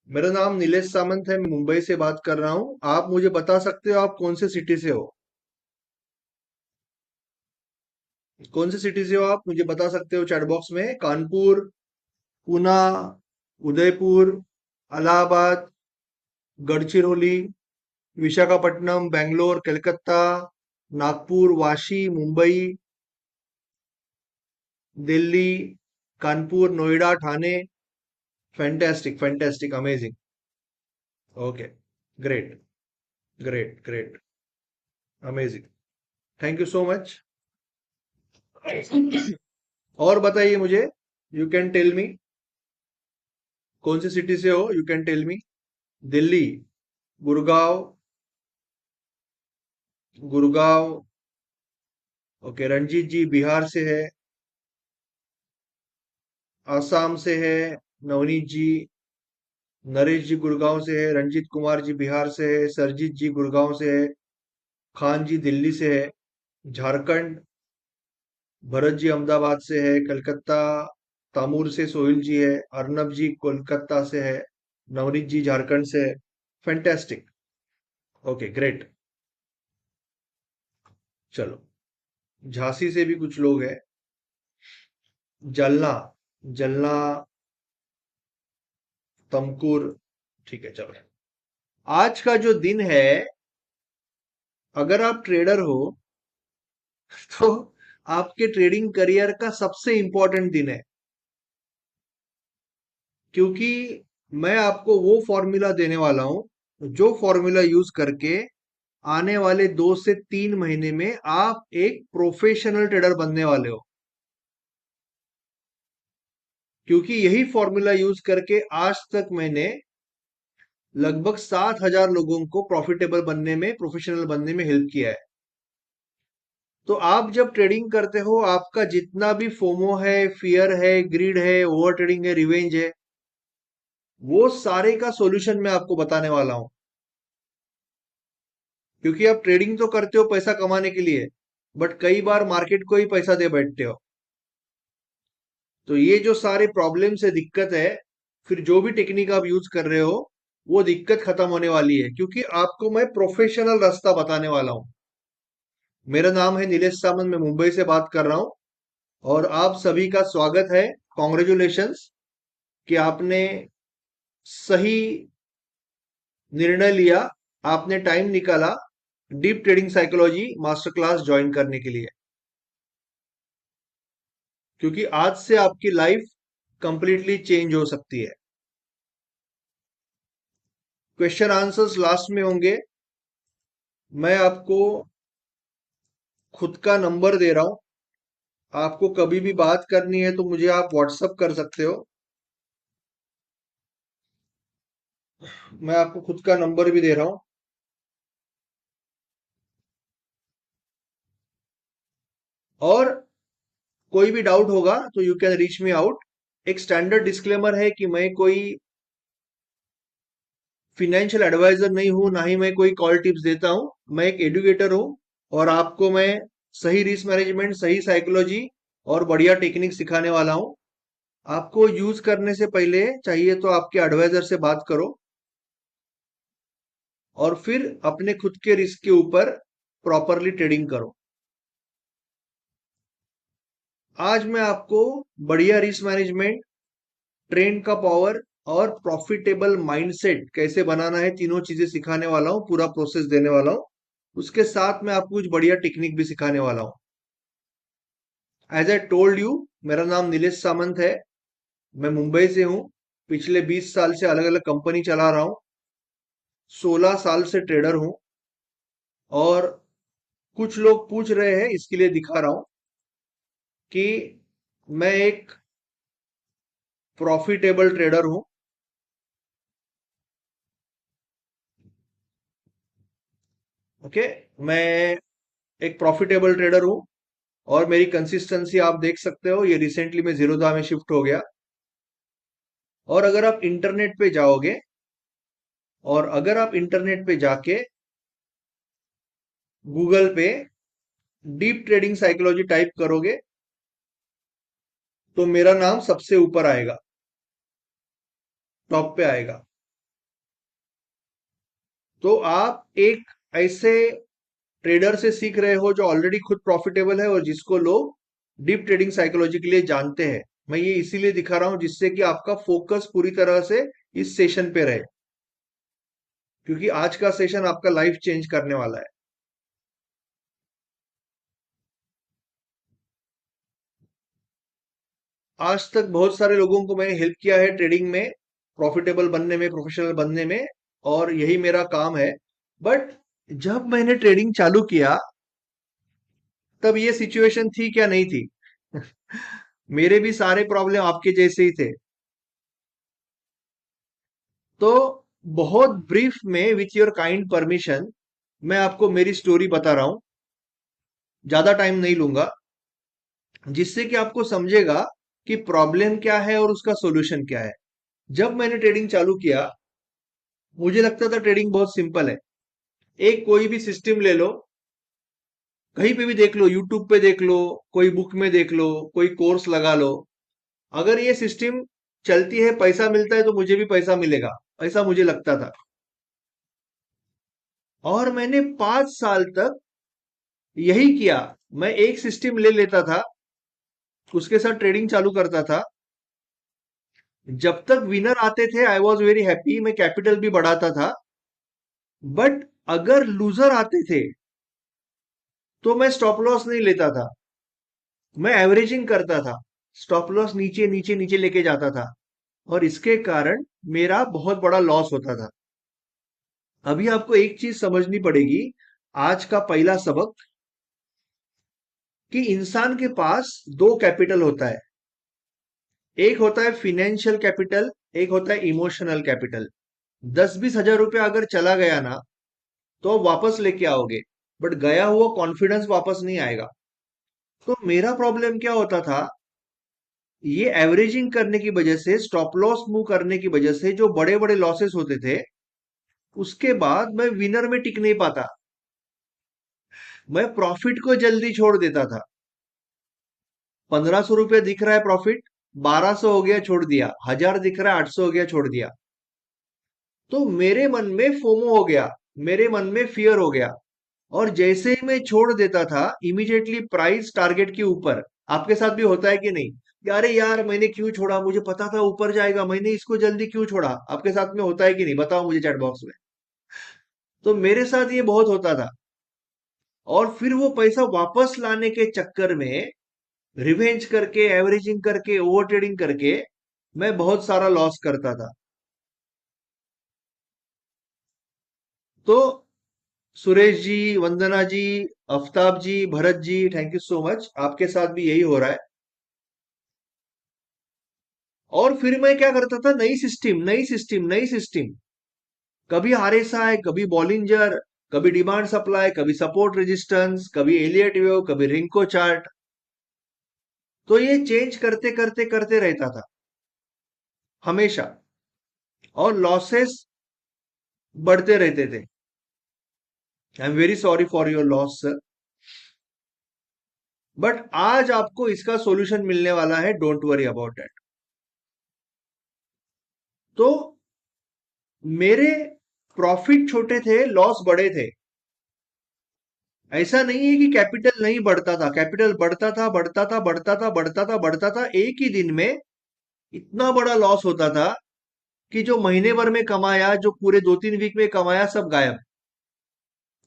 मेरा नाम नीलेश सामंत है। मैं मुंबई से बात कर रहा हूँ। आप मुझे बता सकते हो आप कौन से सिटी से हो? कौन से सिटी से हो आप मुझे बता सकते हो चैट बॉक्स में? Kanpur, Poona, Udaipur, Allahabad, Gadchiroli, Visakhapatnam, Bangalore, Calcutta, Nagpur, Vashi, Mumbai, Delhi, Kanpur, Noida, Thane. Fantastic, fantastic, amazing. Okay, great, great, great, amazing. Thank you so much. और बताइए मुझे, यू कैन टेल मी, कौन सी सिटी से हो? You can tell me. Delhi, Gurgaon, Gurgaon. Okay, Ranjeet ji Bihar से है। आसाम से है। नवनीत जी। नरेश जी गुड़गांव से है। रंजीत कुमार जी बिहार से है। सरजीत जी गुड़गांव से है। खान जी दिल्ली से है। झारखंड, भरत जी अहमदाबाद से है। कलकत्ता, तामूर से सोहिल जी है। अर्नब जी कोलकाता से है। नवनीत जी झारखंड से है। फैंटास्टिक। Okay, great. चलो, झांसी से भी कुछ लोग हैं। जलना, जलना, तमकुर। ठीक है, चलो। आज का जो दिन है, अगर आप ट्रेडर हो तो आपके ट्रेडिंग करियर का सबसे इंपॉर्टेंट दिन है। क्योंकि मैं आपको वो फॉर्मूला देने वाला हूं जो फॉर्मूला यूज करके आने वाले 2 से 3 महीने में आप एक प्रोफेशनल ट्रेडर बनने वाले हो। क्योंकि यही फॉर्मूला यूज करके आज तक मैंने लगभग 7,000 लोगों को प्रॉफिटेबल बनने में, प्रोफेशनल बनने में हेल्प किया है। तो आप जब ट्रेडिंग करते हो, आपका जितना भी फोमो है, फियर है, ग्रीड है, ओवर ट्रेडिंग है, रिवेंज है, वो सारे का सॉल्यूशन मैं आपको बताने वाला हूं। क्योंकि आप ट्रेडिंग तो करते हो पैसा कमाने के लिए, बट कई बार मार्केट को ही पैसा दे बैठते हो। तो ये जो सारे प्रॉब्लम्स है, दिक्कत है, फिर जो भी टेक्निक आप यूज कर रहे हो, वो दिक्कत खत्म होने वाली है। क्योंकि आपको मैं प्रोफेशनल रास्ता बताने वाला हूं। मेरा नाम है नीलेश सामंत, मैं मुंबई से बात कर रहा हूं। और आप सभी का स्वागत है। कॉन्ग्रेचुलेशंस कि आपने सही निर्णय लिया, आपने टाइम निकाला deep trading psychology master class join करने के लिए। क्योंकि आज से आपकी लाइफ कंप्लीटली चेंज हो सकती है। क्वेश्चन आंसर्स लास्ट में होंगे। मैं आपको खुद का नंबर दे रहा हूं। आपको कभी भी बात करनी है तो मुझे आप व्हाट्सअप कर सकते हो। मैं आपको खुद का नंबर भी दे रहा हूं। और कोई भी डाउट होगा तो you can reach me out. एक स्टैंडर्ड डिस्क्लेमर है कि मैं कोई फिनेंशियल एडवाइजर नहीं हूं, ना ही मैं कोई कॉल टिप्स देता हूं। मैं एक एडुकेटर हूं। और आपको मैं सही रिस्क मैनेजमेंट, सही साइकोलॉजी और बढ़िया टेक्निक सिखाने वाला हूं। आपको यूज करने से पहले चाहिए तो आपके एडवाइजर से बात करो, और फिर अपने खुद के रिस्क के ऊपर प्रॉपरली ट्रेडिंग करो। आज मैं आपको बढ़िया रिस्क मैनेजमेंट, ट्रेंड का पावर और प्रॉफिटेबल माइंडसेट कैसे बनाना है, तीनों चीजें सिखाने वाला हूँ, पूरा प्रोसेस देने वाला हूँ। उसके साथ में आपको कुछ बढ़िया टेक्निक भी सिखाने वाला हूँ। एज आई टोल्ड यू, मेरा नाम नीलेश सामंत है। मैं मुंबई से हूँ। पिछले 20 साल से अलग अलग कंपनी चला रहा हूँ। 16 साल से ट्रेडर हूँ। और कुछ लोग पूछ रहे हैं, इसके लिए दिखा रहा हूँ कि मैं एक प्रॉफिटेबल ट्रेडर हूँ। ओके, मैं एक प्रॉफिटेबल ट्रेडर हूँ। और मेरी कंसिस्टेंसी आप देख सकते हो, ये रिसेंटली में जीरोधा में शिफ्ट हो गया। और अगर आप इंटरनेट पे जाके गूगल पे डीप ट्रेडिंग साइकोलॉजी टाइप करोगे तो मेरा नाम सबसे ऊपर आएगा, टॉप पे आएगा। तो आप एक ऐसे ट्रेडर से सीख रहे हो जो ऑलरेडी खुद प्रॉफिटेबल है और जिसको लोग डीप ट्रेडिंग साइकोलॉजी के लिए जानते हैं। मैं ये इसीलिए दिखा रहा हूं जिससे कि आपका फोकस पूरी तरह से इस सेशन पे रहे, क्योंकि आज का सेशन आपका लाइफ चेंज करने वाला है। आज तक बहुत सारे लोगों को मैंने हेल्प किया है ट्रेडिंग में, प्रॉफिटेबल बनने में, प्रोफेशनल बनने में, और यही मेरा काम है। बट जब मैंने ट्रेडिंग चालू किया तब ये सिचुएशन थी क्या नहीं थी? मेरे भी सारे प्रॉब्लम आपके जैसे ही थे। तो बहुत ब्रीफ में, विथ योर काइंड परमिशन, मैं आपको मेरी स्टोरी बता रहा हूं, ज्यादा टाइम नहीं लूंगा, जिससे कि आपको समझेगा कि प्रॉब्लम क्या है और उसका सॉल्यूशन क्या है। जब मैंने ट्रेडिंग चालू किया, मुझे लगता था ट्रेडिंग बहुत सिंपल है। एक कोई भी सिस्टम ले लो, कहीं पे भी देख लो, यूट्यूब पे देख लो, कोई बुक में देख लो, कोई कोर्स लगा लो, अगर ये सिस्टम चलती है, पैसा मिलता है, तो मुझे भी पैसा मिलेगा, ऐसा मुझे लगता था। और मैंने 5 साल तक यही किया। मैं एक सिस्टम ले लेता था, उसके साथ ट्रेडिंग चालू करता था। जब तक विनर आते थे आई वॉज वेरी हैप्पी, मैं कैपिटल भी बढ़ाता था। बट अगर लूजर आते थे तो मैं स्टॉप लॉस नहीं लेता था, मैं एवरेजिंग करता था, स्टॉप लॉस नीचे नीचे नीचे लेके जाता था, और इसके कारण मेरा बहुत बड़ा लॉस होता था। अभी आपको एक चीज समझनी पड़ेगी, आज का पहला सबक, कि इंसान के पास दो कैपिटल होता है। एक होता है फिनेंशियल कैपिटल, एक होता है इमोशनल कैपिटल। 10-20 हजार रुपया अगर चला गया ना, तो आप वापस लेके आओगे, बट गया हुआ कॉन्फिडेंस वापस नहीं आएगा। तो मेरा प्रॉब्लम क्या होता था, ये एवरेजिंग करने की वजह से, स्टॉप लॉस मूव करने की वजह से जो बड़े बड़े लॉसेस होते थे, उसके बाद मैं विनर में टिक नहीं पाता, मैं प्रॉफिट को जल्दी छोड़ देता था। 1500 रुपया दिख रहा है प्रॉफिट, 1200 हो गया, छोड़ दिया। 1000 दिख रहा है, 800 हो गया, छोड़ दिया। तो मेरे मन में फोमो हो गया, मेरे मन में फियर हो गया, और जैसे ही मैं छोड़ देता था, इमीडिएटली प्राइस टारगेट के ऊपर। आपके साथ भी होता है कि नहीं, कि अरे यार मैंने क्यों छोड़ा, मुझे पता था ऊपर जाएगा, मैंने इसको जल्दी क्यों छोड़ा? आपके साथ में होता है कि नहीं, बताओ मुझे चैट बॉक्स में। तो मेरे साथ ये बहुत होता था, और फिर वो पैसा वापस लाने के चक्कर में, रिवेंज करके, एवरेजिंग करके, ओवर ट्रेडिंग करके, मैं बहुत सारा लॉस करता था। तो सुरेश जी, वंदना जी, आफ्ताब जी, Bharat ji, thank you so much, आपके साथ भी यही हो रहा है। और फिर मैं क्या करता था, नई सिस्टम, नई सिस्टम, नई सिस्टम, कभी आरएसआई, कभी बॉलिंजर, कभी डिमांड सप्लाई, कभी सपोर्ट रेजिस्टेंस, कभी एलियट वेव, कभी रिंको चार्ट। तो ये चेंज करते करते करते रहता था हमेशा, और लॉसेस बढ़ते रहते थे। I am very sorry for your loss sir. But आज आपको इसका सॉल्यूशन मिलने वाला है, डोंट वरी अबाउट दैट। तो मेरे प्रॉफिट छोटे थे, लॉस बड़े थे। ऐसा नहीं है कि कैपिटल नहीं बढ़ता था, कैपिटल बढ़ता था, बढ़ता था, बढ़ता था, बढ़ता था, बढ़ता था। एक ही दिन में इतना बड़ा लॉस होता था कि जो महीने भर में कमाया, जो पूरे 2-3 वीक में कमाया, सब गायब।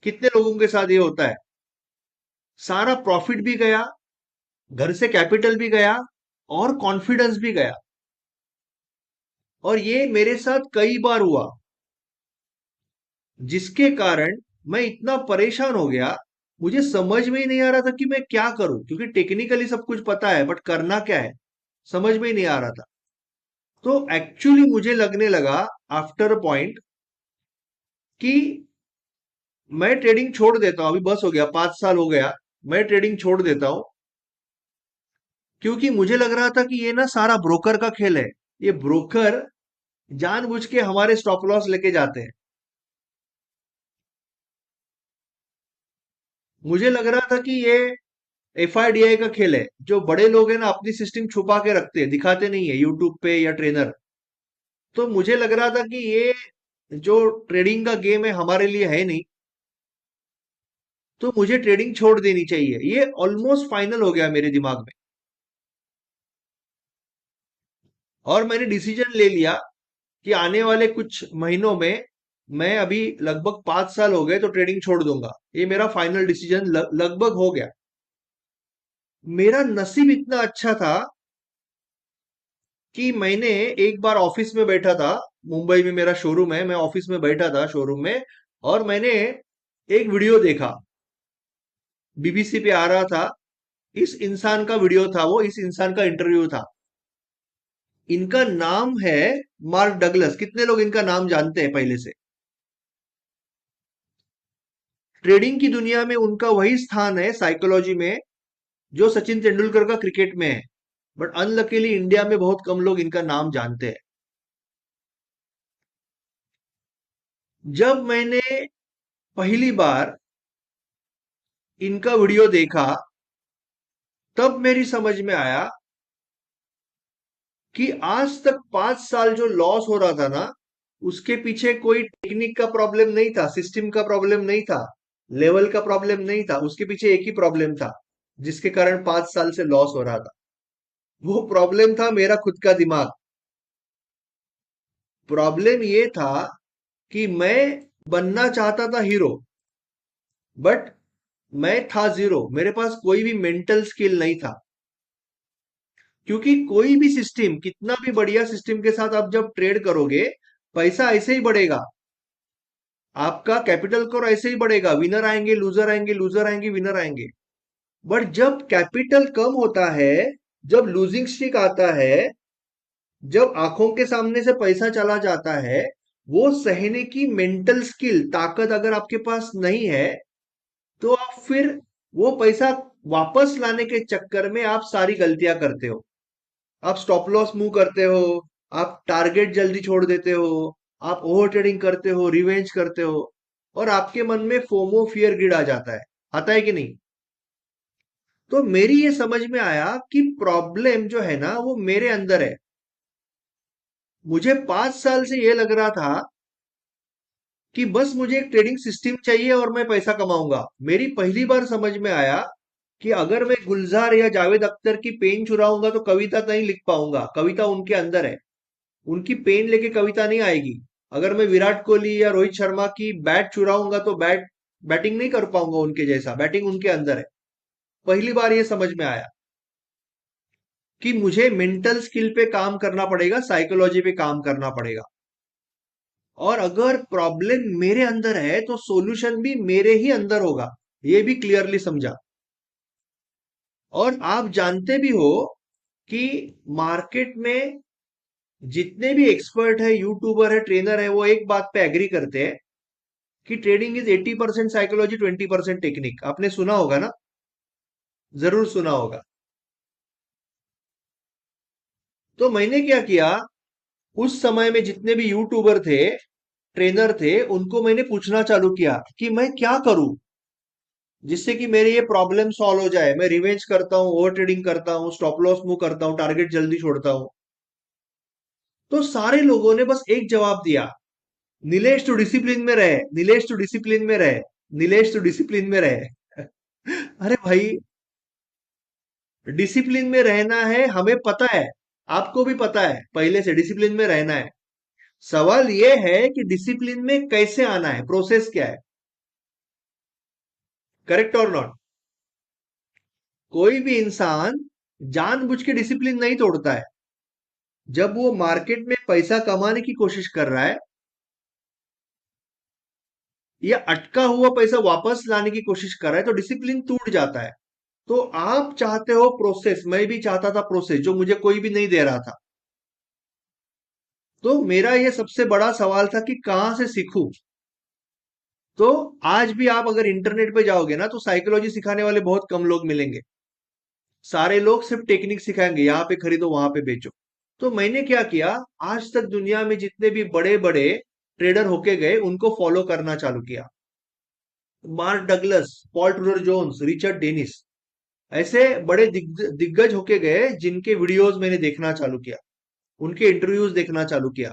कितने लोगों के साथ ये होता है? सारा प्रॉफिट भी गया, घर से कैपिटल भी गया, और कॉन्फिडेंस भी गया। और ये मेरे साथ कई बार हुआ, जिसके कारण मैं इतना परेशान हो गया, मुझे समझ में ही नहीं आ रहा था कि मैं क्या करूं, क्योंकि टेक्निकली सब कुछ पता है, बट करना क्या है समझ में ही नहीं आ रहा था। तो एक्चुअली मुझे लगने लगा आफ्टर पॉइंट कि मैं ट्रेडिंग छोड़ देता हूं, अभी बस हो गया, 5 साल हो गया, मैं ट्रेडिंग छोड़ देता हूं। क्योंकि मुझे लग रहा था कि ये ना सारा ब्रोकर का खेल है, ये ब्रोकर जानबूझ के हमारे स्टॉप लॉस लेके जाते हैं। मुझे लग रहा था कि ये एफआईडीआई का खेल है, जो बड़े लोग हैं ना, अपनी सिस्टम छुपा के रखते हैं, दिखाते नहीं है यूट्यूब पे या ट्रेनर। तो मुझे लग रहा था कि ये जो ट्रेडिंग का गेम है हमारे लिए है नहीं, तो मुझे ट्रेडिंग छोड़ देनी चाहिए। ये ऑलमोस्ट फाइनल हो गया मेरे दिमाग में, और मैंने डिसीजन ले लिया कि आने वाले कुछ महीनों में, मैं अभी लगभग 5 साल हो गए तो ट्रेडिंग छोड़ दूंगा। ये मेरा फाइनल डिसीजन लगभग हो गया। मेरा नसीब इतना अच्छा था कि मैंने एक बार ऑफिस में बैठा था, मुंबई में मेरा शोरूम है, मैं ऑफिस में बैठा था शोरूम में, और मैंने एक वीडियो देखा, बीबीसी पे आ रहा था। इस इंसान का वीडियो था, वो इस इंसान का इंटरव्यू था। इनका नाम है मार्क डगलस। कितने लोग इनका नाम जानते हैं पहले से? ट्रेडिंग की दुनिया में उनका वही स्थान है साइकोलॉजी में, जो सचिन तेंदुलकर का क्रिकेट में है। बट अनलकीली इंडिया में बहुत कम लोग इनका नाम जानते हैं। जब मैंने पहली बार इनका वीडियो देखा, तब मेरी समझ में आया कि आज तक 5 साल जो लॉस हो रहा था ना, उसके पीछे कोई टेक्निक का प्रॉब्लम नहीं था, सिस्टम का प्रॉब्लम नहीं था, लेवल का प्रॉब्लम नहीं था। उसके पीछे एक ही प्रॉब्लम था जिसके कारण 5 साल से लॉस हो रहा था। वो प्रॉब्लम था मेरा खुद का दिमाग। प्रॉब्लम ये था कि मैं बनना चाहता था हीरो, बट मैं था जीरो। मेरे पास कोई भी मेंटल स्किल नहीं था। क्योंकि कोई भी सिस्टम, कितना भी बढ़िया सिस्टम के साथ आप जब ट्रेड करोगे, पैसा ऐसे ही बढ़ेगा। आपका कैपिटल कोर ऐसे ही बढ़ेगा, विनर आएंगे लूजर आएंगे, लूजर आएंगे विनर आएंगे। बट जब कैपिटल कम होता है, जब लूजिंग स्ट्रीक आता है, जब आंखों के सामने से पैसा चला जाता है, वो सहने की मेंटल स्किल, ताकत अगर आपके पास नहीं है, तो आप फिर वो पैसा वापस लाने के चक्कर में आप सारी गलतियां करते हो। आप स्टॉप लॉस मूव करते हो, आप टारगेट जल्दी छोड़ देते हो, आप ओवर ट्रेडिंग करते हो, रिवेंज करते हो, और आपके मन में फोमो, फियर, गिड आ जाता है। आता है कि नहीं? तो मेरी ये समझ में आया कि प्रॉब्लम जो है ना, वो मेरे अंदर है। मुझे 5 साल से ये लग रहा था कि बस मुझे एक ट्रेडिंग सिस्टम चाहिए और मैं पैसा कमाऊंगा। मेरी पहली बार समझ में आया कि अगर मैं गुलजार या जावेद अख्तर की पेन चुराऊंगा तो कविता नहीं लिख पाऊंगा। कविता उनके अंदर है, उनकी पेन लेके कविता नहीं आएगी। अगर मैं विराट कोहली या रोहित शर्मा की बैट चुराऊंगा तो बैटिंग नहीं कर पाऊंगा उनके जैसा। बैटिंग उनके अंदर है। पहली बार ये समझ में आया कि मुझे मेंटल स्किल पे काम करना पड़ेगा, साइकोलॉजी पे काम करना पड़ेगा। और अगर प्रॉब्लम मेरे अंदर है तो सॉल्यूशन भी मेरे ही अंदर होगा। ये भी क्लियरली समझा। और आप जानते भी हो कि मार्केट में जितने भी एक्सपर्ट है, यूट्यूबर है, ट्रेनर है, वो एक बात पे एग्री करते हैं कि ट्रेडिंग इज 80% साइकोलॉजी, 20% टेक्निक। आपने सुना होगा ना? जरूर सुना होगा। तो मैंने क्या किया, उस समय में जितने भी यूट्यूबर थे, ट्रेनर थे, उनको मैंने पूछना चालू किया कि मैं क्या करूं जिससे कि मेरे ये प्रॉब्लम सॉल्व हो जाए। मैं रिवेंज करता हूँ, ओवर ट्रेडिंग करता हूँ, स्टॉप लॉस मूव करता हूँ, टारगेट जल्दी छोड़ता हूँ। तो सारे लोगों ने बस एक जवाब दिया, नीलेश तू डिसिप्लिन में रहे, नीलेश तू डिसिप्लिन में रहे, नीलेश तू डिसिप्लिन में रहे। अरे भाई, डिसिप्लिन में रहना है, हमें पता है। आपको भी पता है पहले से डिसिप्लिन में रहना है। सवाल यह है कि डिसिप्लिन में कैसे आना है, प्रोसेस क्या है। करेक्ट और नॉट? कोई भी इंसान जानबूझ के डिसिप्लिन नहीं तोड़ता है। जब वो मार्केट में पैसा कमाने की कोशिश कर रहा है या अटका हुआ पैसा वापस लाने की कोशिश कर रहा है, तो डिसिप्लिन टूट जाता है। तो आप चाहते हो प्रोसेस, मैं भी चाहता था प्रोसेस, जो मुझे कोई भी नहीं दे रहा था। तो मेरा ये सबसे बड़ा सवाल था कि कहां से सीखूं। तो आज भी आप अगर इंटरनेट पे जाओगे ना, तो साइकोलॉजी सिखाने वाले बहुत कम लोग मिलेंगे। सारे लोग सिर्फ टेक्निक सिखाएंगे, यहाँ पे खरीदो वहां पे बेचो। तो मैंने क्या किया, आज तक दुनिया में जितने भी बड़े बड़े ट्रेडर होके गए, उनको फॉलो करना चालू किया। Mark Douglas, Paul Tudor Jones, Richard Dennis, ऐसे बड़े दिग्गज होके गए जिनके वीडियोस मैंने देखना चालू किया, उनके इंटरव्यूज देखना चालू किया।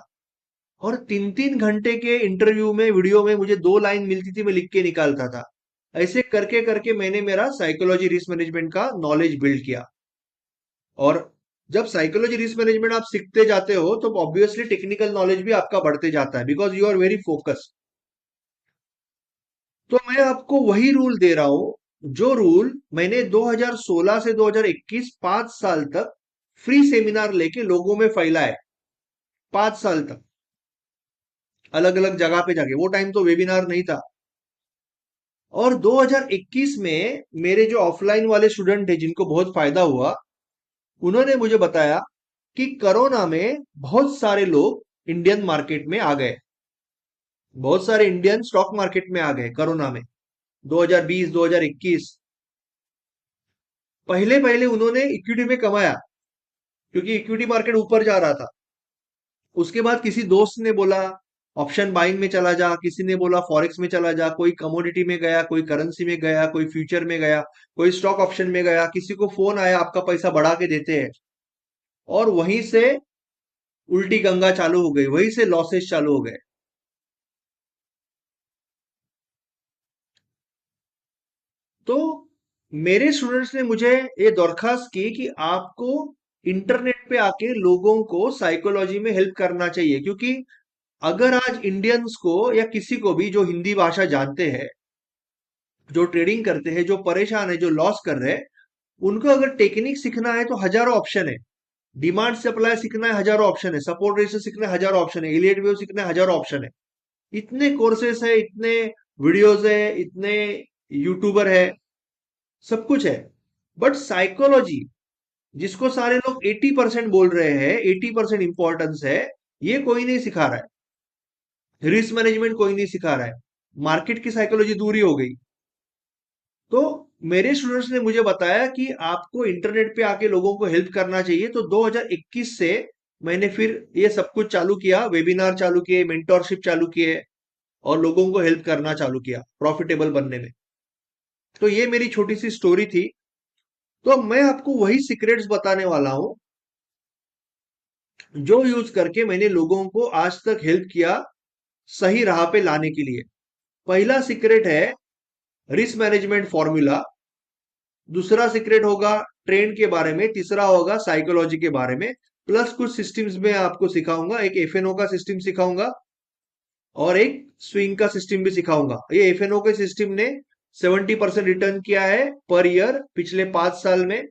और 3-3 घंटे के इंटरव्यू में, वीडियो में मुझे 2 लाइन मिलती थी, मैं लिख के निकालता था। ऐसे करके करके मैंने मेरा साइकोलॉजी रिस्क मैनेजमेंट का नॉलेज बिल्ड किया। और जब साइकोलॉजी रिस्क मैनेजमेंट आप सीखते जाते हो तो ऑब्वियसली टेक्निकल नॉलेज भी आपका बढ़ते जाता है, because you are very focused. तो मैं आपको वही रूल दे रहा हूं, जो रूल मैंने 2016 से 2021 5 साल तक फ्री सेमिनार लेके लोगों में फैला है। 5 साल तक अलग अलग जगह पे जाके, वो टाइम तो वेबिनार नहीं था। और 2021 में मेरे जो ऑफलाइन वाले स्टूडेंट थे जिनको बहुत फायदा हुआ, उन्होंने मुझे बताया कि कोरोना में बहुत सारे लोग इंडियन मार्केट में आ गए। बहुत सारे इंडियन स्टॉक मार्केट में आ गए कोरोना में, 2020 2021। पहले पहले उन्होंने इक्विटी में कमाया, क्योंकि इक्विटी मार्केट ऊपर जा रहा था। उसके बाद किसी दोस्त ने बोला ऑप्शन बाइंग में चला जा, किसी ने बोला फॉरेक्स में चला जा, कोई कमोडिटी में गया, कोई करेंसी में गया, कोई फ्यूचर में गया, कोई स्टॉक ऑप्शन में गया, किसी को फोन आया आपका पैसा बढ़ा के देते हैं। और वहीं से उल्टी गंगा चालू हो गई, वहीं से लॉसेस चालू हो गए। तो मेरे स्टूडेंट्स ने मुझे ये दरखास्त की कि आपको इंटरनेट पे आके लोगों को साइकोलॉजी में हेल्प करना चाहिए, क्योंकि अगर आज इंडियंस को या किसी को भी जो हिंदी भाषा जानते हैं, जो ट्रेडिंग करते हैं, जो परेशान है, जो लॉस कर रहे हैं, उनको अगर टेक्निक सीखना है तो हजारों ऑप्शन है। डिमांड सप्लाई सीखना है, हजारों ऑप्शन है। सपोर्ट रेशियो सीखना है, हजारों ऑप्शन है। इलियट वेव सीखना है, हजारों ऑप्शन है। इतने कोर्सेस है, इतने वीडियोस है, इतने यूट्यूबर है, सब कुछ है। बट साइकोलॉजी, जिसको सारे लोग 80% बोल रहे हैं, 80% इंपॉर्टेंस है, ये कोई नहीं सिखा रहा है। रिस्क मैनेजमेंट कोई नहीं सिखा रहा है। मार्केट की साइकोलॉजी दूरी हो गई। तो मेरे स्टूडेंट्स ने मुझे बताया कि आपको इंटरनेट पे आके लोगों को हेल्प करना चाहिए। तो 2021 से मैंने फिर ये सब कुछ चालू किया, वेबिनार चालू किए, मेंटोरशिप चालू किए, और लोगों को हेल्प करना चालू किया प्रॉफिटेबल बनने में। तो ये मेरी छोटी सी स्टोरी थी। तो मैं आपको वही सीक्रेट्स बताने वाला हूं, जो यूज करके मैंने लोगों को आज तक हेल्प किया सही राह पे लाने के लिए। पहला सीक्रेट है रिस्क मैनेजमेंट फॉर्मूला। दूसरा सीक्रेट होगा ट्रेंड के बारे में। तीसरा होगा साइकोलॉजी के बारे में। प्लस कुछ सिस्टम्स में आपको सिखाऊंगा, एक एफएनओ का सिस्टम सिखाऊंगा और एक स्विंग का सिस्टम भी सिखाऊंगा। ये एफएनओ के सिस्टम ने 70% रिटर्न किया है पर ईयर पिछले 5 साल में,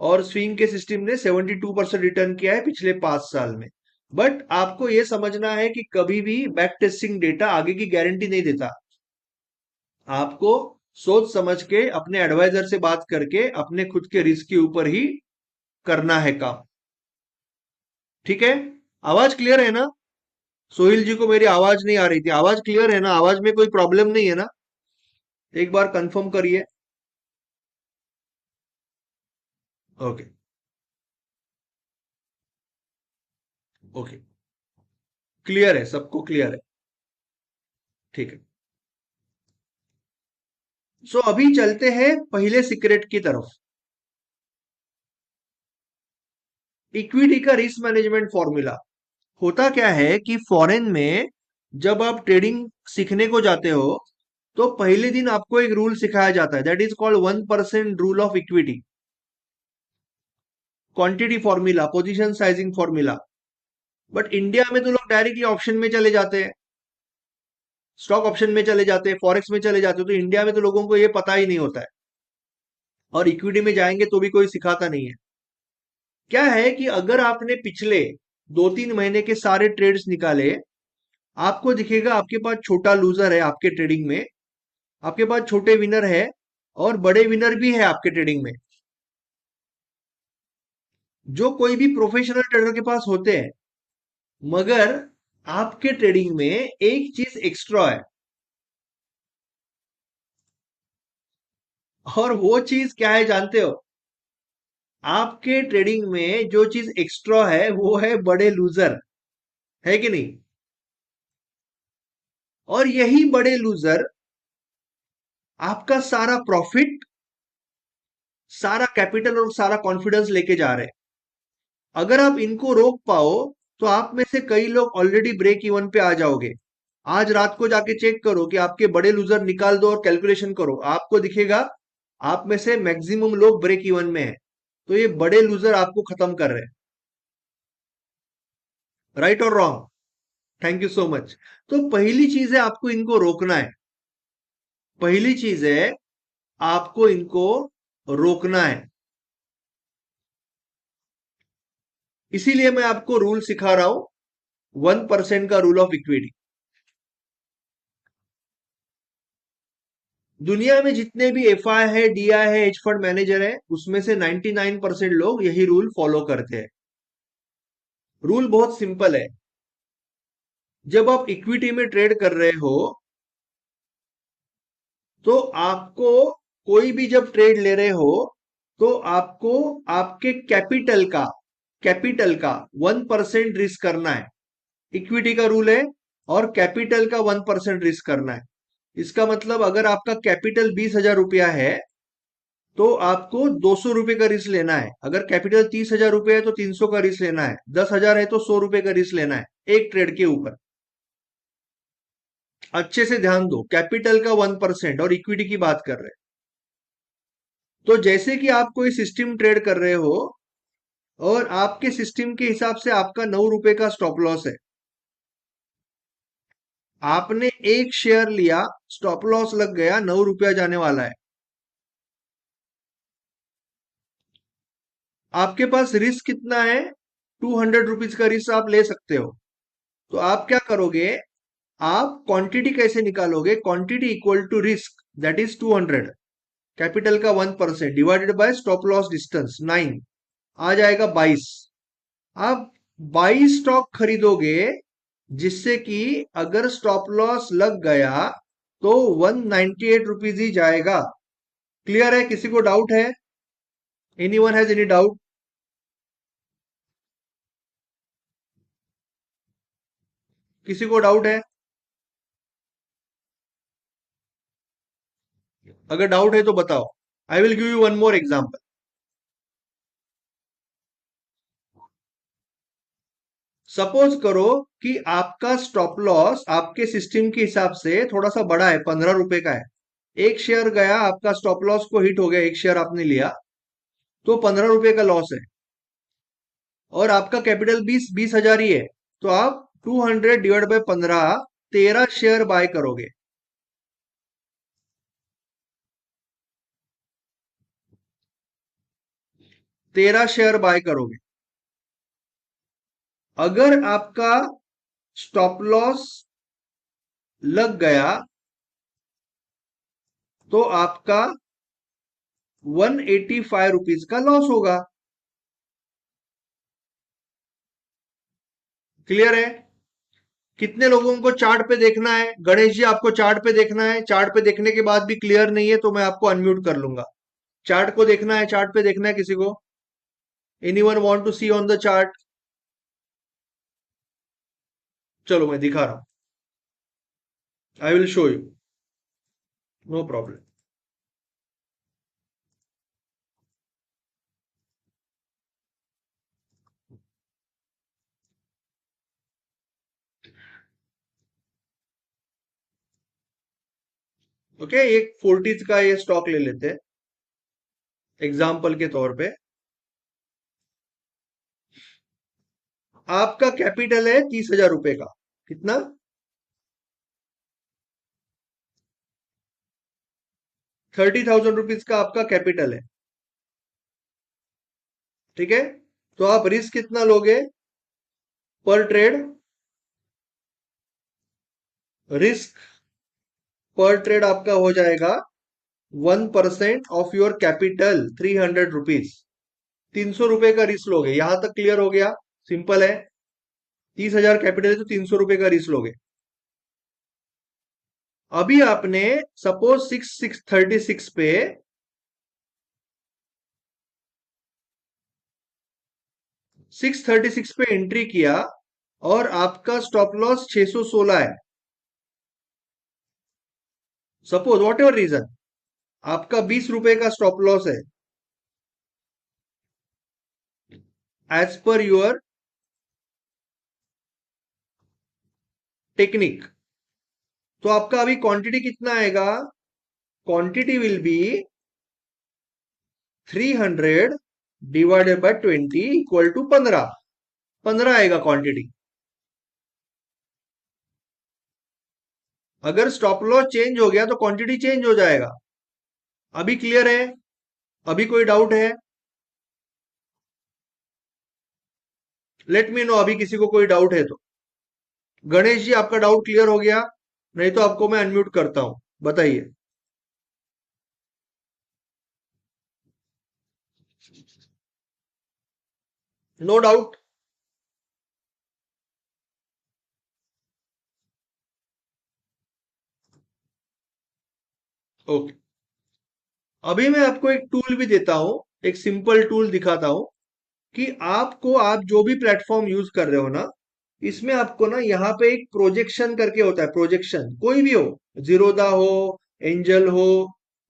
और स्विंग के सिस्टम ने 72% रिटर्न किया है पिछले 5 साल में। बट आपको यह समझना है कि कभी भी बैक टेस्टिंग डेटा आगे की गारंटी नहीं देता। आपको सोच समझ के, अपने एडवाइजर से बात करके, अपने खुद के रिस्क के ऊपर ही करना है काम। ठीक है? आवाज क्लियर है ना? सोहिल जी को मेरी आवाज नहीं आ रही थी। आवाज क्लियर है ना? आवाज में कोई प्रॉब्लम नहीं है ना? एक बार कंफर्म करिए। ओके। ओके, क्लियर है, सबको क्लियर है। ठीक है। सो अभी चलते हैं पहले सीक्रेट की तरफ। इक्विटी का रिस्क मैनेजमेंट फॉर्मूला। होता क्या है कि फॉरेन में जब आप ट्रेडिंग सीखने को जाते हो, तो पहले दिन आपको एक रूल सिखाया जाता है, that is called 1% rule of equity, quantity formula, position sizing formula. But India में तो लोग डायरेक्टली ऑप्शन में चले जाते हैं, स्टॉक ऑप्शन में चले जाते हैं, फॉरेक्स में चले जाते हैं। तो इंडिया में तो लोगों को ये पता ही नहीं होता है, और इक्विटी में जाएंगे तो भी कोई सिखाता नहीं है। क्या है कि अगर आपने पिछले 2-3 महीने के सारे ट्रेड्स निकाले, आपको दिखेगा आपके पास छोटा लूजर है आपके ट्रेडिंग में, आपके पास छोटे विनर है, और बड़े विनर भी है आपके ट्रेडिंग में, जो कोई भी प्रोफेशनल ट्रेडर के पास होते हैं। मगर आपके ट्रेडिंग में एक चीज एक्स्ट्रा है, और वो चीज क्या है जानते हो? आपके ट्रेडिंग में जो चीज एक्स्ट्रा है वो है बड़े लूजर, है कि नहीं? और यही बड़े लूजर आपका सारा प्रॉफिट, सारा कैपिटल और सारा कॉन्फिडेंस लेके जा रहे हैं। अगर आप इनको रोक पाओ तो आप में से कई लोग ऑलरेडी ब्रेक इवन पे आ जाओगे। आज रात को जाके चेक करो कि आपके बड़े लूजर निकाल दो और कैलकुलेशन करो, आपको दिखेगा आप में से मैक्सिमम लोग ब्रेक इवन में है। तो ये बड़े लूजर आपको खत्म कर रहे हैं। राइट और wrong? Thank you so much. तो पहली चीज है आपको इनको रोकना है। पहली चीज है आपको इनको रोकना है। इसीलिए मैं आपको रूल सिखा रहा हूं, 1% का रूल ऑफ इक्विटी। दुनिया में जितने भी एफ आई है, डी आई है, एच फंड मैनेजर है, उसमें से 99% लोग यही रूल फॉलो करते हैं। रूल बहुत सिंपल है। जब आप इक्विटी में ट्रेड कर रहे हो तो आपको, कोई भी जब ट्रेड ले रहे हो तो आपको आपके कैपिटल का 1% रिस्क करना है। इक्विटी का रूल है, और कैपिटल का 1% रिस्क करना है। इसका मतलब अगर आपका कैपिटल 20,000 रुपया है तो आपको 200 रुपए का रिस्क लेना है। अगर कैपिटल 30,000 रुपये है तो 300 का रिस्क लेना है। 10,000 है तो 100 रुपए का रिस्क लेना है एक ट्रेड के ऊपर। अच्छे से ध्यान दो, कैपिटल का 1% और इक्विटी की बात कर रहे हैं। तो जैसे कि आप कोई सिस्टम ट्रेड कर रहे हो और आपके सिस्टम के हिसाब से आपका 9 रुपए का स्टॉप लॉस है, आपने एक शेयर लिया, स्टॉप लॉस लग गया, 9 रुपया जाने वाला है। आपके पास रिस्क कितना है? 200 रुपीज का रिस्क आप ले सकते हो। तो आप क्या करोगे, आप क्वांटिटी कैसे निकालोगे? Quantity equal to risk, that is 200। Capital का 1% divided by stop loss distance 9, आ जाएगा 22। आप 22 स्टॉक खरीदोगे, जिससे कि अगर स्टॉप लॉस लग गया तो 198 रुपीज ही जाएगा। क्लियर है? किसी को डाउट है? Anyone has any doubt? किसी को डाउट है? अगर डाउट है तो बताओ। I will give you one more example. Suppose करो कि आपका स्टॉप लॉस आपके सिस्टम के हिसाब से थोड़ा सा बड़ा है, 15 रुपए का है। एक शेयर गया, आपका स्टॉप लॉस को हिट हो गया, एक शेयर आपने लिया तो 15 रुपए का लॉस है, और आपका कैपिटल 20,000 ही है। तो आप 200 डिवाइड बाय 15, 13 शेयर बाय करोगे। तेरह शेयर बाय करोगे। अगर आपका स्टॉप लॉस लग गया तो आपका 185 रुपीज का लॉस होगा। क्लियर है? कितने लोगों को चार्ट पे देखना है? गणेश जी, आपको चार्ट पे देखना है? चार्ट पे देखने के बाद भी क्लियर नहीं है तो मैं आपको अनम्यूट कर लूंगा। चार्ट को देखना है? चार्ट पे देखना है किसी को? Anyone want to see on the chart? चलो मैं दिखा रहा हूं। I will show you, no problem. Okay, एक फोर्टीज का ये स्टॉक ले लेते हैं एग्जाम्पल के तौर पे। आपका कैपिटल है 30,000 रुपए का। कितना? 30,000 रुपीज का आपका कैपिटल है। ठीक है? तो आप रिस्क कितना लोगे पर ट्रेड? रिस्क पर ट्रेड आपका हो जाएगा 1% ऑफ योर कैपिटल, 300 रुपीज। 300 रुपए का रिस्क लोगे। यहां तक क्लियर हो गया? सिंपल है। 30,000 कैपिटल है तो 300 रुपए का रिस्क लोगे। अभी आपने सपोज 636 पे 636 पे एंट्री किया और आपका स्टॉप लॉस 616 है। सपोज वॉट एवर रीजन, आपका 20 रुपए का स्टॉप लॉस है एज पर योर टेक्निक। तो आपका अभी क्वांटिटी कितना आएगा? Quantity will be 300 divided by 20 equal to 15। 15 आएगा क्वांटिटी। अगर स्टॉप लॉस चेंज हो गया तो क्वांटिटी चेंज हो जाएगा। अभी क्लियर है? अभी कोई डाउट है? लेट मी नो अभी किसी को कोई डाउट है तो। गणेश जी आपका डाउट क्लियर हो गया? नहीं तो आपको मैं अनम्यूट करता हूं, बताइए। No doubt? ओके। अभी मैं आपको एक टूल भी देता हूं, एक सिंपल टूल दिखाता हूं कि आपको, आप जो भी प्लेटफॉर्म यूज कर रहे हो ना, इसमें आपको ना यहाँ पे एक प्रोजेक्शन करके होता है। प्रोजेक्शन कोई भी हो, जीरोदा हो, एंजल हो,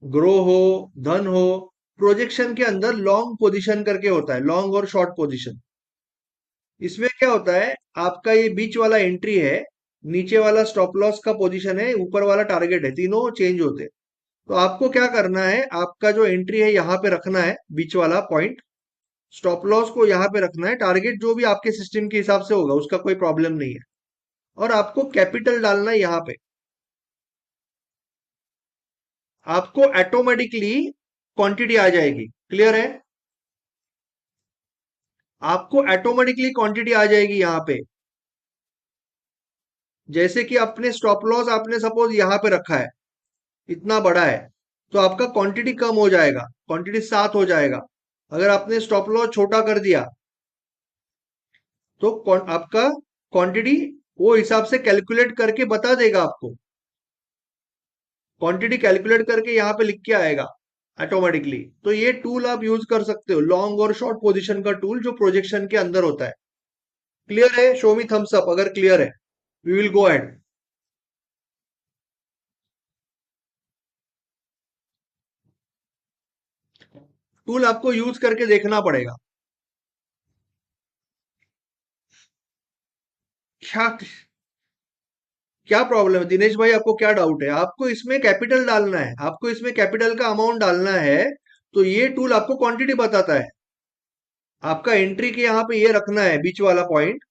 ग्रो हो, धन हो, प्रोजेक्शन के अंदर लॉन्ग पोजीशन करके होता है, लॉन्ग और शॉर्ट पोजीशन। इसमें क्या होता है, आपका ये बीच वाला एंट्री है, नीचे वाला स्टॉप लॉस का पोजीशन है, ऊपर वाला टारगेट है, तीनों चेंज होते हैं। तो आपको क्या करना है, आपका जो एंट्री है यहाँ पे रखना है, बीच वाला पॉइंट। स्टॉप लॉस को यहाँ पे रखना है, टारगेट जो भी आपके सिस्टम के हिसाब से होगा उसका कोई प्रॉब्लम नहीं है। और आपको कैपिटल डालना है यहाँ पे। आपको ऑटोमेटिकली क्वांटिटी आ जाएगी। क्लियर है? आपको ऑटोमेटिकली क्वांटिटी आ जाएगी यहाँ पे। जैसे कि अपने स्टॉप लॉस आपने सपोज यहाँ पे रखा है, इतना बड़ा है, तो आपका क्वांटिटी कम हो जाएगा, क्वांटिटी 7 हो जाएगा। अगर आपने स्टॉप लॉस छोटा कर दिया तो आपका क्वांटिटी वो हिसाब से कैलकुलेट करके बता देगा आपको। क्वांटिटी कैलकुलेट करके यहाँ पे लिख के आएगा ऑटोमेटिकली। तो ये टूल आप यूज कर सकते हो, लॉन्ग और शॉर्ट पोजीशन का टूल जो प्रोजेक्शन के अंदर होता है। क्लियर है? शो मी थम्स अप अगर क्लियर है। We will go ahead. Tool आपको यूज करके देखना पड़ेगा। क्या क्या प्रॉब्लम है दिनेश भाई? आपको क्या डाउट है? आपको इसमें कैपिटल डालना है, आपको इसमें कैपिटल का अमाउंट डालना है। तो ये टूल आपको क्वांटिटी बताता है। आपका एंट्री के यहाँ पे ये रखना है, बीच वाला पॉइंट।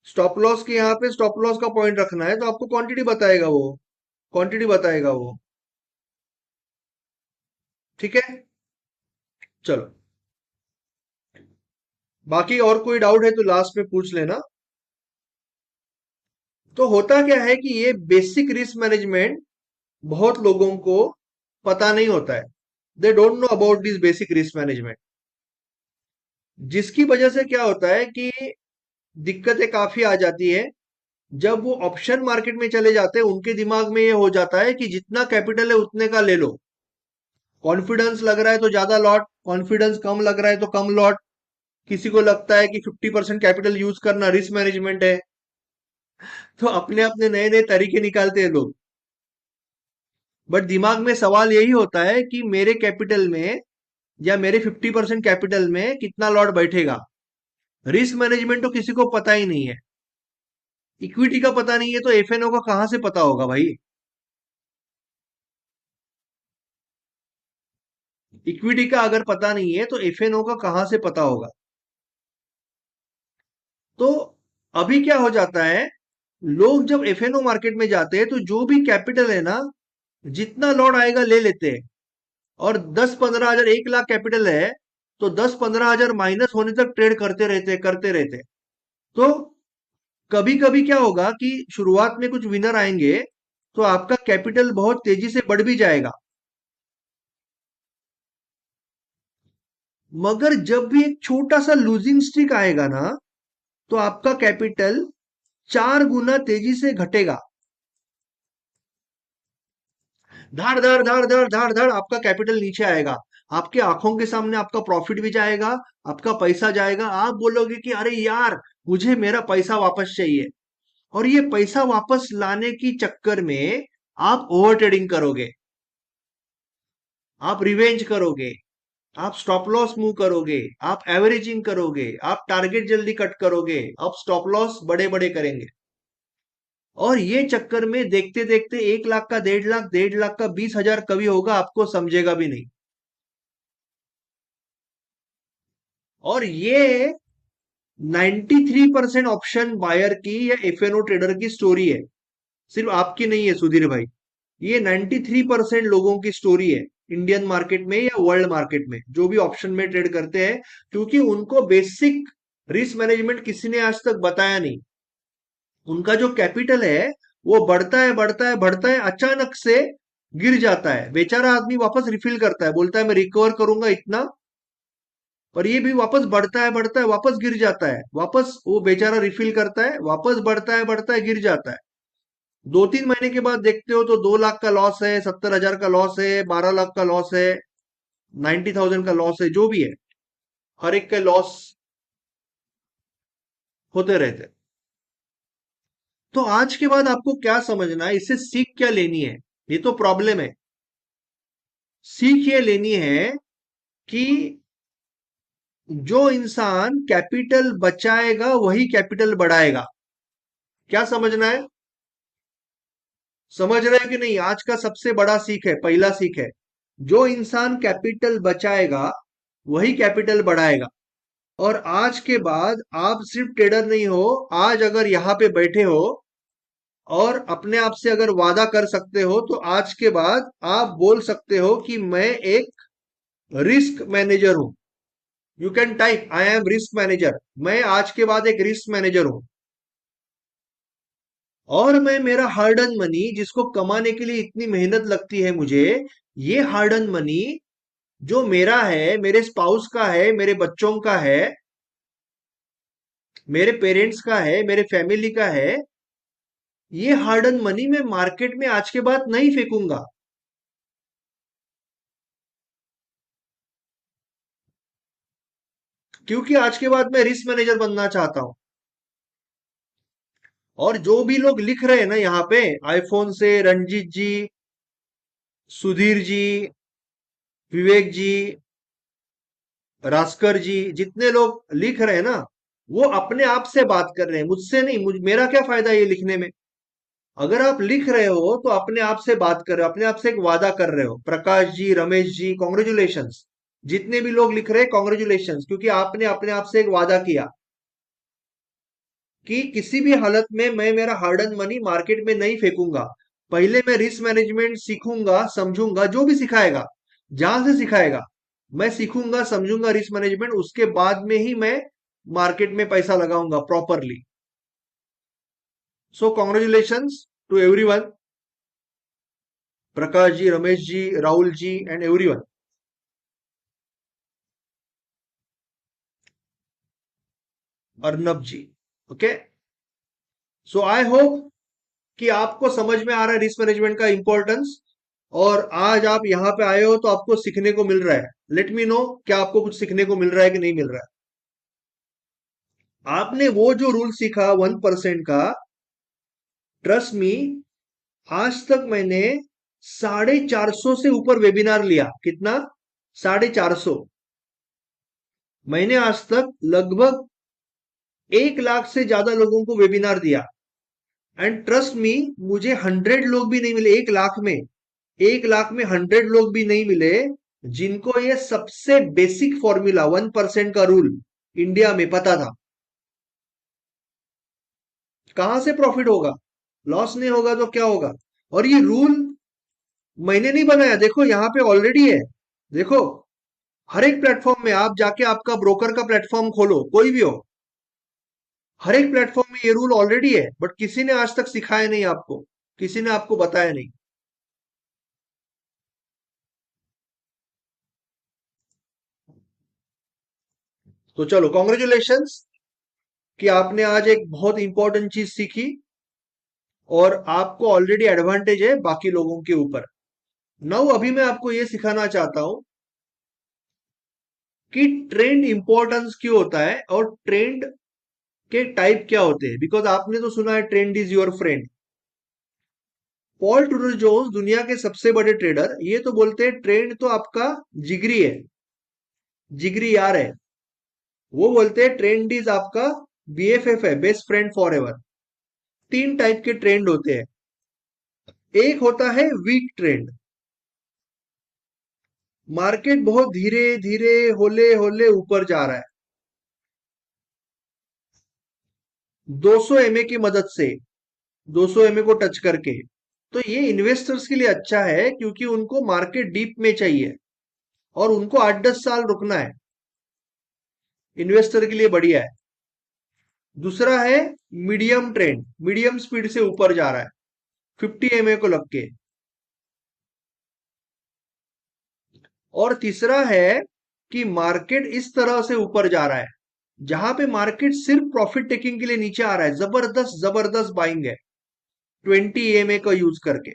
स्टॉप लॉस के यहाँ पे स्टॉप लॉस का पॉइंट रखना है, तो आपको क्वांटिटी बताएगा वो। क्वांटिटी बताएगा वो। ठीक है? चलो, बाकी और कोई डाउट है तो लास्ट में पूछ लेना। तो होता क्या है कि ये बेसिक रिस्क मैनेजमेंट बहुत लोगों को पता नहीं होता है। They don't know about this basic risk management. जिसकी वजह से क्या होता है कि दिक्कतें काफी आ जाती है। जब वो ऑप्शन मार्केट में चले जाते हैं, उनके दिमाग में ये हो जाता है कि जितना कैपिटल है उतने का ले लो। कॉन्फिडेंस लग रहा है तो ज्यादा लॉट, कॉन्फिडेंस कम लग रहा है तो कम लॉट। किसी को लगता है कि 50% कैपिटल यूज करना रिस्क मैनेजमेंट है। तो अपने अपने नए नए तरीके निकालते हैं लोग। बट दिमाग में सवाल यही होता है कि मेरे कैपिटल में या मेरे 50% कैपिटल में कितना लॉट बैठेगा। रिस्क मैनेजमेंट तो किसी को पता ही नहीं है। इक्विटी का पता नहीं है तो एफएनओ का कहां से पता होगा भाई? इक्विटी का अगर पता नहीं है तो एफएनओ का कहां से पता होगा? तो अभी क्या हो जाता है, लोग जब एफएनओ मार्केट में जाते हैं तो जो भी कैपिटल है ना, जितना लॉट आएगा ले लेते हैं। और 10-15 हजार, 1 लाख कैपिटल है तो 10-15 हजार माइनस होने तक ट्रेड करते रहते करते रहते। तो कभी कभी क्या होगा कि शुरुआत में कुछ विनर आएंगे तो आपका कैपिटल बहुत तेजी से बढ़ भी जाएगा। मगर जब भी एक छोटा सा लूजिंग स्ट्रिक आएगा ना, तो आपका कैपिटल 4 गुना तेजी से घटेगा। धाड़ धाड़ धाड़ धाड़ धाड़ धाड़ आपका कैपिटल नीचे आएगा। आपके आंखों के सामने आपका प्रॉफिट भी जाएगा, आपका पैसा जाएगा। आप बोलोगे कि अरे यार, मुझे मेरा पैसा वापस चाहिए। और ये पैसा वापस लाने की चक्कर में आप ओवर ट्रेडिंग करोगे, आप रिवेंज करोगे, आप स्टॉप लॉस मूव करोगे, आप एवरेजिंग करोगे, आप टारगेट जल्दी कट करोगे, आप स्टॉप लॉस बड़े बड़े करेंगे। और ये चक्कर में देखते देखते 1 लाख का 1.5 लाख, 1.5 लाख का 20,000 कभी होगा, आपको समझेगा भी नहीं। और ये 93% ऑप्शन बायर की या एफएनओ ट्रेडर की स्टोरी है, सिर्फ आपकी नहीं है सुधीर भाई। ये 93% लोगों की स्टोरी है, इंडियन मार्केट में या वर्ल्ड मार्केट में जो भी ऑप्शन में ट्रेड करते हैं, क्योंकि उनको बेसिक रिस्क मैनेजमेंट किसी ने आज तक बताया नहीं। उनका जो कैपिटल है वो बढ़ता है बढ़ता है बढ़ता है, अचानक से गिर जाता है। बेचारा आदमी वापस रिफिल करता है, बोलता है मैं रिकवर करूंगा इतना, और ये भी वापस बढ़ता है वापस गिर जाता है, वापस वो बेचारा रिफिल करता है, वापस बढ़ता है गिर जाता है। 2-3 महीने के बाद देखते हो तो 2 लाख का लॉस है, 70,000 का लॉस है, 12 लाख का लॉस है, 90,000 का लॉस है, जो भी है, हर एक के लॉस होते रहते हैं। तो आज के बाद आपको क्या समझना है, इससे सीख क्या लेनी है? ये तो प्रॉब्लम है। सीख ये लेनी है कि जो इंसान कैपिटल बचाएगा वही कैपिटल बढ़ाएगा। क्या समझना है? समझ रहे हैं कि नहीं? आज का सबसे बड़ा सीख है, पहला सीख है, जो इंसान कैपिटल बचाएगा वही कैपिटल बढ़ाएगा। और आज के बाद आप सिर्फ ट्रेडर नहीं हो, आज अगर यहाँ पे बैठे हो और अपने आप से अगर वादा कर सकते हो, तो आज के बाद आप बोल सकते हो कि मैं एक रिस्क मैनेजर हूं। You can type I am risk manager, मैं आज के बाद एक रिस्क मैनेजर हूं। और मैं मेरा हार्ड अर्न मनी, जिसको कमाने के लिए इतनी मेहनत लगती है मुझे, ये हार्ड अर्न मनी जो मेरा है, मेरे स्पाउस का है, मेरे बच्चों का है, मेरे पेरेंट्स का है, मेरे फैमिली का है, ये हार्ड अर्न मनी मैं मार्केट में आज के बाद नहीं फेंकूंगा। क्योंकि आज के बाद मैं रिस्क मैनेजर बनना चाहता हूं। और जो भी लोग लिख रहे हैं ना यहाँ पे, आईफोन से रंजीत जी, सुधीर जी, विवेक जी, रास्कर जी, जितने लोग लिख रहे हैं ना, वो अपने आप से बात कर रहे हैं, मुझसे नहीं। मेरा क्या फायदा ये लिखने में? अगर आप लिख रहे हो तो अपने आप से बात कर रहे हो, अपने आप से एक वादा कर रहे हो। प्रकाश जी, रमेश जी, कॉन्ग्रेचुलेशंस। जितने भी लोग लिख रहे हैं, कॉन्ग्रेचुलेशंस, क्योंकि आपने अपने आप से एक वादा किया कि किसी भी हालत में मैं मेरा हार्ड अर्न मनी मार्केट में नहीं फेंकूंगा। पहले मैं रिस्क मैनेजमेंट सीखूंगा, समझूंगा, जो भी सिखाएगा, जहां से सिखाएगा, मैं सीखूंगा, समझूंगा रिस्क मैनेजमेंट, उसके बाद में ही मैं मार्केट में पैसा लगाऊंगा properly. So congratulations to everyone, Prakash ji, Ramesh ji, Rahul ji and everyone. Arnab ji, okay. So I hope कि आपको समझ में आ रहा है रिस्क मैनेजमेंट का इंपॉर्टेंस, और आज आप यहाँ पे आए हो तो आपको सीखने को मिल रहा है। लेट मी नो, क्या आपको कुछ सीखने को मिल रहा है कि नहीं मिल रहा है? आपने वो जो रूल सीखा 1% का, ट्रस्ट मी, आज तक मैंने 450 से ऊपर वेबिनार लिया। कितना? 450। मैंने आज तक लगभग 1 लाख से ज्यादा लोगों को वेबिनार दिया। एंड ट्रस्ट मी, मुझे 100 लोग भी नहीं मिले 1 लाख में, 1 लाख में 100 लोग भी नहीं मिले जिनको ये सबसे बेसिक फॉर्मूला 1% का रूल इंडिया में पता था। कहां से प्रॉफिट होगा? लॉस नहीं होगा तो क्या होगा? और ये रूल मैंने नहीं बनाया, देखो यहाँ पे ऑलरेडी है। देखो, हर एक प्लेटफॉर्म में आप जाके आपका ब्रोकर का प्लेटफॉर्म खोलो, कोई भी हो, हर एक प्लेटफॉर्म में ये रूल ऑलरेडी है, बट किसी ने आज तक सिखाया नहीं आपको, किसी ने आपको बताया नहीं। तो चलो, कॉन्ग्रेचुलेशंस कि आपने आज एक बहुत इंपॉर्टेंट चीज सीखी, और आपको ऑलरेडी एडवांटेज है बाकी लोगों के ऊपर। नाउ अभी मैं आपको ये सिखाना चाहता हूं कि ट्रेंड इंपॉर्टेंस क्यों होता है और ट्रेंड के टाइप क्या होते हैं। बिकॉज आपने तो सुना है trend is your friend. Paul Tudor Jones, दुनिया के सबसे बड़े ट्रेडर, ये तो बोलते हैं ट्रेंड तो आपका जिगरी है, जिगरी यार है। वो बोलते हैं ट्रेंड इज आपका बीएफएफ है, बेस्ट फ्रेंड फॉर एवर। तीन टाइप के ट्रेंड होते हैं। एक होता है वीक ट्रेंड। मार्केट बहुत धीरे धीरे होले होले ऊपर जा रहा है 200 एमए की मदद से, 200 एमए को टच करके। तो ये इन्वेस्टर्स के लिए अच्छा है क्योंकि उनको मार्केट डीप में चाहिए और उनको 8-10 साल रुकना है। इन्वेस्टर के लिए बढ़िया है। दूसरा है मीडियम ट्रेंड, मीडियम स्पीड से ऊपर जा रहा है 50 एमए को लग के। और तीसरा है कि मार्केट इस तरह से ऊपर जा रहा है जहां पे मार्केट सिर्फ प्रॉफिट टेकिंग के लिए नीचे आ रहा है, जबरदस्त जबरदस्त बाइंग है 20 एमए का यूज करके।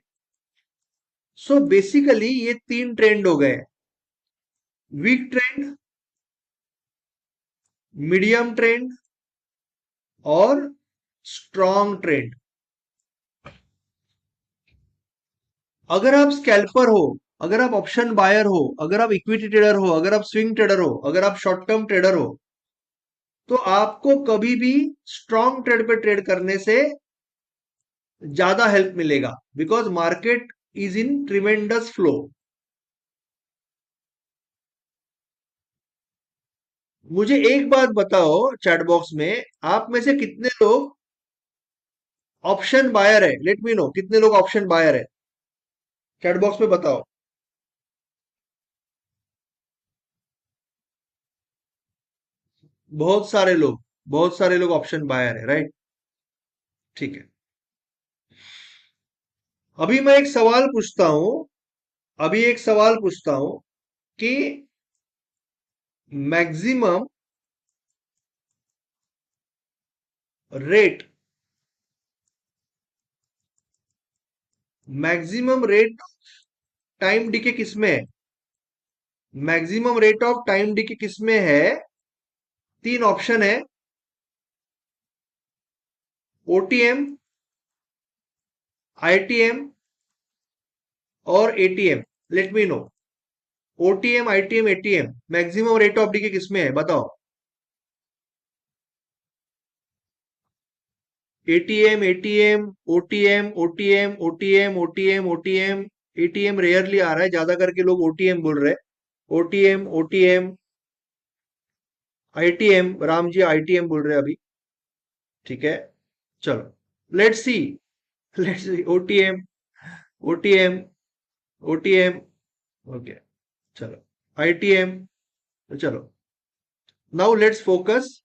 सो बेसिकली ये तीन ट्रेंड हो गए, वीक ट्रेंड, मीडियम ट्रेंड और स्ट्रॉन्ग ट्रेंड। अगर आप स्कैल्पर हो, अगर आप ऑप्शन बायर हो, अगर आप इक्विटी ट्रेडर हो, अगर आप स्विंग ट्रेडर हो, अगर आप शॉर्ट टर्म ट्रेडर हो, तो आपको कभी भी स्ट्रॉन्ग ट्रेड पे ट्रेड करने से ज्यादा हेल्प मिलेगा because market is in tremendous flow. मुझे एक बात बताओ चैट बॉक्स में, आप में से कितने लोग ऑप्शन बायर है? लेट मी नो कितने लोग ऑप्शन बायर है, चैट बॉक्स में बताओ। बहुत सारे लोग, बहुत सारे लोग ऑप्शन बायर है, राइट? ठीक है। अभी मैं एक सवाल पूछता हूं, अभी एक सवाल पूछता हूं कि maximum rate, maximum rate time decay किसमें है? Maximum rate of time decay किसमें है? तीन ऑप्शन है, ओटीएम, आईटीएम और ATM. Let me know, OTM, ITM, ATM, maximum rate of decay किसमें है बताओ। ATM, ATM, OTM, OTM, OTM, OTM, OTM. ATM rarely आ रहा है, ज्यादा करके लोग ओटीएम बोल रहे हैं। OTM, OTM, ITM, Ram ji ITM बोल रहे हैं अभी। ठीक है, चलो let's see, let's see. OTM, OTM, OTM, okay, चलो आईटीएम। चलो, now let's focus,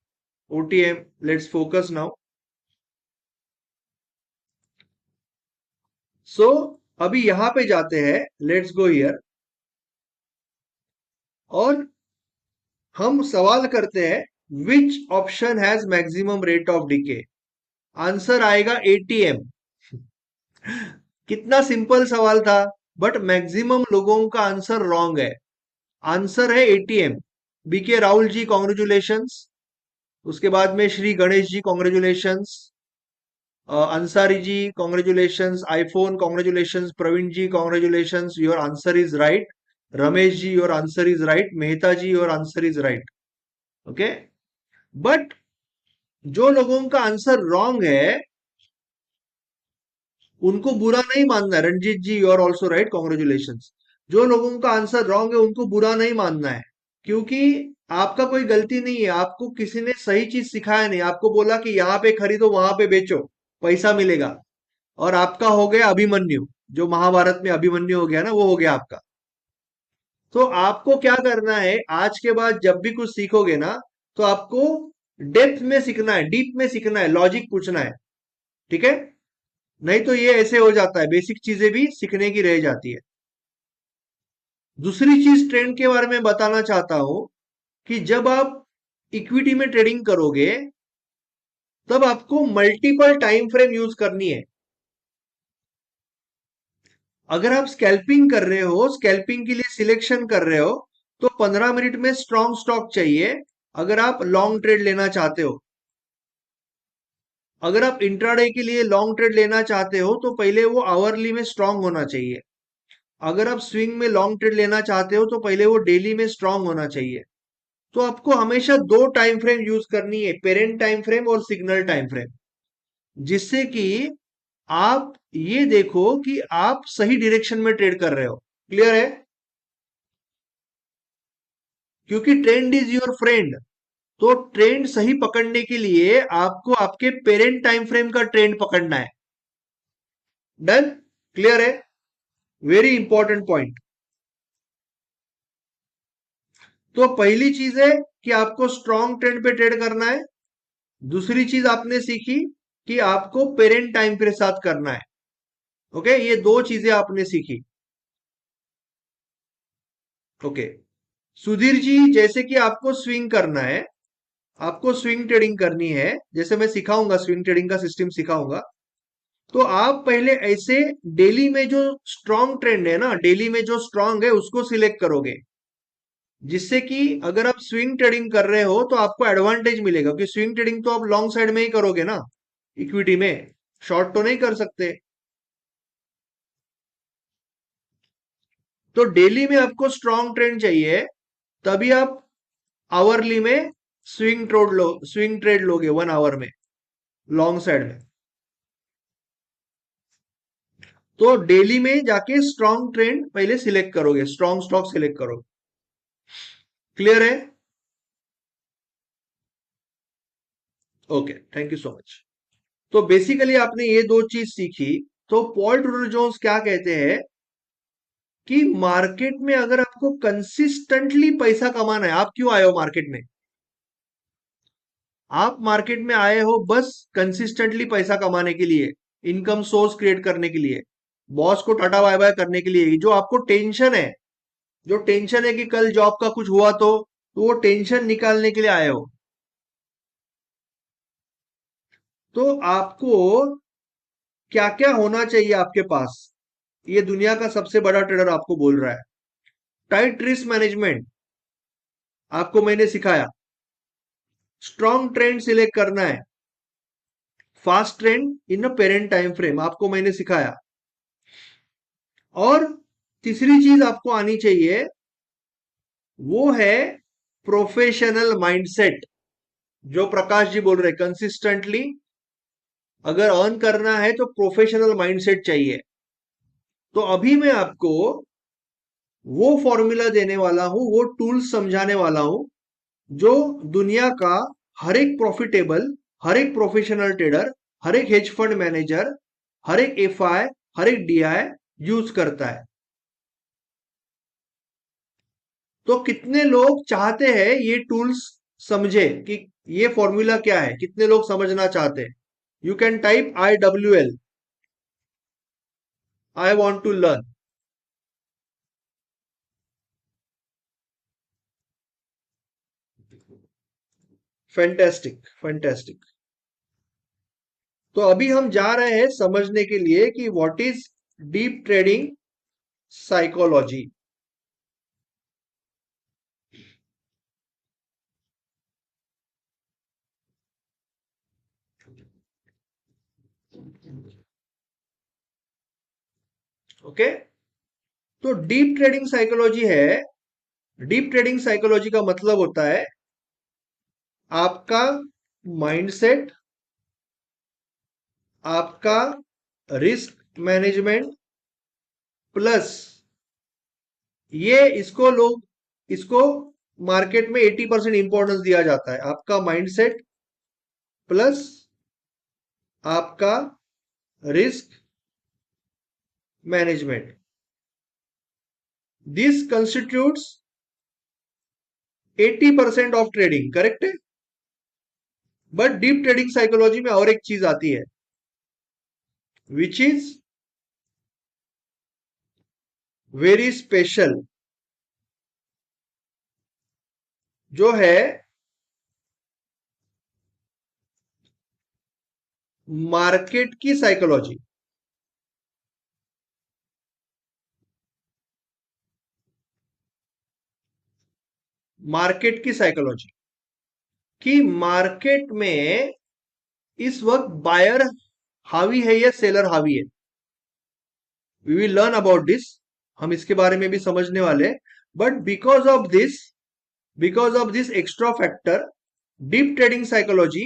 OTM, let's focus now. So अभी यहां पे जाते हैं, लेट्स गो हियर, और हम सवाल करते हैं which option has maximum rate of decay. Answer आएगा एटीएम। कितना सिंपल सवाल था, बट मैक्सिमम लोगों का आंसर रॉन्ग है। आंसर है ATM. B K Rahul ji congratulations, उसके बाद में Shri Ganesh ji congratulations, Ansari ji congratulations, iPhone congratulations, Praveen ji congratulations, your answer is right. Ramesh ji your answer is right, Mehta ji your answer is right. Okay, but जो लोगों का आंसर रॉन्ग है उनको बुरा नहीं मानना है। Ranjeet ji you are also right, congratulation. जो लोगों का आंसर रॉन्ग है उनको बुरा नहीं मानना है, क्योंकि आपका कोई गलती नहीं है। आपको किसी ने सही चीज सिखाया नहीं, आपको बोला कि यहाँ पे खरीदो वहां पे बेचो, पैसा मिलेगा, और आपका हो गया अभिमन्यु। जो महाभारत में अभिमन्यु हो गया ना, वो हो गया आपका। तो आपको क्या करना है, आज के बाद जब भी कुछ सीखोगे ना, तो आपको डेप्थ में सीखना है, डीप में सीखना है, लॉजिक पूछना है। ठीक है, नहीं तो ये ऐसे हो जाता है, बेसिक चीजें भी सीखने की रह जाती है। दूसरी चीज ट्रेंड के बारे में बताना चाहता हूं कि जब आप इक्विटी में ट्रेडिंग करोगे तब आपको मल्टीपल टाइम फ्रेम यूज करनी है। अगर आप स्कैल्पिंग कर रहे हो, स्कैल्पिंग के लिए सिलेक्शन कर रहे हो, तो 15 मिनट में स्ट्रॉन्ग स्टॉक चाहिए। अगर आप लॉन्ग ट्रेड लेना चाहते हो, अगर आप इंट्राडे के लिए लॉन्ग ट्रेड लेना चाहते हो, तो पहले वो आवरली में स्ट्रांग होना चाहिए। अगर आप स्विंग में लॉन्ग ट्रेड लेना चाहते हो, तो पहले वो डेली में स्ट्रांग होना चाहिए। तो आपको हमेशा दो टाइम फ्रेम यूज करनी है, पेरेंट टाइम फ्रेम और सिग्नल टाइम फ्रेम। जिससे कि आप ये देखो कि आप सही डायरेक्शन में ट्रेड कर रहे हो। क्लियर है? क्योंकि ट्रेंड इज योर फ्रेंड। तो ट्रेंड सही पकड़ने के लिए आपको आपके पेरेंट टाइम फ्रेम का ट्रेंड पकड़ना है। डन? क्लियर है? Very important point. तो पहली चीज है कि आपको स्ट्रॉन्ग ट्रेंड पे ट्रेड करना है। दूसरी चीज आपने सीखी कि आपको पेरेंट टाइम के साथ करना है। ओके, ये दो चीजें आपने सीखी। ओके, सुधीर जी, जैसे कि आपको स्विंग करना है, आपको स्विंग ट्रेडिंग करनी है, जैसे मैं सिखाऊंगा, स्विंग ट्रेडिंग का सिस्टम सिखाऊंगा। तो आप पहले ऐसे डेली में जो स्ट्रॉन्ग ट्रेंड है ना, डेली में जो स्ट्रॉन्ग है उसको सिलेक्ट करोगे, जिससे कि अगर आप स्विंग ट्रेडिंग कर रहे हो तो आपको एडवांटेज मिलेगा, क्योंकि स्विंग ट्रेडिंग तो आप लॉन्ग साइड में ही करोगे ना, इक्विटी में शॉर्ट तो नहीं कर सकते। तो डेली में आपको स्ट्रॉन्ग ट्रेंड चाहिए, तभी आप आवरली में स्विंग ट्रेड लोगे 1 आवर में, लॉन्ग साइड में। तो डेली में जाके स्ट्रॉन्ग ट्रेंड पहले सिलेक्ट करोगे, स्ट्रॉन्ग स्टॉक सिलेक्ट करोगे। क्लियर है? Okay, thank you so much. तो बेसिकली आपने ये दो चीज सीखी। तो पॉल ट्रूडर जोन्स क्या कहते हैं कि मार्केट में अगर आपको कंसिस्टेंटली पैसा कमाना है, आप क्यों आए हो मार्केट में? आप मार्केट में आए हो बस कंसिस्टेंटली पैसा कमाने के लिए, इनकम सोर्स क्रिएट करने के लिए, बॉस को टाटा बाय बाय करने के लिए। जो आपको टेंशन है, जो टेंशन है कि कल जॉब का कुछ हुआ तो वो टेंशन निकालने के लिए आए हो। तो आपको क्या क्या होना चाहिए आपके पास, ये दुनिया का सबसे बड़ा ट्रेडर आपको बोल रहा है। टाइट रिस्क मैनेजमेंट आपको मैंने सिखाया, स्ट्रॉन्ग ट्रेंड सिलेक्ट करना है, fast trend in a parent time frame आपको मैंने सिखाया। और तीसरी चीज आपको आनी चाहिए, वो है प्रोफेशनल माइंडसेट। जो प्रकाश जी बोल रहे, कंसिस्टेंटली अगर अर्न करना है तो प्रोफेशनल माइंडसेट चाहिए। तो अभी मैं आपको वो फॉर्मूला देने वाला हूं, वो टूल्स समझाने वाला हूं, जो दुनिया का हर एक प्रॉफिटेबल, हर एक प्रोफेशनल ट्रेडर, हर एक हेज फंड मैनेजर, हर एक एफआई, हर एक डीआई यूज करता है। तो कितने लोग चाहते हैं ये टूल्स समझे कि ये फॉर्मूला क्या है? कितने लोग समझना चाहते हैं? You can type IWL, I want to learn. Fantastic, fantastic. तो अभी हम जा रहे हैं समझने के लिए कि what is deep trading psychology. Okay, तो डीप ट्रेडिंग साइकोलॉजी है, डीप ट्रेडिंग साइकोलॉजी का मतलब होता है आपका माइंडसेट, आपका रिस्क मैनेजमेंट, प्लस ये इसको लोग, इसको मार्केट में 80% इंपॉर्टेंस दिया जाता है, आपका माइंडसेट प्लस आपका risk management. This constitutes 80% of trading, correct है? बट डीप ट्रेडिंग साइकोलॉजी में और एक चीज आती है, विच इज वेरी स्पेशल, जो है मार्केट की साइकोलॉजी। मार्केट की साइकोलॉजी कि मार्केट में इस वक्त बायर हावी है या सेलर हावी है। We will learn about this, हम इसके बारे में भी समझने वाले। But because of this extra factor, deep trading psychology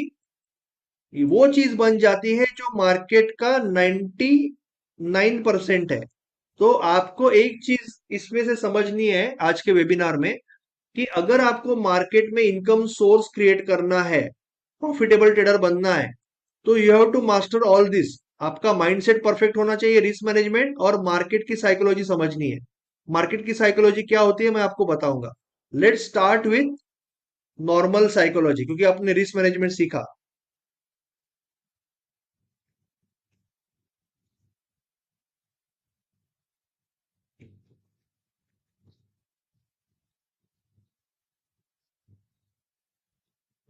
वो चीज बन जाती है जो मार्केट का 99% है। तो आपको एक चीज इसमें से समझनी है आज के वेबिनार में, कि अगर आपको मार्केट में इनकम सोर्स क्रिएट करना है, प्रॉफिटेबल ट्रेडर बनना है, तो you have to master all this. आपका माइंडसेट परफेक्ट होना चाहिए, रिस्क मैनेजमेंट और मार्केट की साइकोलॉजी समझनी है। मार्केट की साइकोलॉजी क्या होती है मैं आपको बताऊंगा। Let's start with normal psychology, क्योंकि आपने रिस्क मैनेजमेंट सीखा।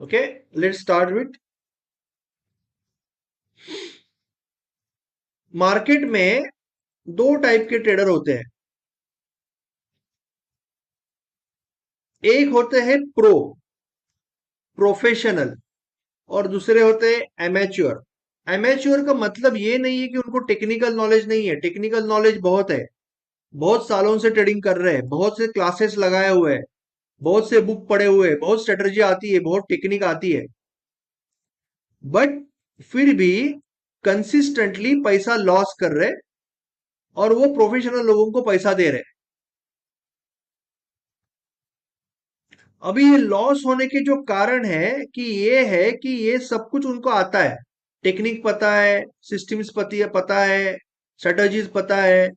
Okay, let's start with market में दो टाइप के ट्रेडर होते हैं। एक होते हैं प्रोफेशनल, और दूसरे होते हैं एमेच्योर। एमेच्योर का मतलब ये नहीं है कि उनको टेक्निकल नॉलेज नहीं है, टेक्निकल नॉलेज बहुत है, बहुत सालों से ट्रेडिंग कर रहे हैं, बहुत से क्लासेस लगाए हुए हैं, बहुत से बुक पढ़े हुए हैं, बहुत स्ट्रेटजी आती है, बहुत टेक्निक आती है, बट फिर भी कंसिस्टेंटली पैसा लॉस कर रहे, और वो प्रोफेशनल लोगों को पैसा दे रहे। अभी ये लॉस होने के जो कारण है कि ये है कि ये सब कुछ उनको आता है, टेक्निक पता है, सिस्टम्स पता है, स्ट्रेटजीज पता है,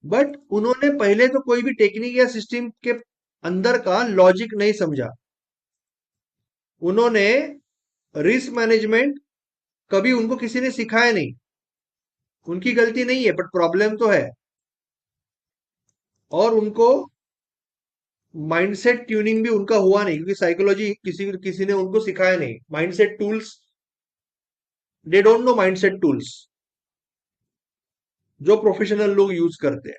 बट उन्होंने पहले तो कोई भी टेक्निक या सिस्टम के अंदर का लॉजिक नहीं समझा। उन्होंने रिस्क मैनेजमेंट कभी उनको किसी ने सिखाया नहीं। उनकी गलती नहीं है, बट प्रॉब्लम तो है। और उनको माइंडसेट ट्यूनिंग भी उनका हुआ नहीं, क्योंकि साइकोलॉजी किसी किसी ने उनको सिखाया नहीं। Mindset tools, they don't know mindset tools जो प्रोफेशनल लोग यूज करते हैं।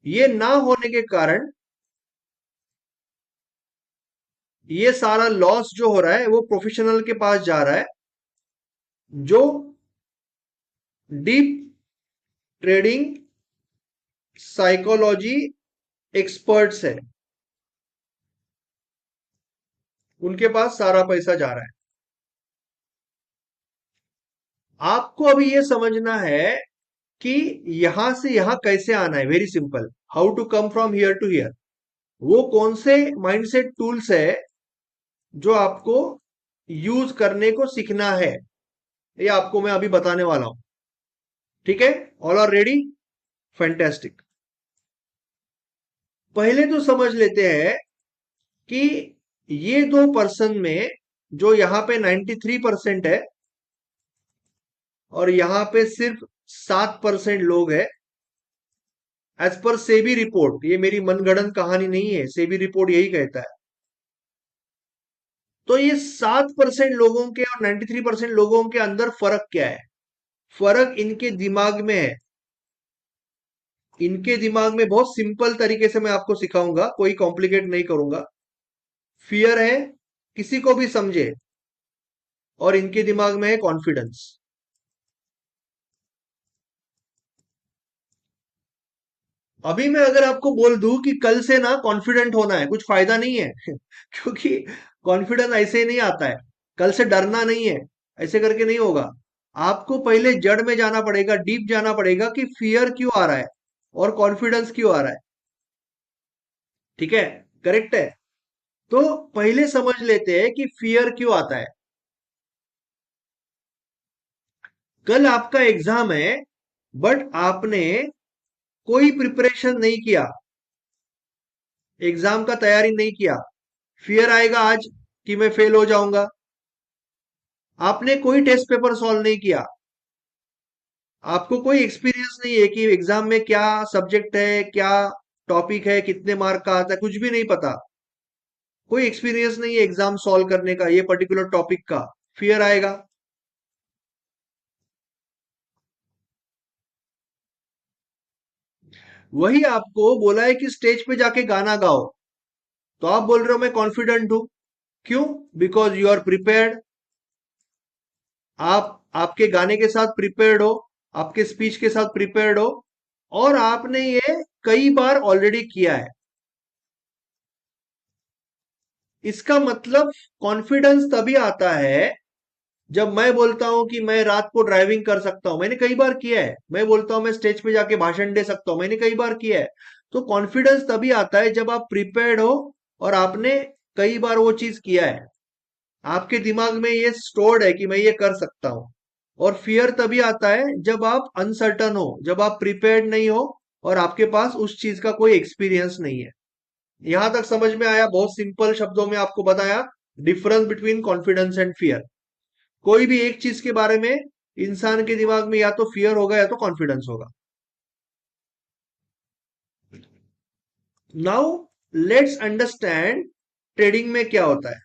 ये ना होने के कारण ये सारा लॉस जो हो रहा है वो प्रोफेशनल के पास जा रहा है, जो डीप ट्रेडिंग साइकोलॉजी एक्सपर्ट्स है, उनके पास सारा पैसा जा रहा है। आपको अभी ये समझना है कि यहां से यहां कैसे आना है। Very simple, how to come from here to here. वो कौन से माइंडसेट टूल्स है जो आपको यूज करने को सीखना है, ये आपको मैं अभी बताने वाला हूं। ठीक है, ऑल आर रेडी? फैंटेस्टिक। पहले तो समझ लेते हैं कि ये दो पर्सन में जो यहां पे 93% है और यहां पे सिर्फ 7% लोग है, एज पर सेबी रिपोर्ट, ये मेरी मनगढ़ंत कहानी नहीं है, सेबी रिपोर्ट यही कहता है। तो ये 7% लोगों के और 93% लोगों के अंदर फर्क क्या है? फर्क इनके दिमाग में है। इनके दिमाग में बहुत सिंपल तरीके से मैं आपको सिखाऊंगा, कोई कॉम्प्लिकेट नहीं करूंगा। फियर है, किसी को भी समझे, और इनके दिमाग में है कॉन्फिडेंस। अभी मैं अगर आपको बोल दूं कि कल से ना कॉन्फिडेंट होना है, कुछ फायदा नहीं है क्योंकि कॉन्फिडेंस ऐसे ही नहीं आता है। कल से डरना नहीं है, ऐसे करके नहीं होगा। आपको पहले जड़ में जाना पड़ेगा, डीप जाना पड़ेगा कि फियर क्यों आ रहा है और कॉन्फिडेंस क्यों आ रहा है। ठीक है, करेक्ट है। तो पहले समझ लेते हैं कि फियर क्यों आता है। कल आपका एग्जाम है, बट आपने कोई प्रिपरेशन नहीं किया, एग्जाम का तैयारी नहीं किया, फियर आएगा आज कि मैं फेल हो जाऊंगा। आपने कोई टेस्ट पेपर सॉल्व नहीं किया, आपको कोई एक्सपीरियंस नहीं है कि एग्जाम में क्या सब्जेक्ट है, क्या टॉपिक है, कितने मार्क का आता है, कुछ भी नहीं पता। कोई एक्सपीरियंस नहीं है एग्जाम सॉल्व करने का, ये पर्टिकुलर टॉपिक का। फियर आएगा। वही आपको बोला है कि स्टेज पे जाके गाना गाओ, तो आप बोल रहे हो मैं कॉन्फिडेंट हूं। क्यों? Because you are prepared. आप आपके गाने के साथ प्रिपेयर्ड हो, आपके स्पीच के साथ प्रिपेयर्ड हो, और आपने ये कई बार ऑलरेडी किया है। इसका मतलब कॉन्फिडेंस तभी आता है जब मैं बोलता हूं कि मैं रात को ड्राइविंग कर सकता हूं, मैंने कई बार किया है। मैं बोलता हूं मैं स्टेज पे जाके भाषण दे सकता हूं, मैंने कई बार किया है। तो कॉन्फिडेंस तभी आता है जब आप प्रिपेयर्ड हो और आपने कई बार वो चीज किया है। आपके दिमाग में ये स्टोर्ड है कि मैं ये कर सकता हूं। और फियर तभी आता है जब आप अनसर्टन हो, जब आप प्रिपेयर्ड नहीं हो और आपके पास उस चीज का कोई एक्सपीरियंस नहीं है। यहां तक समझ में आया? बहुत सिंपल शब्दों में आपको बताया difference between confidence and fear. कोई भी एक चीज के बारे में इंसान के दिमाग में या तो फियर होगा या तो कॉन्फिडेंस होगा। नाउ लेट्स अंडरस्टैंड ट्रेडिंग में क्या होता है।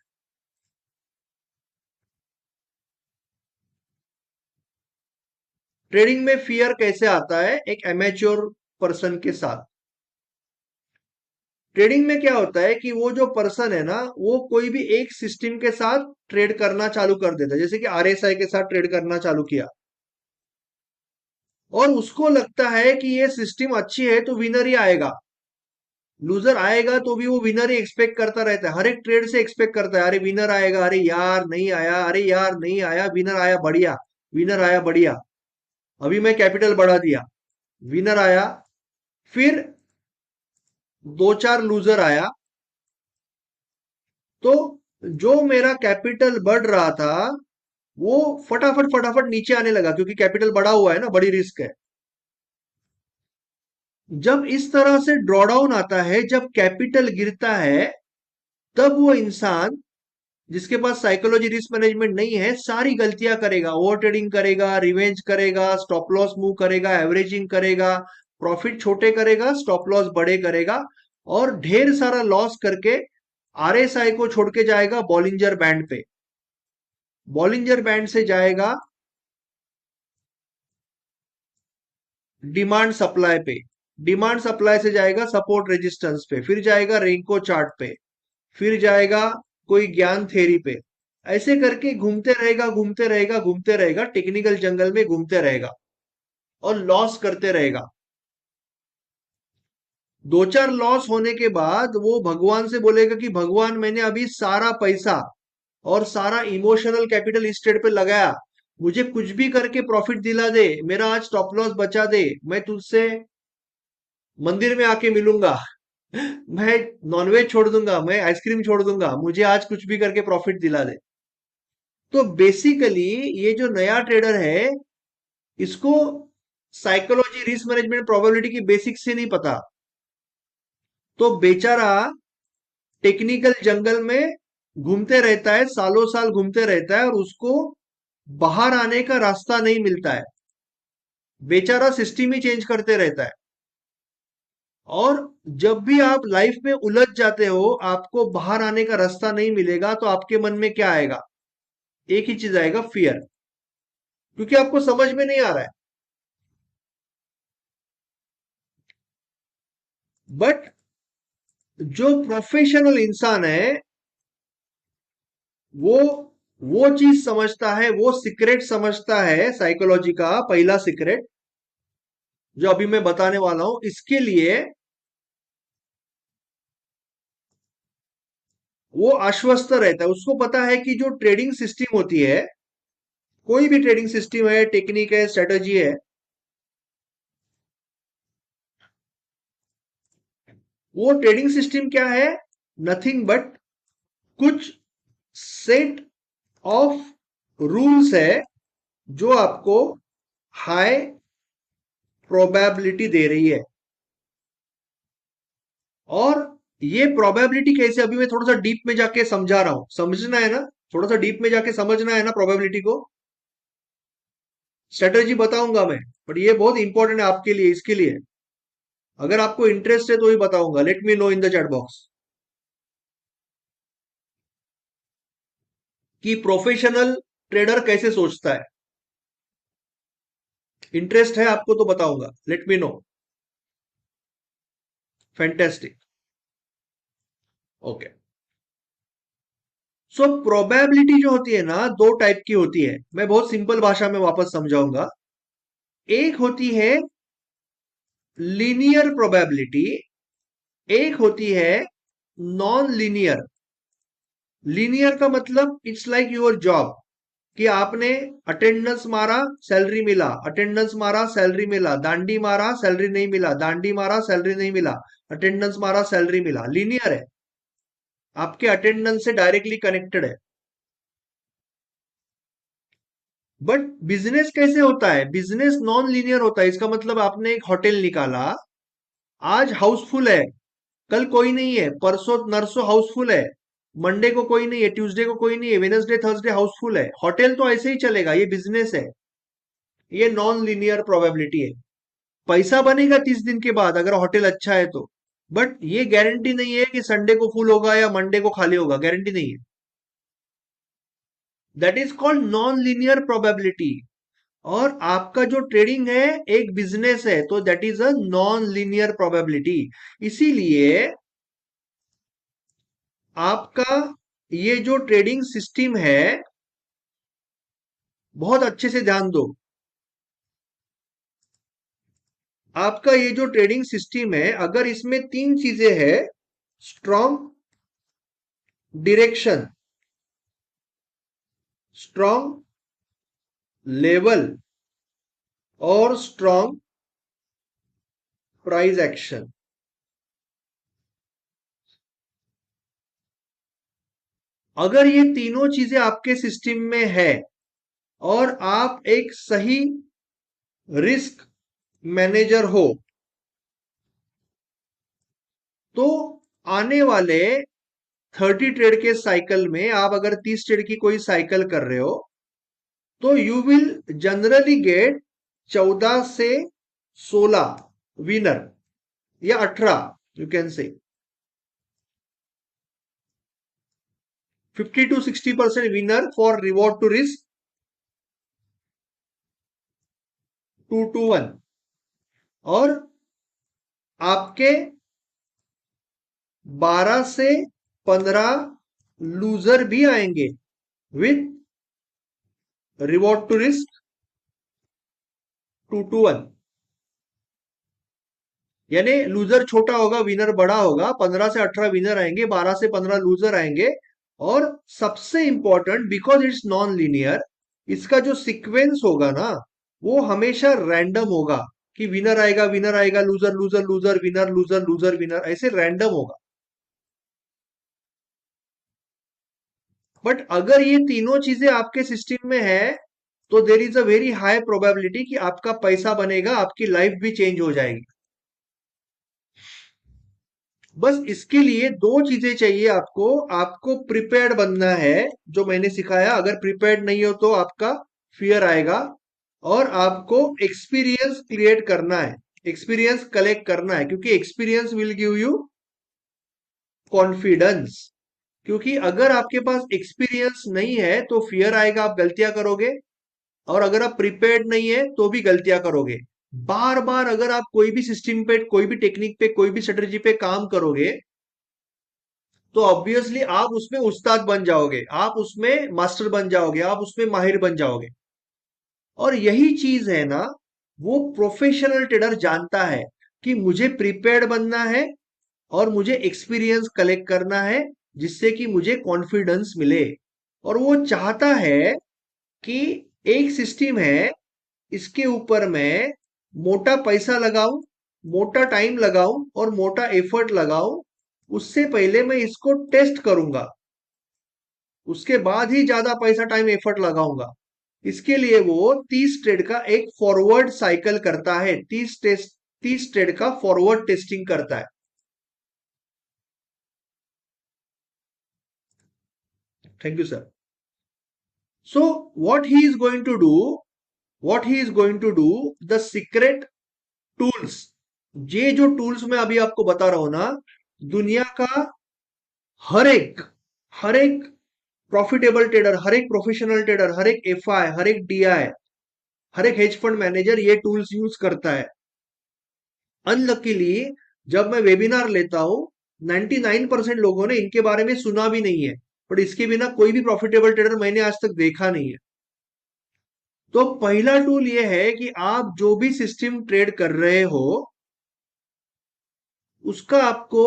ट्रेडिंग में फियर कैसे आता है एक एमेच्योर पर्सन के साथ। ट्रेडिंग में क्या होता है कि वो जो पर्सन है ना, वो कोई भी एक सिस्टम के साथ ट्रेड करना चालू कर देता है। जैसे कि आरएसआई के साथ ट्रेड करना चालू किया और उसको लगता है कि ये सिस्टम अच्छी है तो विनर ही आएगा। लूजर आएगा तो भी वो विनर ही एक्सपेक्ट करता रहता है, हर एक ट्रेड से एक्सपेक्ट करता है, अरे विनर आएगा, अरे यार नहीं आया, अरे यार नहीं आया, विनर आया बढ़िया, विनर आया बढ़िया, अभी मैं कैपिटल बढ़ा दिया, विनर आया। फिर दो चार लूजर आया तो जो मेरा कैपिटल बढ़ रहा था वो फटाफट फटाफट नीचे आने लगा, क्योंकि कैपिटल बढ़ा हुआ है ना, बड़ी रिस्क है। जब इस तरह से ड्रॉडाउन आता है, जब कैपिटल गिरता है, तब वो इंसान जिसके पास साइकोलॉजी रिस्क मैनेजमेंट नहीं है सारी गलतियां करेगा, ओवर ट्रेडिंग करेगा, रिवेंज करेगा, स्टॉप लॉस मूव करेगा, एवरेजिंग करेगा, प्रॉफिट छोटे करेगा, स्टॉप लॉस बड़े करेगा और ढेर सारा लॉस करके आरएसआई को छोड़ के जाएगा बॉलिंजर बैंड पे। बॉलिंजर बैंड से जाएगा डिमांड सप्लाई पे, डिमांड सप्लाई से जाएगा सपोर्ट रेजिस्टेंस पे, फिर जाएगा रेंको चार्ट पे, फिर जाएगा कोई ज्ञान थेरी पे। ऐसे करके घूमते रहेगा घूमते रहेगा घूमते रहेगा, टेक्निकल जंगल में घूमते रहेगा और लॉस करते रहेगा। दो चार लॉस होने के बाद वो भगवान से बोलेगा कि भगवान मैंने अभी सारा पैसा और सारा इमोशनल कैपिटल इस ट्रेड पे लगाया, मुझे कुछ भी करके प्रॉफिट दिला दे, मेरा आज स्टॉप लॉस बचा दे, मैं तुझसे मंदिर में आके मिलूंगा, मैं नॉनवेज छोड़ दूंगा, मैं आइसक्रीम छोड़ दूंगा, मुझे आज कुछ भी करके प्रॉफिट दिला दे। तो बेसिकली ये जो नया ट्रेडर है, इसको साइकोलॉजी रिस्क मैनेजमेंट प्रोबेबिलिटी की बेसिक से नहीं पता, तो बेचारा टेक्निकल जंगल में घूमते रहता है, सालों साल घूमते रहता है और उसको बाहर आने का रास्ता नहीं मिलता है। बेचारा सिस्टम ही चेंज करते रहता है। और जब भी आप लाइफ में उलझ जाते हो, आपको बाहर आने का रास्ता नहीं मिलेगा, तो आपके मन में क्या आएगा? एक ही चीज आएगा, फियर, क्योंकि आपको समझ में नहीं आ रहा है। बट जो प्रोफेशनल इंसान है वो वो चीज समझता है, वो सीक्रेट समझता है साइकोलॉजी का, पहला सीक्रेट जो अभी मैं बताने वाला हूं, इसके लिए वो आश्वस्त रहता है। उसको पता है कि जो ट्रेडिंग सिस्टम होती है, कोई भी ट्रेडिंग सिस्टम है, टेक्निक है, स्ट्रेटजी है, वो ट्रेडिंग सिस्टम क्या है? नथिंग बट कुछ सेट ऑफ रूल्स है जो आपको हाई प्रोबेबिलिटी दे रही है। और ये प्रोबेबिलिटी कैसे, अभी मैं थोड़ा सा डीप में जाके समझा रहा हूं, समझना है ना, थोड़ा सा डीप में जाके समझना है ना प्रोबेबिलिटी को। स्ट्रेटेजी बताऊंगा मैं, बट ये बहुत इंपॉर्टेंट है आपके लिए, इसके लिए अगर आपको इंटरेस्ट है तो ही बताऊंगा, late me know in the chat box कि प्रोफेशनल ट्रेडर कैसे सोचता है। इंटरेस्ट है आपको तो बताऊंगा, late me no. Fantastic. Okay. So probability जो होती है ना, दो टाइप की होती है, मैं बहुत सिंपल भाषा में वापस समझाऊंगा। एक होती है लीनियर प्रोबेबिलिटी, एक होती है नॉन लीनियर। लीनियर का मतलब इट्स लाइक योर जॉब, कि आपने अटेंडेंस मारा, सैलरी मिला, अटेंडेंस मारा, सैलरी मिला, दांडी मारा, सैलरी नहीं मिला, दांडी मारा, सैलरी नहीं मिला, अटेंडेंस मारा, सैलरी मिला, लीनियर है, आपके अटेंडेंस से डायरेक्टली कनेक्टेड है। बट बिजनेस कैसे होता है? बिजनेस नॉन लीनियर होता है। इसका मतलब आपने एक होटल निकाला, आज हाउसफुल है, कल कोई नहीं है, परसों नरसों हाउसफुल है, मंडे को कोई नहीं है, ट्यूसडे को कोई नहीं है, वेडनेसडे थर्सडे हाउसफुल है। होटल तो ऐसे ही चलेगा, ये बिजनेस है, ये नॉन लीनियर प्रोबेबिलिटी है। पैसा बनेगा 30 दिन के बाद अगर होटल अच्छा है तो, बट ये गारंटी नहीं है कि संडे को फुल होगा या मंडे को खाली होगा, गारंटी नहीं है। That is called non linear probability. और आपका जो ट्रेडिंग है एक बिजनेस है, तो that is a non linear probability. इसीलिए आपका ये जो ट्रेडिंग सिस्टम है, बहुत अच्छे से ध्यान दो, आपका ये जो ट्रेडिंग सिस्टम है, अगर इसमें तीन चीजें हैं, स्ट्रॉन्ग डायरेक्शन, स्ट्रॉन्ग लेवल और स्ट्रॉन्ग प्राइस एक्शन, अगर ये तीनों चीजें आपके सिस्टम में है और आप एक सही रिस्क मैनेजर हो, तो आने वाले 30 ट्रेड के साइकिल में, आप अगर 30 ट्रेड की कोई साइकिल कर रहे हो, तो यू विल जनरली गेट 14 से 16 विनर या 18, you can say 50 to 60% winner for reward to risk 2 to 1। और आपके 12 से 15 लूजर भी आएंगे with reward to risk 2 to 1। यानी लूजर छोटा होगा, विनर बड़ा होगा, 15 से 18 विनर आएंगे, 12 से 15 लूजर आएंगे। और सबसे important, because it's non linear, इसका जो सीक्वेंस होगा ना, वो हमेशा रैंडम होगा, कि विनर आएगा, loser loser loser, winner loser loser winner, ऐसे रैंडम होगा। बट अगर ये तीनों चीजें आपके सिस्टम में है, तो there is a very high probability कि आपका पैसा बनेगा, आपकी लाइफ भी चेंज हो जाएगी। बस इसके लिए दो चीजें चाहिए आपको। आपको प्रिपेयर्ड बनना है, जो मैंने सिखाया। अगर प्रिपेयर्ड नहीं हो तो आपका फियर आएगा। और आपको एक्सपीरियंस क्रिएट करना है, एक्सपीरियंस कलेक्ट करना है, क्योंकि experience will give you confidence. क्योंकि अगर आपके पास एक्सपीरियंस नहीं है तो फियर आएगा, आप गलतियां करोगे। और अगर आप प्रिपेयर्ड नहीं है तो भी गलतियां करोगे। बार बार अगर आप कोई भी सिस्टम पे, कोई भी टेक्निक पे, कोई भी स्ट्रेटेजी पे काम करोगे, तो ऑब्वियसली आप उसमें उस्ताद बन जाओगे, आप उसमें मास्टर बन जाओगे, आप उसमें माहिर बन जाओगे। और यही चीज है ना, वो प्रोफेशनल ट्रेडर जानता है कि मुझे प्रिपेयर्ड बनना है और मुझे एक्सपीरियंस कलेक्ट करना है, जिससे कि मुझे कॉन्फिडेंस मिले। और वो चाहता है कि एक सिस्टम है, इसके ऊपर मैं मोटा पैसा लगाऊं, मोटा टाइम लगाऊं और मोटा एफर्ट लगाऊं। उससे पहले मैं इसको टेस्ट करूंगा, उसके बाद ही ज्यादा पैसा टाइम एफर्ट लगाऊंगा। इसके लिए वो 30 ट्रेड का एक फॉरवर्ड साइकिल करता है, 30 ट्रेड का फॉरवर्ड टेस्टिंग करता है। Thank you sir. So what he is going to do, what he is going to do, the secret tools, ये जो टूल्स मैं अभी आपको बता रहा हूं ना, दुनिया का हर एक हर एक प्रॉफिटेबल ट्रेडर, हर एक प्रोफेशनल ट्रेडर, हर एक एफआई, हर एक डीआई, हर एक हेज फंड मैनेजर ये टूल्स यूज करता है। अनलकीली जब मैं वेबिनार लेता हूं, 99% लोगों ने इनके बारे में सुना भी नहीं है। बट इसके बिना कोई भी प्रॉफिटेबल ट्रेडर मैंने आज तक देखा नहीं है। तो पहला टूल ये है कि आप जो भी सिस्टम ट्रेड कर रहे हो, उसका आपको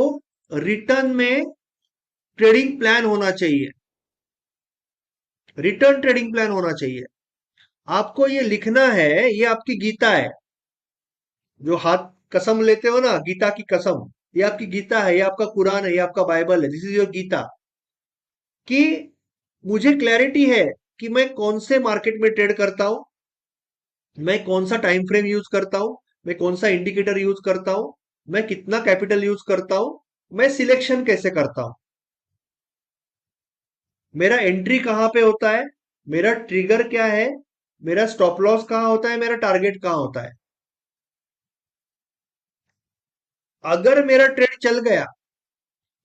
रिटर्न में ट्रेडिंग प्लान होना चाहिए। रिटर्न ट्रेडिंग प्लान होना चाहिए। आपको ये लिखना है, ये आपकी गीता है। जो हाथ कसम लेते हो ना, गीता की कसम, ये आपकी गीता है, ये आपका कुरान है, ये आपका बाइबल है, दिस इज योर गीता। कि मुझे क्लैरिटी है कि मैं कौन से मार्केट में ट्रेड करता हूं, मैं कौन सा टाइम फ्रेम यूज करता हूं, मैं कौन सा इंडिकेटर यूज करता हूं, मैं कितना कैपिटल यूज करता हूं, मैं सिलेक्शन कैसे करता हूं, मेरा एंट्री कहां पे होता है, मेरा ट्रिगर क्या है, मेरा स्टॉप लॉस कहां होता है, मेरा टारगेट कहां होता है। अगर मेरा ट्रेड चल गया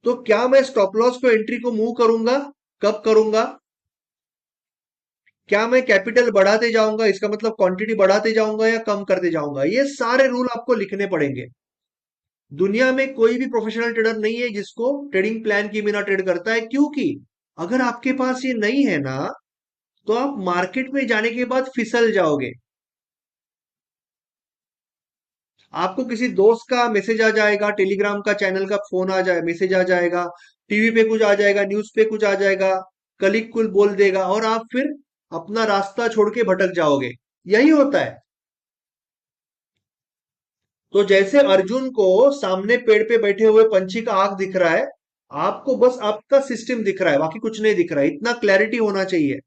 तो क्या मैं स्टॉप लॉस को एंट्री को मूव करूंगा, कब करूंगा, क्या मैं कैपिटल बढ़ाते जाऊंगा, इसका मतलब क्वांटिटी बढ़ाते जाऊंगा या कम करते जाऊंगा, ये सारे रूल आपको लिखने पड़ेंगे। दुनिया में कोई भी प्रोफेशनल ट्रेडर नहीं है जिसको ट्रेडिंग प्लान के बिना ट्रेड करता है, क्योंकि अगर आपके पास ये नहीं है ना, तो आप मार्केट में जाने के बाद फिसल जाओगे। आपको किसी दोस्त का मैसेज आ जाएगा, टेलीग्राम का चैनल का फोन आ जाए, मैसेज आ जाएगा, टीवी पे कुछ आ जाएगा, न्यूज पे कुछ आ जाएगा, कलीग कुल बोल देगा और आप फिर अपना रास्ता छोड़ के भटक जाओगे। यही होता है। तो जैसे अर्जुन को सामने पेड़ पे बैठे हुए पंछी का आंख दिख रहा है, आपको बस आपका सिस्टम दिख रहा है, बाकी कुछ नहीं दिख रहा है। इतना क्लैरिटी होना चाहिए,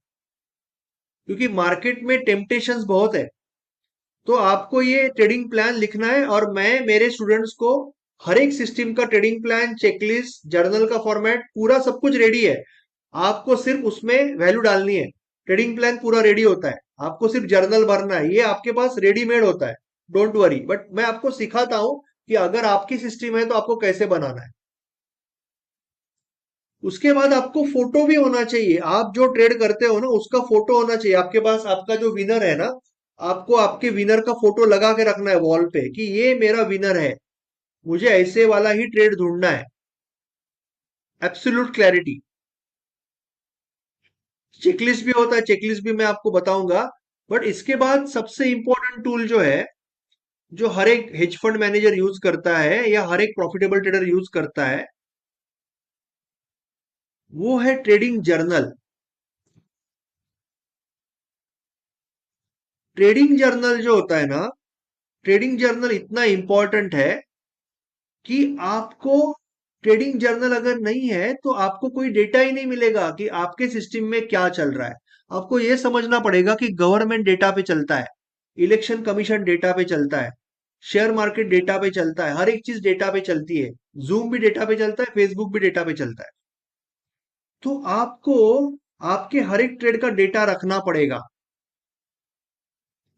क्योंकि मार्केट में टेम्पटेशंस बहुत है। तो आपको ये ट्रेडिंग प्लान लिखना है, और मैं मेरे स्टूडेंट्स को हर एक सिस्टम का ट्रेडिंग प्लान, चेकलिस्ट, जर्नल का फॉर्मेट, पूरा सब कुछ रेडी है। आपको सिर्फ उसमें वैल्यू डालनी है। ट्रेडिंग प्लान पूरा रेडी होता है, आपको सिर्फ जर्नल भरना है, ये आपके पास रेडीमेड होता है। डोंट वरी, बट मैं आपको सिखाता हूं कि अगर आपकी सिस्टम है तो आपको कैसे बनाना है। उसके बाद आपको फोटो भी होना चाहिए। आप जो ट्रेड करते हो ना, उसका फोटो होना चाहिए आपके पास। आपका जो विनर है ना, आपको आपके विनर का फोटो लगा के रखना है वॉल पे कि ये मेरा विनर है, मुझे ऐसे वाला ही ट्रेड ढूंढना है। Absolute clarity. चेकलिस्ट भी होता है, चेकलिस्ट भी मैं आपको बताऊंगा। बट इसके बाद सबसे इंपॉर्टेंट टूल जो है, जो हर एक हेज फंड मैनेजर यूज करता है या हर एक प्रॉफिटेबल ट्रेडर यूज करता है, वो है ट्रेडिंग जर्नल। ट्रेडिंग जर्नल जो होता है ना, ट्रेडिंग जर्नल इतना इंपॉर्टेंट है कि आपको ट्रेडिंग जर्नल अगर नहीं है तो आपको कोई डेटा ही नहीं मिलेगा कि आपके सिस्टम में क्या चल रहा है। आपको यह समझना पड़ेगा कि गवर्नमेंट डेटा पे चलता है, इलेक्शन कमीशन डेटा पे चलता है, शेयर मार्केट डेटा पे चलता है, हर एक चीज डेटा पे चलती है। जूम भी डेटा पे चलता है, फेसबुक भी डेटा पे चलता है। तो आपको आपके हर एक ट्रेड का डेटा रखना पड़ेगा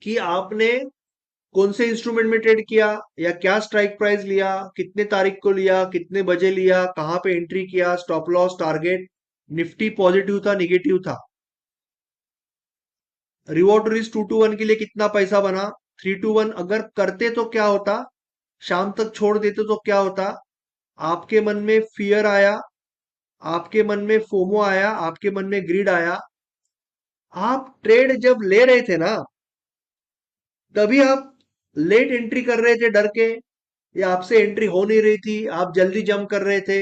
कि आपने कौन से इंस्ट्रूमेंट में ट्रेड किया, या क्या स्ट्राइक प्राइस लिया, कितने तारीख को लिया, कितने बजे लिया, कहां पे एंट्री किया, stop loss, target, Nifty positive था, निगेटिव था, रिवॉर्ड रिस्क 2-1 के लिए कितना पैसा बना, 3-1 अगर करते तो क्या होता, शाम तक छोड़ देते तो क्या होता। आपके मन में फियर आया, आपके मन में फोमो आया, आपके मन में ग्रीड आया। आप ट्रेड जब ले रहे थे ना, तभी आप लेट एंट्री कर रहे थे डर के, या आपसे एंट्री हो नहीं रही थी, आप जल्दी जंप कर रहे थे,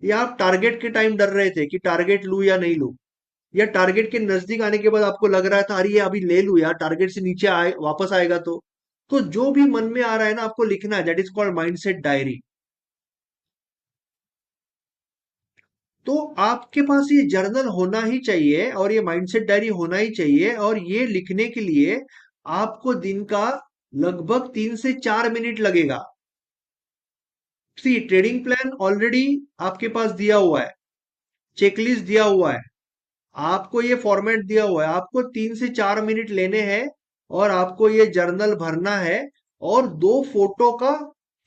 या आप टारगेट के टाइम डर रहे थे कि टारगेट लूं या नहीं लूं, या टारगेट के नजदीक आने के बाद आपको लग रहा था अरे ये अभी ले लूं यार, टारगेट से नीचे आए वापस आएगा तो जो भी मन में आ रहा है ना, आपको लिखना है। That is called mindset diary. तो आपके पास ये जर्नल होना ही चाहिए और ये माइंडसेट डायरी होना ही चाहिए, और ये लिखने के लिए आपको दिन का लगभग 3 से 4 मिनट लगेगा। सी ट्रेडिंग प्लान ऑलरेडी आपके पास दिया हुआ है, चेकलिस्ट दिया हुआ है, आपको ये फॉर्मेट दिया हुआ है, आपको 3 से 4 मिनट लेने हैं और आपको ये जर्नल भरना है। और दो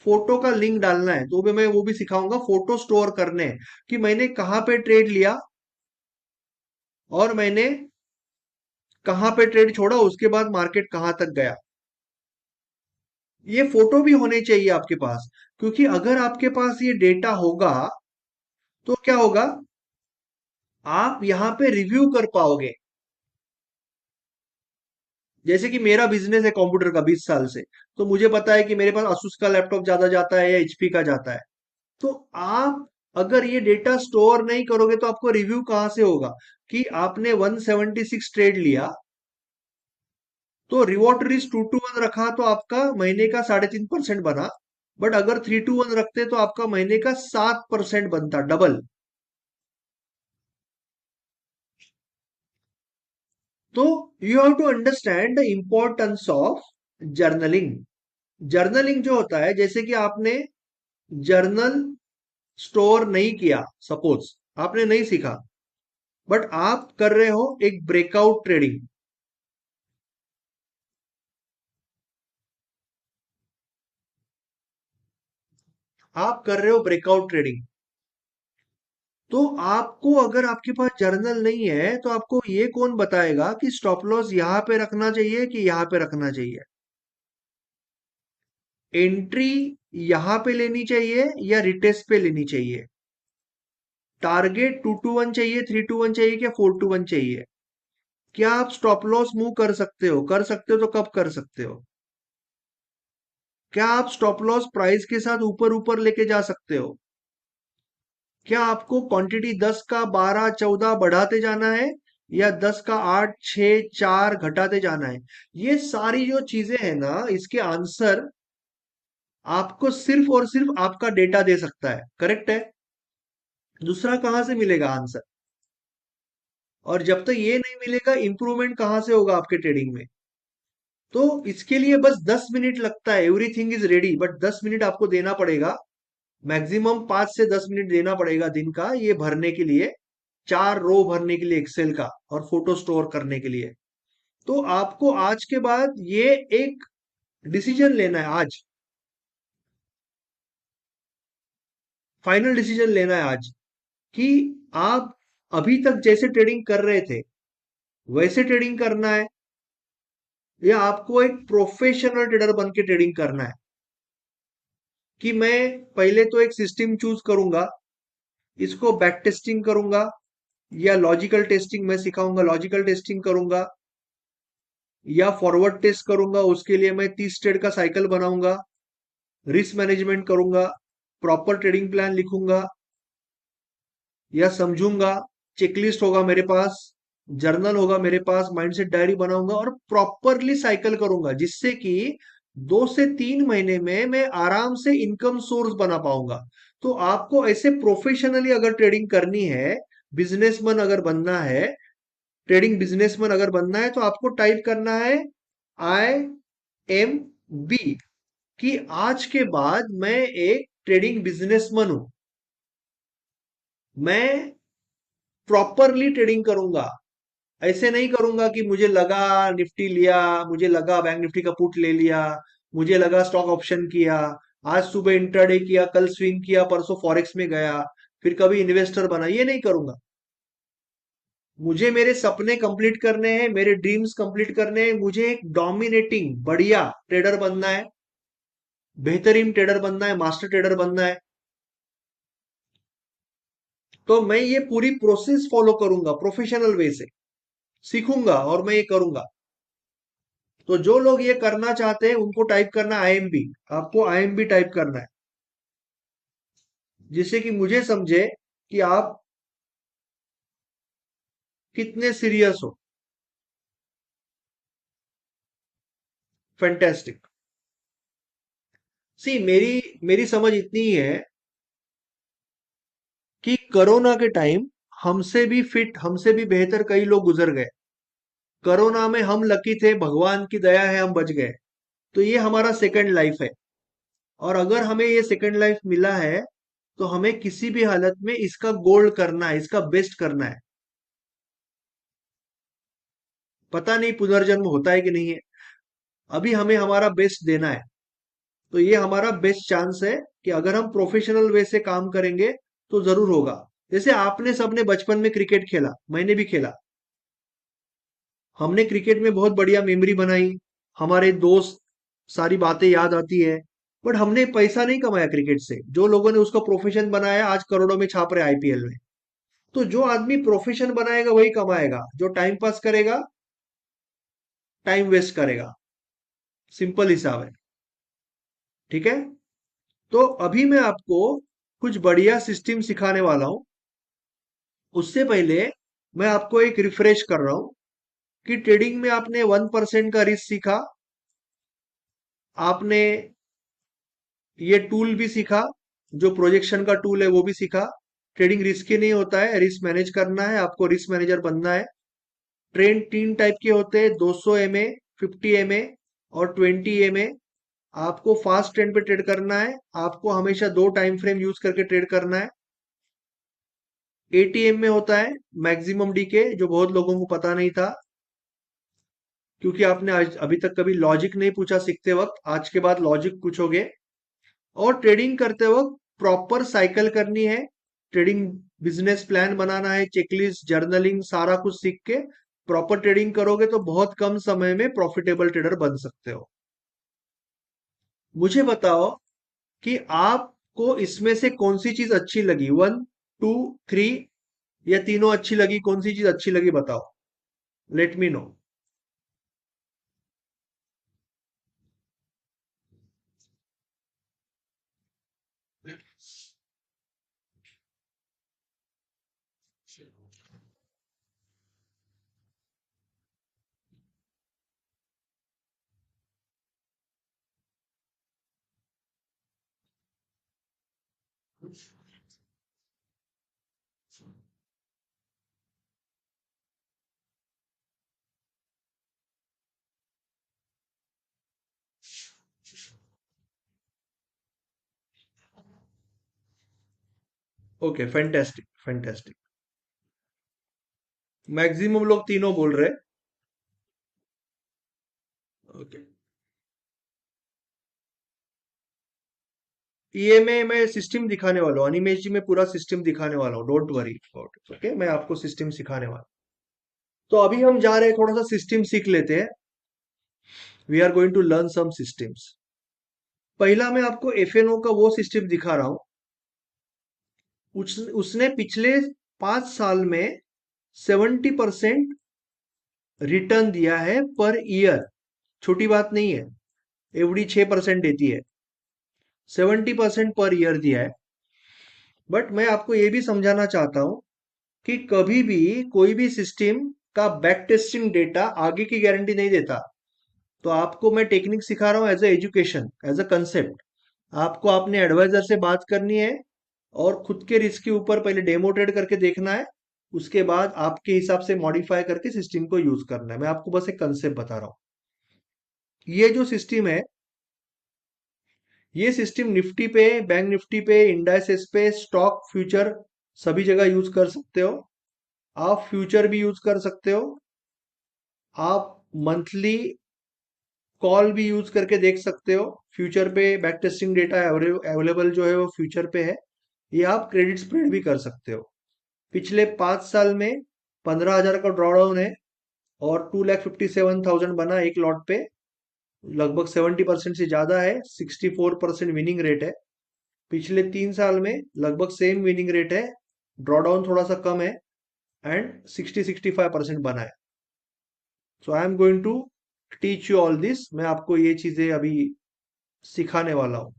फोटो का लिंक डालना है, तो भी मैं वो भी सिखाऊंगा, फोटो स्टोर करने हैं कि मैंने कहां पे ट्रेड लिया और मैंने कहां पे ट्रेड छोड़ा, उसके बाद मार्केट कहां तक गया। ये फोटो भी होने चाहिए आपके पास, क्योंकि अगर आपके पास ये डेटा होगा तो क्या होगा, आप यहां पे रिव्यू कर पाओगे। जैसे कि मेरा बिजनेस है कंप्यूटर का 20 साल से, तो मुझे पता है कि मेरे पास asus का लैपटॉप ज्यादा जाता है या एचपी का जाता है। तो आप अगर ये डेटा स्टोर नहीं करोगे तो आपको रिव्यू कहां से होगा कि आपने 176 ट्रेड लिया, तो रिवॉर्ड रिस्क 2 to 1 रखा तो आपका महीने का 3.5% बना। बट अगर 3 to 1 रखते तो आपका महीने का 7% बनता, डबल। तो you have to understand the importance of journaling. Journaling जो होता है, जैसे कि आपने जर्नल स्टोर नहीं किया, सपोज आपने नहीं सीखा, बट आप कर रहे हो एक ब्रेकआउट ट्रेडिंग, आप कर रहे हो ब्रेकआउट ट्रेडिंग, तो आपको अगर आपके पास जर्नल नहीं है तो आपको ये कौन बताएगा कि स्टॉप लॉस यहां पे रखना चाहिए कि यहां पे रखना चाहिए, एंट्री यहां पे लेनी चाहिए या रिटेस्ट पे लेनी चाहिए, टारगेट 2 to 1 चाहिए, 3 to 1 चाहिए, क्या 4 to 1 चाहिए, क्या आप स्टॉप लॉस मूव कर सकते हो, कर सकते हो तो कब कर सकते हो, क्या आप स्टॉप लॉस प्राइस के साथ ऊपर ऊपर लेके जा सकते हो, क्या आपको क्वांटिटी 10 का 12 14 बढ़ाते जाना है या 10 का 8 6 4 घटाते जाना है। ये सारी जो चीजें हैं ना, इसके आंसर आपको सिर्फ और सिर्फ आपका डेटा दे सकता है, करेक्ट है। दूसरा कहां से मिलेगा आंसर, और जब तक ये नहीं मिलेगा इंप्रूवमेंट कहां से होगा आपके ट्रेडिंग में। तो इसके लिए बस 10 मिनट लगता है, everything is ready, but 10 minute आपको देना पड़ेगा, मैक्सिमम 5 से 10 मिनट देना पड़ेगा दिन का, ये भरने के लिए, 4 रो भरने के लिए एक्सेल का और फोटो स्टोर करने के लिए। तो आपको आज के बाद ये एक डिसीजन लेना है आज, फाइनल डिसीजन लेना है आज, कि आप अभी तक जैसे ट्रेडिंग कर रहे थे वैसे ट्रेडिंग करना है, या आपको एक प्रोफेशनल ट्रेडर बन के ट्रेडिंग करना है, कि मैं पहले तो एक सिस्टम चूज करूंगा, इसको बैक टेस्टिंग करूंगा, या लॉजिकल टेस्टिंग मैं सिखाऊंगा, लॉजिकल टेस्टिंग करूंगा या फॉरवर्ड टेस्ट करूंगा, उसके लिए मैं 30 ट्रेड का साइकिल बनाऊंगा, रिस्क मैनेजमेंट करूंगा, प्रॉपर ट्रेडिंग प्लान लिखूंगा या समझूंगा, चेकलिस्ट होगा मेरे पास, जर्नल होगा मेरे पास, माइंडसेट डायरी बनाऊंगा और प्रॉपरली साइकिल करूंगा, जिससे कि 2 से 3 महीने में मैं आराम से इनकम सोर्स बना पाऊंगा। तो आपको ऐसे प्रोफेशनली अगर ट्रेडिंग करनी है, बिजनेसमैन अगर बनना है, ट्रेडिंग बिजनेसमैन अगर बनना है, तो आपको टाइप करना है IMB, कि आज के बाद मैं एक ट्रेडिंग बिजनेसमैन हूं, मैं प्रॉपरली ट्रेडिंग करूंगा, ऐसे नहीं करूंगा कि मुझे लगा निफ्टी लिया, मुझे लगा बैंक निफ्टी का पुट ले लिया, मुझे लगा स्टॉक ऑप्शन किया, आज सुबह इंट्राडे किया, कल स्विंग किया, परसों फॉरेक्स में गया, फिर कभी इन्वेस्टर बना, ये नहीं करूंगा। मुझे मेरे सपने कंप्लीट करने हैं, मेरे ड्रीम्स कंप्लीट करने हैं, मुझे एक डोमिनेटिंग बढ़िया ट्रेडर बनना है, बेहतरीन ट्रेडर बनना है, मास्टर ट्रेडर बनना है। तो मैं ये पूरी प्रोसेस फॉलो करूंगा, प्रोफेशनल वे से सीखूंगा और मैं ये करूंगा। तो जो लोग ये करना चाहते हैं उनको टाइप करना IMB, आपको IMB टाइप करना है, जिससे कि मुझे समझे कि आप कितने सीरियस हो। फैंटेस्टिक। सी मेरी मेरी समझ इतनी ही है कि कोरोना के टाइम हमसे भी फिट, हमसे भी बेहतर कई लोग गुजर गए। कोरोना में हम लकी थे, भगवान की दया है हम बच गए। तो ये हमारा सेकंड लाइफ है, और अगर हमें ये सेकंड लाइफ मिला है तो हमें किसी भी हालत में इसका गोल्ड करना है, इसका बेस्ट करना है। पता नहीं पुनर्जन्म होता है कि नहीं है, अभी हमें हमारा बेस्ट देना है। तो ये हमारा बेस्ट चांस है कि अगर हम प्रोफेशनल वे से काम करेंगे तो जरूर होगा। जैसे आपने सबने बचपन में क्रिकेट खेला, मैंने भी खेला, हमने क्रिकेट में बहुत बढ़िया मेमोरी बनाई, हमारे दोस्त, सारी बातें याद आती है। बट हमने पैसा नहीं कमाया क्रिकेट से, जो लोगों ने उसको प्रोफेशन बनाया आज करोड़ों में छाप रहे IPL में। तो जो आदमी प्रोफेशन बनाएगा वही कमाएगा, जो टाइम पास करेगा टाइम वेस्ट करेगा, सिंपल हिसाब है। ठीक है। तो अभी मैं आपको कुछ बढ़िया सिस्टम सिखाने वाला हूँ। उससे पहले मैं आपको एक रिफ्रेश कर रहा हूँ कि ट्रेडिंग में आपने 1% का रिस्क सीखा, आपने ये टूल भी सीखा, जो प्रोजेक्शन का टूल है वो भी सीखा। ट्रेडिंग रिस्की नहीं होता है, रिस्क मैनेज करना है, आपको रिस्क मैनेजर बनना है। ट्रेंड तीन टाइप के होते हैं, 200 एमए, 50 एमए और 20 एमए। आपको फास्ट ट्रेंड पे ट्रेड करना है, आपको हमेशा दो टाइम फ्रेम यूज करके ट्रेड करना है। एटीएम में होता है मैक्सिमम डीके, जो बहुत लोगों को पता नहीं था, क्योंकि आपने आज अभी तक कभी लॉजिक नहीं पूछा सीखते वक्त, आज के बाद लॉजिक पूछोगे। और ट्रेडिंग करते वक्त प्रॉपर साइकिल करनी है, ट्रेडिंग बिजनेस प्लान बनाना है, चेकलिस्ट, जर्नलिंग, सारा कुछ सीख के प्रॉपर ट्रेडिंग करोगे तो बहुत कम समय में प्रॉफिटेबल ट्रेडर बन सकते हो। मुझे बताओ कि आपको इसमें से कौन सी चीज अच्छी लगी, 1, 2, 3, या तीनों अच्छी लगी, कौन सी चीज अच्छी लगी बताओ, late me no. Okay, fantastic fantastic. Maximum लोग तीनों बोल रहे हैं। ओके, ये मैं सिस्टम दिखाने वाला हूँ, अनिमेश जी, मैं पूरा सिस्टम दिखाने वाला हूँ, don't worry about it. Okay, मैं आपको सिस्टम सिखाने वाला हूँ। तो अभी हम जा रहे हैं, थोड़ा सा सिस्टम सीख लेते हैं। We are going to learn some systems. पहला मैं आपको एफएनओ का वो सिस्टम दिखा रहा हूँ। उसने पिछले 5 साल में 70% रिटर्न दिया है पर ईयर। छोटी बात नहीं है, एवडी 6% देती है, 70% पर ईयर दिया है। बट मैं आपको ये भी समझाना चाहता हूं कि कभी भी कोई भी सिस्टम का बैक टेस्टिंग डेटा आगे की गारंटी नहीं देता। तो आपको मैं टेक्निक सिखा रहा हूँ as a education, as a concept. आपको अपने एडवाइजर से बात करनी है और खुद के रिस्क के ऊपर पहले डेमो ट्रेड करके देखना है, उसके बाद आपके हिसाब से मॉडिफाई करके सिस्टम को यूज करना है। मैं आपको बस एक कंसेप्ट बता रहा हूँ। ये जो सिस्टम है, ये सिस्टम निफ्टी पे, बैंक निफ्टी पे, इंडाइसेस पे, स्टॉक, फ्यूचर, सभी जगह यूज कर सकते हो। आप फ्यूचर भी यूज कर सकते हो, आप मंथली कॉल भी यूज करके देख सकते हो। फ्यूचर पे बैक टेस्टिंग डेटा अवेलेबल जो है वो फ्यूचर पे है। ये आप क्रेडिट स्प्रेड भी कर सकते हो। पिछले 5 साल में 15,000 का ड्रॉडाउन है और 2,57,000 बना एक लॉट पे। लगभग 70% से ज्यादा है, 64% विनिंग रेट है। पिछले 3 साल में लगभग सेम विनिंग रेट है, ड्रॉडाउन थोड़ा सा कम है, एंड 65% बना है। So I am going to teach you all this. मैं आपको ये चीजें अभी सिखाने वाला हूँ।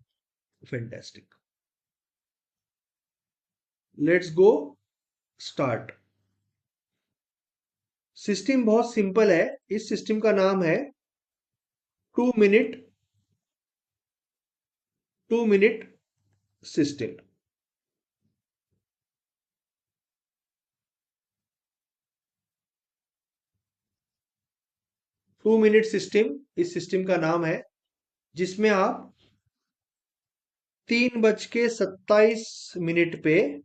Fantastic, let's go start. System बहुत सिंपल है। इस सिस्टम का नाम है 2 minute, 2 minute system. 2 minute system इस सिस्टम का नाम है, जिसमें आप 3:27 पे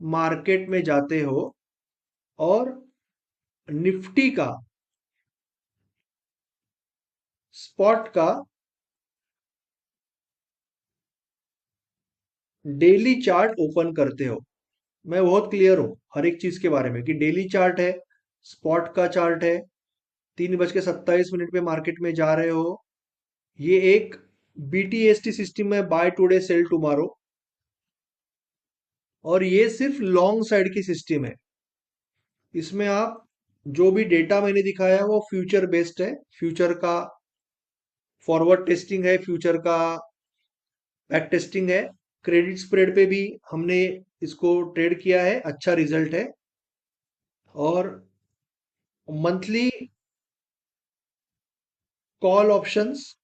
मार्केट में जाते हो और निफ्टी का स्पॉट का डेली चार्ट ओपन करते हो। मैं बहुत क्लियर हूं हर एक चीज के बारे में कि डेली चार्ट है, स्पॉट का चार्ट है, 3:27 पे मार्केट में जा रहे हो। ये एक बीटीएसटी सिस्टम है, बाय टुडे सेल टुमारो, और ये सिर्फ लॉन्ग साइड की सिस्टम है। इसमें आप जो भी डेटा मैंने दिखाया है वो फ्यूचर बेस्ड है। फ्यूचर का फॉरवर्ड टेस्टिंग है, फ्यूचर का बैक टेस्टिंग है। क्रेडिट स्प्रेड पे भी हमने इसको ट्रेड किया है, अच्छा रिजल्ट है। और मंथली कॉल ऑप्शंस,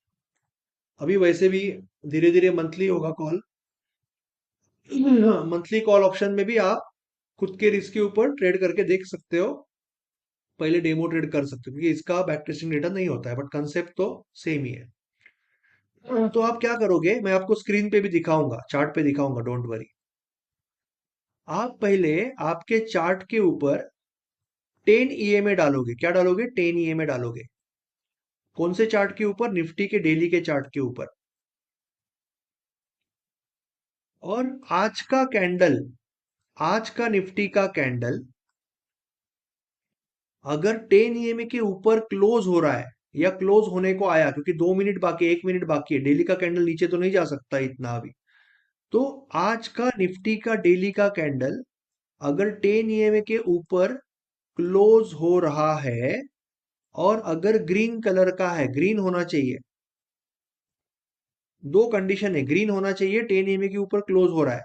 अभी वैसे भी धीरे धीरे मंथली होगा कॉल। मंथली कॉल ऑप्शन में भी आप खुद के रिस्क के ऊपर ट्रेड करके देख सकते हो, पहले डेमो ट्रेड कर सकते हो, क्योंकि इसका बैक टेस्टिंग डेटा नहीं होता है, बट कंसेप्ट तो सेम ही है। तो आप क्या करोगे, मैं आपको स्क्रीन पे भी दिखाऊंगा, चार्ट पे दिखाऊंगा, डोंट वरी। आप पहले आपके चार्ट के ऊपर 10 ईएमए डालोगे। क्या डालोगे? 10 ईएमए डालोगे। कौन से चार्ट के ऊपर? निफ्टी के डेली के चार्ट के ऊपर। और आज का कैंडल, आज का निफ्टी का कैंडल अगर 10 ईएमए के ऊपर क्लोज हो रहा है या क्लोज होने को आया, क्योंकि 2 मिनट बाकी, 1 मिनट बाकी है, डेली का कैंडल नीचे तो नहीं जा सकता इतना अभी। तो आज का निफ्टी का डेली का कैंडल अगर 10 ईएमए के ऊपर क्लोज हो रहा है और अगर ग्रीन कलर का है, ग्रीन होना चाहिए, दो कंडीशन है, ग्रीन होना चाहिए, 10 ईएमए के ऊपर क्लोज हो रहा है,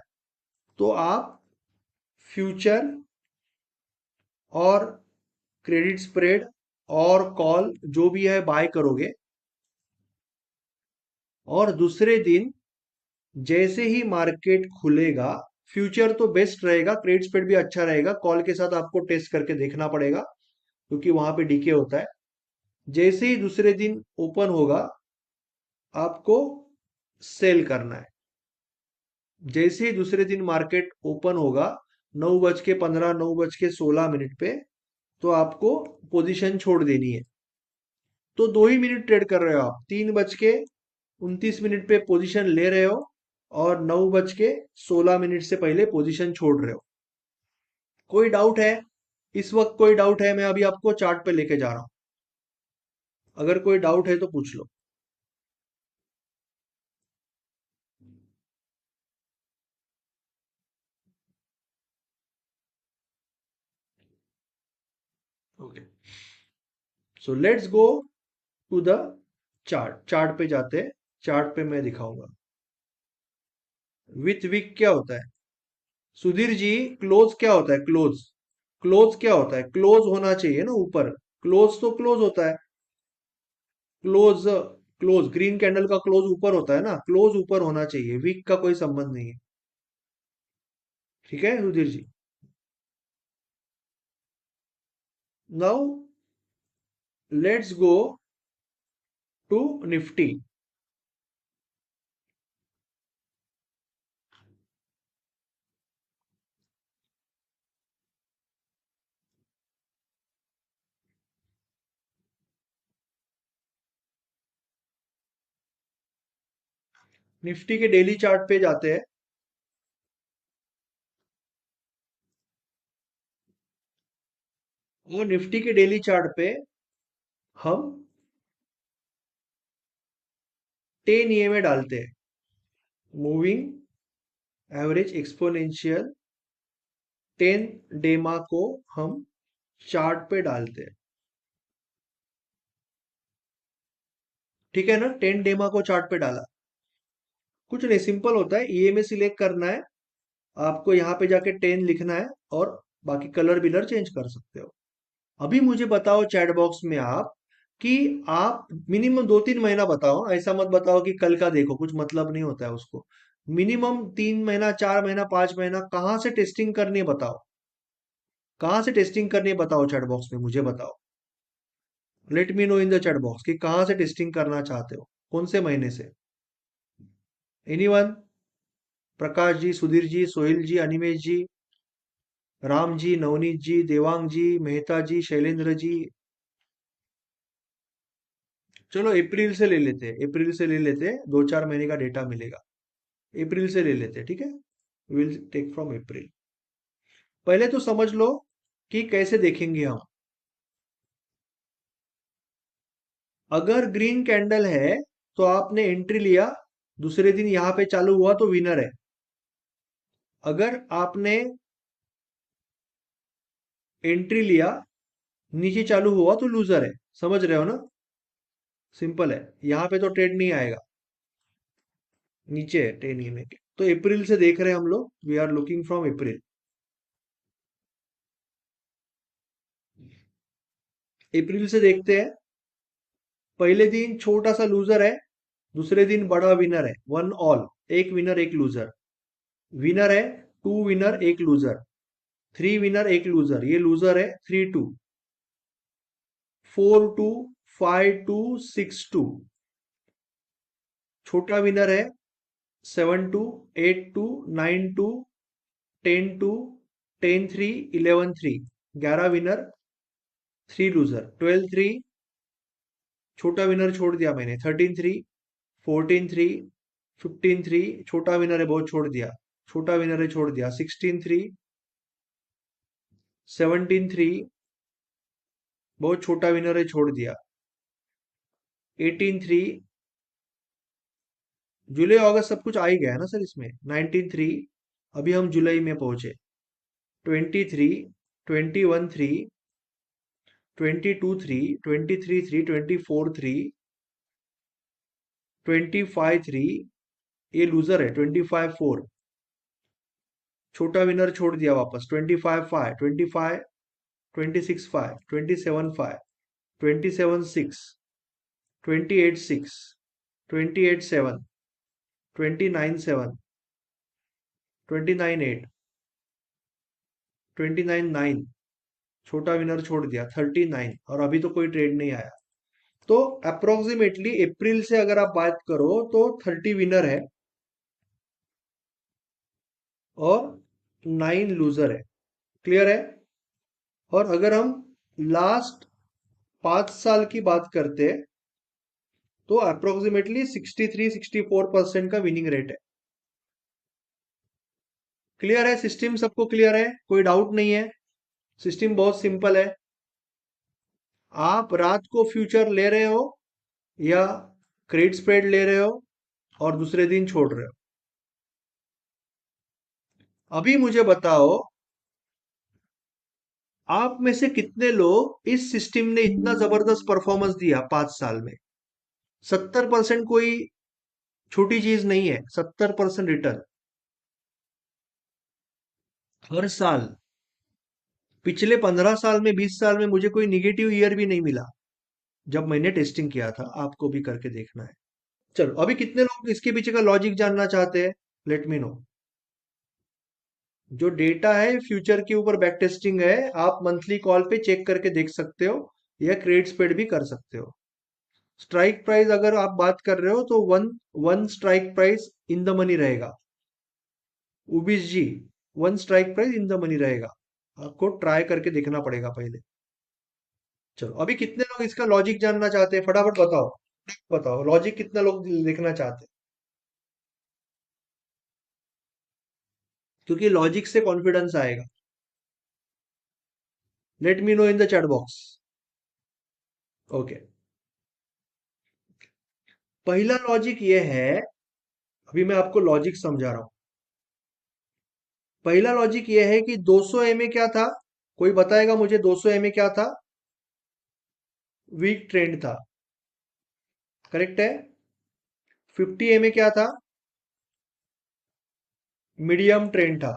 तो आप फ्यूचर और क्रेडिट स्प्रेड और कॉल जो भी है बाय करोगे। और दूसरे दिन जैसे ही मार्केट खुलेगा, फ्यूचर तो बेस्ट रहेगा, क्रेडिट स्प्रेड भी अच्छा रहेगा, कॉल के साथ आपको टेस्ट करके देखना पड़ेगा क्योंकि वहां पे डीके होता है। जैसे ही दूसरे दिन ओपन होगा, आपको सेल करना है। जैसे ही दूसरे दिन मार्केट ओपन होगा, 9:15, 9:16 पे, तो आपको पोजीशन छोड़ देनी है। तो 2 ही मिनट ट्रेड कर रहे हो आप, 3:29 पे पोजीशन ले रहे हो और 9:16 से पहले पोजीशन छोड़ रहे हो। कोई डाउट है? इस वक्त कोई डाउट है? मैं अभी आपको चार्ट पे लेके जा रहा हूं, अगर कोई डाउट है तो पूछ लो। Okay, so let's go to the chart. Chart पे जाते हैं, चार्ट पे मैं दिखाऊंगा विथ वीक क्या होता है। सुधीर जी, क्लोज क्या होता है? क्लोज, क्लोज क्या होता है? क्लोज होना चाहिए ना ऊपर, क्लोज तो क्लोज होता है। क्लोज, क्लोज ग्रीन कैंडल का क्लोज ऊपर होता है ना, क्लोज ऊपर होना चाहिए, वीक का कोई संबंध नहीं है। ठीक है Sudheer ji? Now let's go to Nifty. Nifty के डेली चार्ट पे जाते हैं। वो निफ्टी के डेली चार्ट पे हम 10 ईएमए डालते हैं, मूविंग एवरेज एक्सपोनेंशियल 10 डेमा को हम चार्ट पे डालते हैं। ठीक है ना? 10 डेमा को चार्ट पे डाला, कुछ नहीं, सिंपल होता है, ईएमए सिलेक्ट करना है आपको, यहाँ पे जाके 10 लिखना है और बाकी कलर बिलर चेंज कर सकते हो। अभी मुझे बताओ चैट बॉक्स में आप, कि आप मिनिमम 2-3 महीना बताओ, ऐसा मत बताओ कि कल का देखो, कुछ मतलब नहीं होता है उसको। मिनिमम 3 महीना, 4 महीना, 5 महीना कहाँ से टेस्टिंग करनी है बताओ, कहाँ से टेस्टिंग करनी है बताओ, चैट बॉक्स में मुझे बताओ। Late me know in the chat box कि कहाँ से टेस्टिंग करना चाहते हो, कौन से महीने से। एनीवन? प्रकाश जी, सुधीर जी, सोहिल जी, अनिमेश जी, राम जी, नवनीत जी, देवांग जी, मेहता जी, शैलेंद्र जी। चलो अप्रैल से ले लेते हैं, अप्रैल से ले लेते हैं, 2-4 महीने का डेटा मिलेगा। अप्रैल से ले लेते हैं, ठीक है? Will take from April. पहले तो समझ लो कि कैसे देखेंगे हम। अगर ग्रीन कैंडल है तो आपने एंट्री लिया, दूसरे दिन यहां पे चालू हुआ तो विनर है। अगर आपने एंट्री लिया, नीचे चालू हुआ तो लूजर है। समझ रहे हो ना? सिंपल है, यहां पे तो ट्रेड नहीं आएगा, नीचे है 10 ईएमए के। तो अप्रैल से देख रहे हैं हम लोग, we are looking from April. April से देखते हैं। पहले दिन छोटा सा लूजर है, दूसरे दिन बड़ा विनर है, वन ऑल, एक विनर एक लूजर। विनर है, टू विनर एक लूजर, थ्री विनर एक लूजर, ये लूजर है, 3-2, 4-2, 5-2, 6-2। छोटा विनर है, 7-2, 8-2, 9-2, 10-2, 10-3, 11-3। 11 विनर, 3 लूजर, 12-3। छोटा विनर छोड़ दिया मैंने, 13-3, 14-3, 15-3। छोटा विनर है, बहुत छोड़ दिया, छोटा विनर है, छोड़ दिया, 16-3, 17-3। बहुत छोटा विनर है, छोड़ दिया, 18-3। जुलाई अगस्त सब कुछ आ ही गया है ना सर इसमें, 19-3। अभी हम जुलाई में पहुंचे, 23, 21-3, 22-3, 23-3, 24-3, 25-3। ये लूजर है, 25-4। छोटा विनर छोड़ दिया वापस, 25-5, 25, 26-5, 27-5, 27-6, 28-6, 28-7, 29-7, 29-8, 29-9। छोटा विनर छोड़ दिया, 39। और अभी तो कोई ट्रेड नहीं आया। तो अप्रोक्सीमेटली अप्रैल से अगर आप बात करो तो 30 विनर है और 9 लूजर है। क्लियर है? और अगर हम लास्ट 5 साल की बात करते हैं तो अप्रोक्सीमेटली 63-64% का विनिंग रेट है। क्लियर है? सिस्टम सबको क्लियर है? कोई डाउट नहीं है? सिस्टम बहुत सिंपल है। आप रात को फ्यूचर ले रहे हो या क्रेडिट स्प्रेड ले रहे हो और दूसरे दिन छोड़ रहे हो। अभी मुझे बताओ, आप में से कितने लोग इस सिस्टम ने इतना जबरदस्त परफॉर्मेंस दिया 5 साल में? 70% कोई छोटी चीज नहीं है, 70% रिटर्न हर साल। पिछले 15 साल में, 20 साल में मुझे कोई निगेटिव ईयर भी नहीं मिला जब मैंने टेस्टिंग किया था। आपको भी करके देखना है। चलो, अभी कितने लोग इसके पीछे का लॉजिक जानना चाहते हैं? Late me no. जो डेटा है फ्यूचर के ऊपर बैक टेस्टिंग है, आप मंथली कॉल पे चेक करके देख सकते हो या क्रेडिट स्प्रेड भी कर सकते हो। स्ट्राइक प्राइस अगर आप बात कर रहे हो तो one one strike price in the money रहेगा। Ubais ji, one strike price in the money रहेगा। आपको ट्राई करके देखना पड़ेगा पहले। चलो, अभी कितने लोग इसका लॉजिक जानना चाहते हैं? फटाफट बताओ, बताओ लॉजिक कितने लोग देखना चाहते हैं? क्योंकि लॉजिक से कॉन्फिडेंस आएगा। Late me know in the chat box. Okay. पहला लॉजिक ये है, अभी मैं आपको लॉजिक समझा रहा हूं। पहला लॉजिक ये है कि 200 एमए क्या था? कोई बताएगा मुझे 200 एमए क्या था? वीक ट्रेंड था, करेक्ट है। 50 एमए क्या था? मीडियम ट्रेंड था।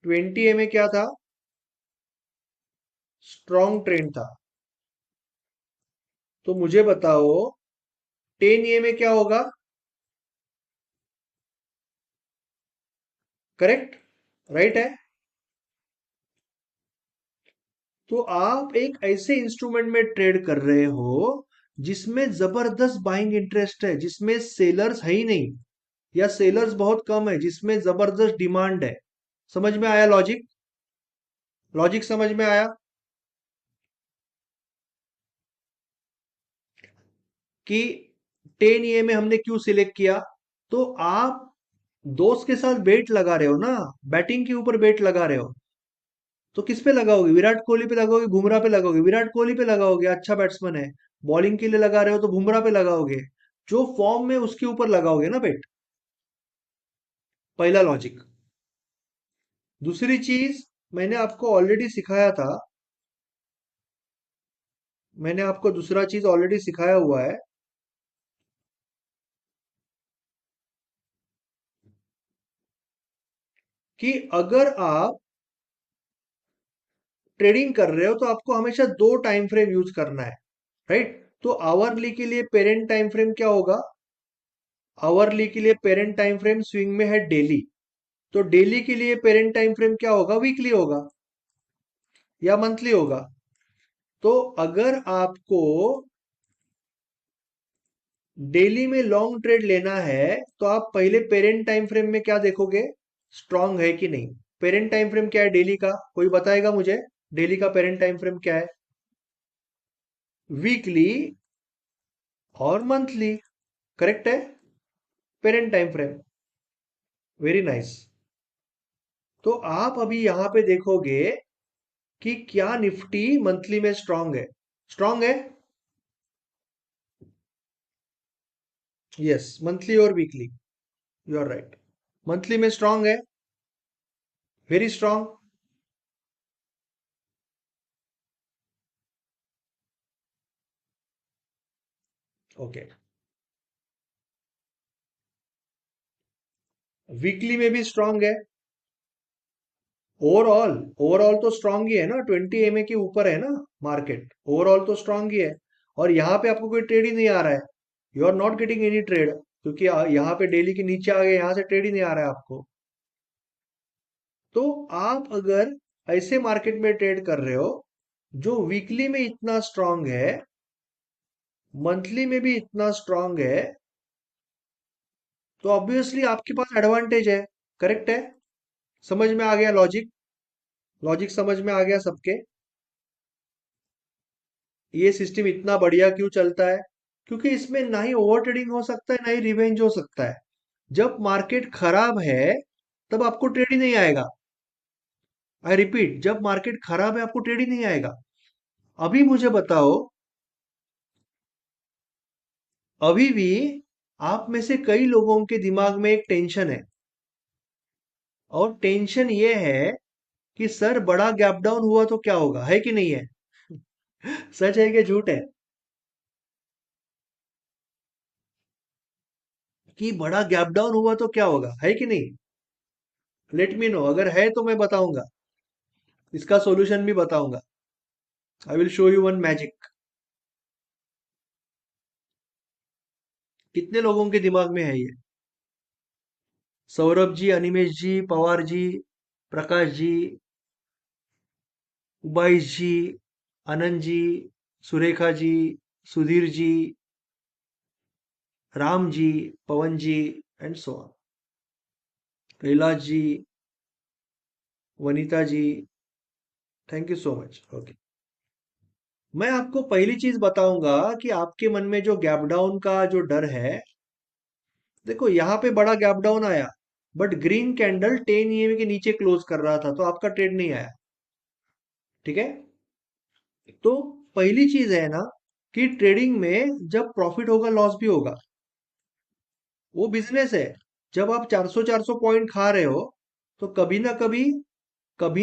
20 एमए क्या था? स्ट्रॉन्ग ट्रेंड था। तो मुझे बताओ 10 एमए क्या होगा? करेक्ट, राइट है। तो आप एक ऐसे इंस्ट्रूमेंट में ट्रेड कर रहे हो जिसमें जबरदस्त बाइंग इंटरेस्ट है, जिसमें सेलर्स है ही नहीं या सेलर्स बहुत कम है, जिसमें जबरदस्त डिमांड है। समझ में आया लॉजिक? लॉजिक समझ में आया? कि 10 ए में हमने क्यों सिलेक्ट किया? तो आप दोस्त के साथ बेट लगा रहे हो ना, बैटिंग के ऊपर बेट लगा रहे हो, तो किस पे लगाओगे? विराट कोहली पे लगाओगे, बुमराह पे लगाओगे? विराट कोहली पे लगाओगे, अच्छा बैट्समैन है। बॉलिंग के लिए लगा रहे हो तो बुमराह पे लगाओगे, जो फॉर्म में उसके ऊपर लगाओगे ना बेट। पहला लॉजिक। दूसरी चीज, मैंने आपको ऑलरेडी सिखाया था, मैंने आपको दूसरा चीज ऑलरेडी सिखाया हुआ है। कि अगर आप ट्रेडिंग कर रहे हो तो आपको हमेशा दो टाइम फ्रेम यूज करना है, राइट? तो आवरली के लिए पेरेंट टाइम फ्रेम क्या होगा? आवरली के लिए पेरेंट टाइम फ्रेम स्विंग में है डेली, तो डेली के लिए पेरेंट टाइम फ्रेम क्या होगा? वीकली होगा या मंथली होगा। तो अगर आपको डेली में लॉन्ग ट्रेड लेना है तो आप पहले पेरेंट टाइम फ्रेम में क्या देखोगे? स्ट्रांग है कि नहीं। पेरेंट टाइम फ्रेम क्या है डेली का? कोई बताएगा मुझे? डेली का पेरेंट टाइम फ्रेम क्या है? वीकली और मंथली, करेक्ट है? Parent time frame, very nice. तो आप अभी यहां पे देखोगे कि क्या निफ्टी मंथली में स्ट्रांग है? स्ट्रांग है, यस, मंथली और weekly, you are right. Monthly में स्ट्रांग है, वेरी स्ट्रांग। ओके, वीकली में भी स्ट्रांग है। ओवरऑल, ओवरऑल तो स्ट्रांग ही है ना, 20 MA के ऊपर है ना मार्केट, ओवरऑल तो स्ट्रांग ही है। और यहाँ पे आपको कोई ट्रेड ही नहीं आ रहा है, you are not getting any trade, क्योंकि यहाँ पे डेली के नीचे आ गए, यहाँ से ट्रेड ही नहीं आ रहा है आपको। तो आप अगर ऐसे मार्केट में ट्रेड कर रहे हो जो वीकली में इतना स्ट्रांग है, मंथली में भी इतना स्ट्रांग है, तो ऑब्वियसली आपके पास एडवांटेज है, करेक्ट है? समझ में आ गया लॉजिक? लॉजिक समझ में आ गया सबके? ये सिस्टम इतना बढ़िया क्यों चलता है? क्योंकि इसमें ना ही ओवर ट्रेडिंग हो सकता है, ना ही रिवेंज हो सकता है। जब मार्केट खराब है तब आपको ट्रेड ही नहीं आएगा। आई रिपीट, जब मार्केट खराब है आपको ट्रेड ही नहीं आएगा। अभी मुझे बताओ, अभी भी आप में से कई लोगों के दिमाग में एक टेंशन है, और टेंशन ये है कि सर बड़ा गैप डाउन हुआ तो क्या होगा, है कि नहीं है? सच है कि झूठ है? कि बड़ा गैप डाउन हुआ तो क्या होगा, है कि नहीं? लेट मी नो, अगर है तो मैं बताऊंगा, इसका सॉल्यूशन भी बताऊंगा। I will show you one magic. कितने लोगों के दिमाग में है ये? Saurabh ji, Animesh ji, Pawar ji, Prakash ji, Ubaish ji, Anand ji, Surekha ji, Sudheer ji, Ram ji, Pawan ji, and so on, Kailash ji, Vanita ji, thank you so much. Okay, मैं आपको पहली चीज बताऊंगा कि आपके मन में जो गैप डाउन का जो डर है, देखो यहाँ पे बड़ा गैप डाउन आया, बट ग्रीन कैंडल 10 EMA के नीचे क्लोज कर रहा था, तो आपका ट्रेड नहीं आया, ठीक है? तो पहली चीज है ना कि ट्रेडिंग में जब प्रॉफिट होगा लॉस भी होगा, वो बिजनेस है। जब आप 400 पॉइंट खा रहे हो तो कभी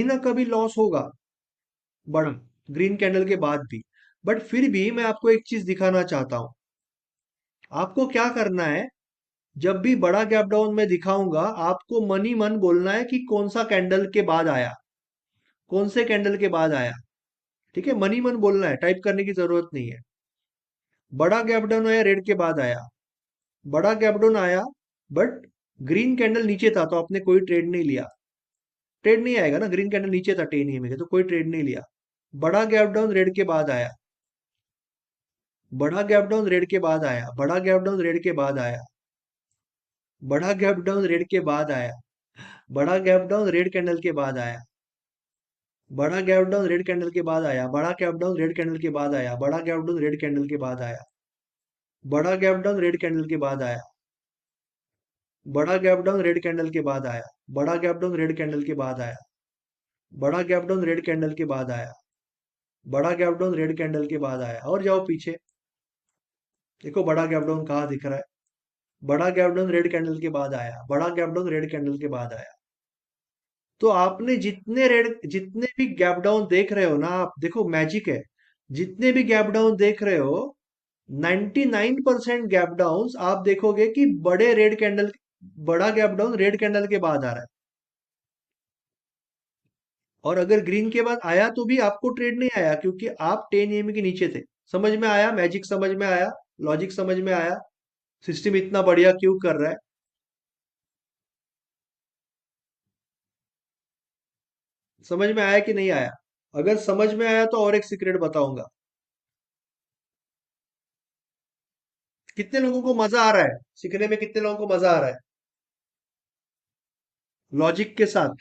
ना कभी लॉस होगा, बड़ा, ग्रीन कैंडल के बाद भी। बट फिर भी मैं आपको एक चीज दिखाना चाहता हूं। आपको क्या करना है, जब भी बड़ा गैप डाउन मैं दिखाऊंगा, आपको मन ही मन बोलना है कि कौन सा कैंडल के बाद आया, कौन से कैंडल के बाद आया, ठीक है? मन ही मन बोलना है, टाइप करने की जरूरत नहीं है। बड़ा गैप डाउन आया, रेड के बाद आया, बड़ा गैप डाउन आया, बट ग्रीन कैंडल नीचे था तो आपने कोई ट्रेड नहीं लिया, ट्रेड नहीं आएगा ना, ग्रीन कैंडल नीचे था 10 EMA के, तो कोई ट्रेड नहीं लिया। बड़ा गैप डाउन रेड के बाद आया, बड़ा गैप डाउन रेड के बाद आया, बड़ा गैप डाउन रेड के बाद आया, बड़ा गैप डाउन रेड के बाद आया, बड़ा गैप डाउन रेड कैंडल के बाद आया, बड़ा गैप डाउन रेड कैंडल के बाद आया, बड़ा गैप डाउन रेड कैंडल के बाद आया, बड़ा गैप डाउन रेड कैंडल के बाद आया, बड़ा गैप डाउन रेड कैंडल के बाद आया, बड़ा गैप डाउन रेड कैंडल के बाद आया, बड़ा गैप डाउन रेड कैंडल के बाद आया, बड़ा गैप डाउन रेड कैंडल के बाद आया, बड़ा गैप डाउन रेड कैंडल के बाद आया, और जाओ पीछे, देखो बड़ा गैप डाउन कहाँ दिख रहा है? बड़ा गैप डाउन रेड कैंडल के बाद आया, बड़ा गैप डाउन रेड कैंडल के बाद आया। तो आपने जितने भी गैप डाउन देख रहे हो ना, आप देखो मैजिक है, जितने भी गैप डाउन देख रहे हो, 99% गैप डाउन आप देखोगे कि बड़ा गैप डाउन रेड कैंडल के बाद आ रहा है। और अगर ग्रीन के बाद आया तो भी आपको ट्रेड नहीं आया, क्योंकि आप 10 EM के नीचे थे। समझ में आया? मैजिक समझ में आया? लॉजिक समझ में आया? सिस्टम इतना बढ़िया क्यों कर रहा है? समझ में आया कि नहीं आया? अगर समझ में आया तो और एक सीक्रेट बताऊंगा। कितने लोगों को मजा आ रहा है सीखने में? कितने लोगों को मजा आ रहा है लॉजिक के साथ?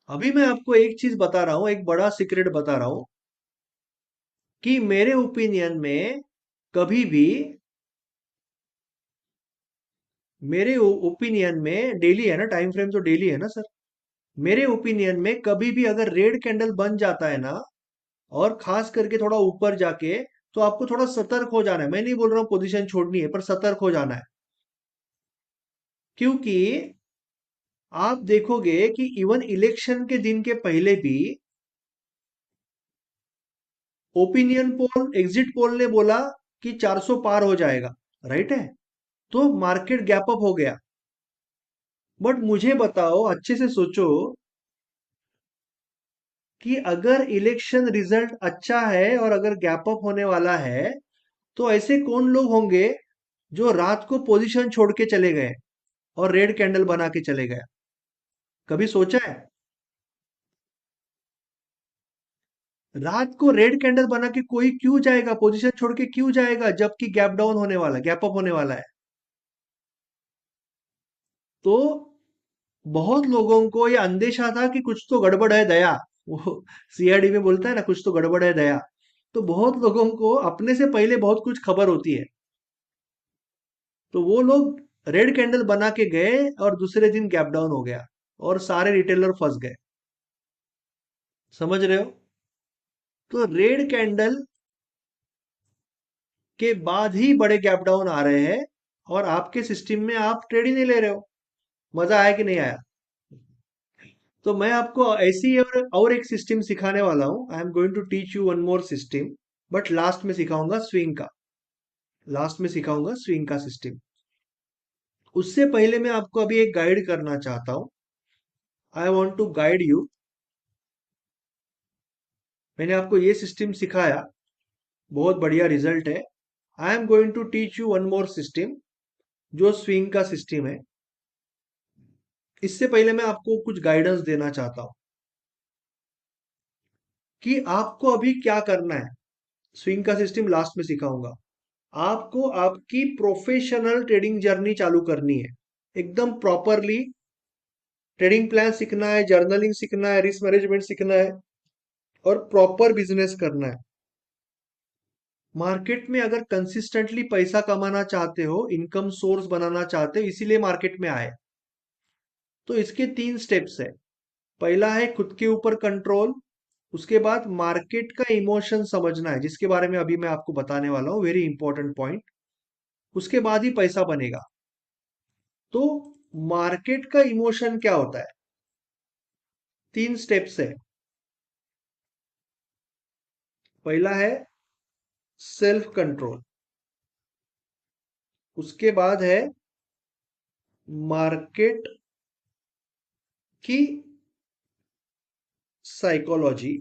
अभी मैं आपको एक चीज बता रहा हूं, एक बड़ा सीक्रेट बता रहा हूं, कि मेरे ओपिनियन में कभी भी, मेरे ओपिनियन में डेली है ना, टाइम फ्रेम तो डेली है ना सर? मेरे ओपिनियन में कभी भी अगर रेड कैंडल बन जाता है ना, और खास करके थोड़ा ऊपर जाके, तो आपको थोड़ा सतर्क हो जाना है। मैं नहीं बोल रहा हूँ पोजीशन छोड़नी है, पर सतर्क हो जाना है। क्योंकि आप देखोगे कि इवन इलेक्शन के दिन के पहले भी ओपिनियन पोल, एग्जिट पोल ने बोला कि 400 पार हो जाएगा, राइट है? तो मार्केट गैप अप हो गया। बट मुझे बताओ, अच्छे से सोचो, कि अगर इलेक्शन रिजल्ट अच्छा है और अगर गैप अप होने वाला है, तो ऐसे कौन लोग होंगे जो रात को पोजीशन छोड़ के चले गए और रेड कैंडल बना के चले गए? कभी सोचा है? रात को रेड कैंडल बना के कोई क्यों जाएगा, पोजीशन छोड़ के क्यों जाएगा, जबकि गैप डाउन होने वाला है, गैप अप होने वाला है? तो बहुत लोगों को ये अंदेशा था कि कुछ तो गड़बड़ है दया, वो सीआईडी में बोलता है ना, कुछ तो गड़बड़ है दया। तो बहुत लोगों को अपने से पहले बहुत कुछ खबर होती है। तो वो लोग रेड कैंडल बना के गए और दूसरे दिन गैप डाउन हो गया, और सारे रिटेलर फंस गए। समझ रहे हो? तो रेड कैंडल के बाद ही बड़े गैप डाउन आ रहे हैं, और आपके सिस्टम में आप ट्रेड ही नहीं ले रहे हो। मजा आया कि नहीं आया? तो मैं आपको ऐसी और एक सिस्टम सिखाने वाला हूं। I am going to teach you one more system, but last में सिखाऊंगा स्विंग का। लास्ट में सिखाऊंगा स्विंग का सिस्टम। उससे पहले मैं आपको अभी एक गाइड करना चाहता हूं। I want to guide you. मैंने आपको ये सिस्टम सिखाया, बहुत बढ़िया रिजल्ट है। I am going to teach you one more system, जो स्विंग का सिस्टम है। इससे पहले मैं आपको कुछ गाइडेंस देना चाहता हूं कि आपको अभी क्या करना है। स्विंग का सिस्टम लास्ट में सिखाऊंगा। आपको आपकी प्रोफेशनल ट्रेडिंग जर्नी चालू करनी है, एकदम प्रॉपरली। ट्रेडिंग प्लान सीखना है, जर्नलिंग सीखना है, रिस्क मैनेजमेंट सीखना है, और प्रॉपर बिजनेस करना है। मार्केट में अगर कंसिस्टेंटली पैसा कमाना चाहते हो, इनकम सोर्स बनाना चाहते हो, इसीलिए मार्केट में आए, तो इसके 3 स्टेप्स है। पहला है खुद के ऊपर कंट्रोल। उसके बाद मार्केट का इमोशन समझना है, जिसके बारे में अभी मैं आपको बताने वाला हूँ, वेरी इंपॉर्टेंट पॉइंट। उसके बाद ही पैसा बनेगा। तो मार्केट का इमोशन क्या होता है? 3 स्टेप्स है। पहला है सेल्फ कंट्रोल। उसके बाद है मार्केट की साइकोलॉजी।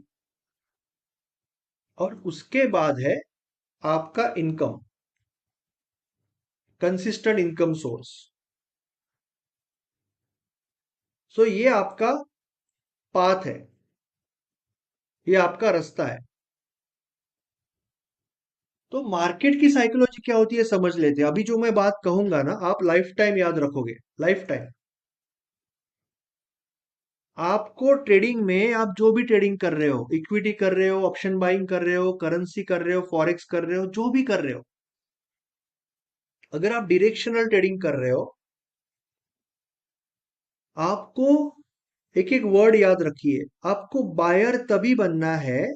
और उसके बाद है आपका इनकम, कंसिस्टेंट इनकम सोर्स। सो ये आपका पाथ है, ये आपका रास्ता है। तो मार्केट की साइकोलॉजी क्या होती है समझ लेते हैं। अभी जो मैं बात कहूंगा ना, आप लाइफ टाइम याद रखोगे, लाइफ टाइम। आपको ट्रेडिंग में, आप जो भी ट्रेडिंग कर रहे हो, इक्विटी कर रहे हो, ऑप्शन बाइंग कर रहे हो, करेंसी कर रहे हो, फॉरेक्स कर रहे हो, जो भी कर रहे हो, अगर आप डायरेक्शनल ट्रेडिंग कर रहे हो, आपको एक एक वर्ड याद रखिए। आपको बायर तभी बनना है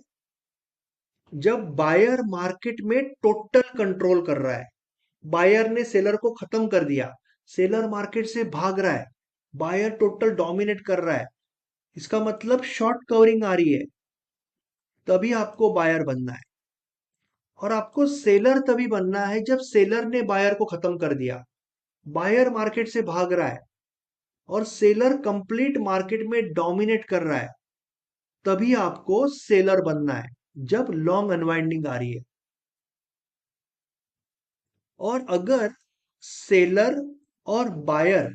जब बायर मार्केट में टोटल कंट्रोल कर रहा है। बायर ने सेलर को खत्म कर दिया, सेलर मार्केट से भाग रहा है, बायर टोटल डोमिनेट कर रहा है, इसका मतलब शॉर्ट कवरिंग आ रही है, तभी आपको बायर बनना है। और आपको सेलर तभी बनना है जब सेलर ने बायर को खत्म कर दिया। बायर मार्केट से भाग रहा है और सेलर कंप्लीट मार्केट में डोमिनेट कर रहा है, तभी आपको सेलर बनना है, जब लॉन्ग अनवाइंडिंग आ रही है। और अगर सेलर और बायर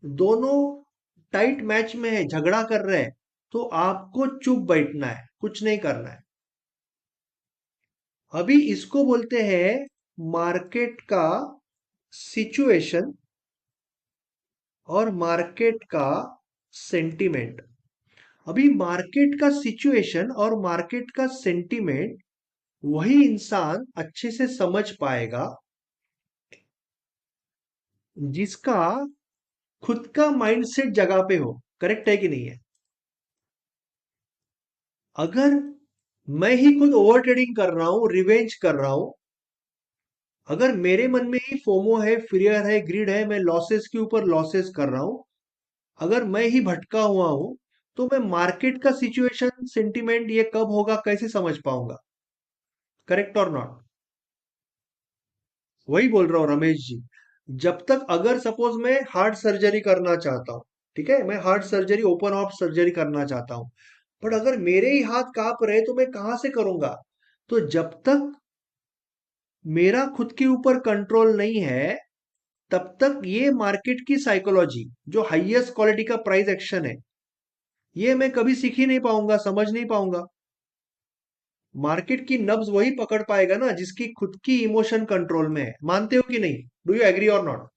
दोनों टाइट मैच में है, झगड़ा कर रहे हैं, तो आपको चुप बैठना है, कुछ नहीं करना है। अभी इसको बोलते हैं मार्केट का सिचुएशन और मार्केट का सेंटीमेंट। अभी मार्केट का सिचुएशन और मार्केट का सेंटीमेंट वही इंसान अच्छे से समझ पाएगा जिसका खुद का माइंडसेट जगह पे हो। करेक्ट है कि नहीं है? अगर मैं ही खुद ओवर ट्रेडिंग कर रहा हूं, रिवेंज कर रहा हूं, अगर मेरे मन में ही फोमो है, फियर है, ग्रीड है, मैं लॉसेस के ऊपर लॉसेस कर रहा हूं, अगर मैं ही भटका हुआ हूं, तो मैं मार्केट का सिचुएशन सेंटिमेंट ये कब होगा कैसे समझ पाऊंगा? करेक्ट और नॉट? वही बोल रहा हूँ रमेश जी। जब तक, अगर सपोज मैं हार्ट सर्जरी करना चाहता हूँ, ठीक है, मैं heart surgery, open heart surgery करना चाहता हूँ, बट अगर मेरे ही हाथ कांप रहे तो मैं कहां से करूंगा? तो जब तक मेरा खुद के ऊपर कंट्रोल नहीं है, तब तक ये मार्केट की साइकोलॉजी, जो हाईएस्ट क्वालिटी का प्राइस एक्शन है, ये मैं कभी सीख ही नहीं पाऊंगा, समझ नहीं पाऊंगा। मार्केट की नब्ज वही पकड़ पाएगा ना जिसकी खुद की इमोशन कंट्रोल में है। मानते हो कि नहीं? डू यू एग्री और नॉट?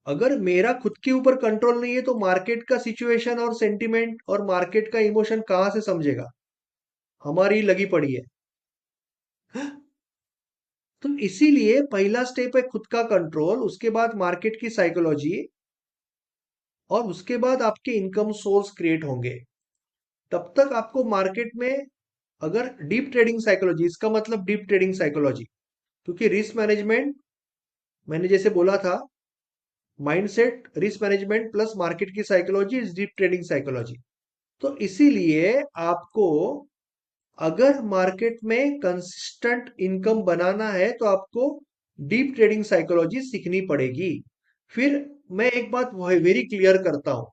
अगर मेरा खुद के ऊपर कंट्रोल नहीं है तो मार्केट का सिचुएशन और सेंटिमेंट और मार्केट का इमोशन कहां से समझेगा? हमारी लगी पड़ी है। तो इसीलिए पहला स्टेप है खुद का कंट्रोल, उसके बाद मार्केट की साइकोलॉजी, और उसके बाद आपके इनकम सोर्स क्रिएट होंगे। तब तक आपको मार्केट में, अगर डीप ट्रेडिंग साइकोलॉजी, इसका मतलब डीप ट्रेडिंग साइकोलॉजी, क्योंकि रिस्क मैनेजमेंट, मैंने जैसे बोला था, mindset, risk management plus market की psychology is deep trading psychology. तो इसीलिए आपको, अगर मार्केट में कंसिस्टेंट इनकम बनाना है तो आपको डीप ट्रेडिंग साइकोलॉजी सीखनी पड़ेगी। फिर मैं एक बात वेरी क्लियर करता हूं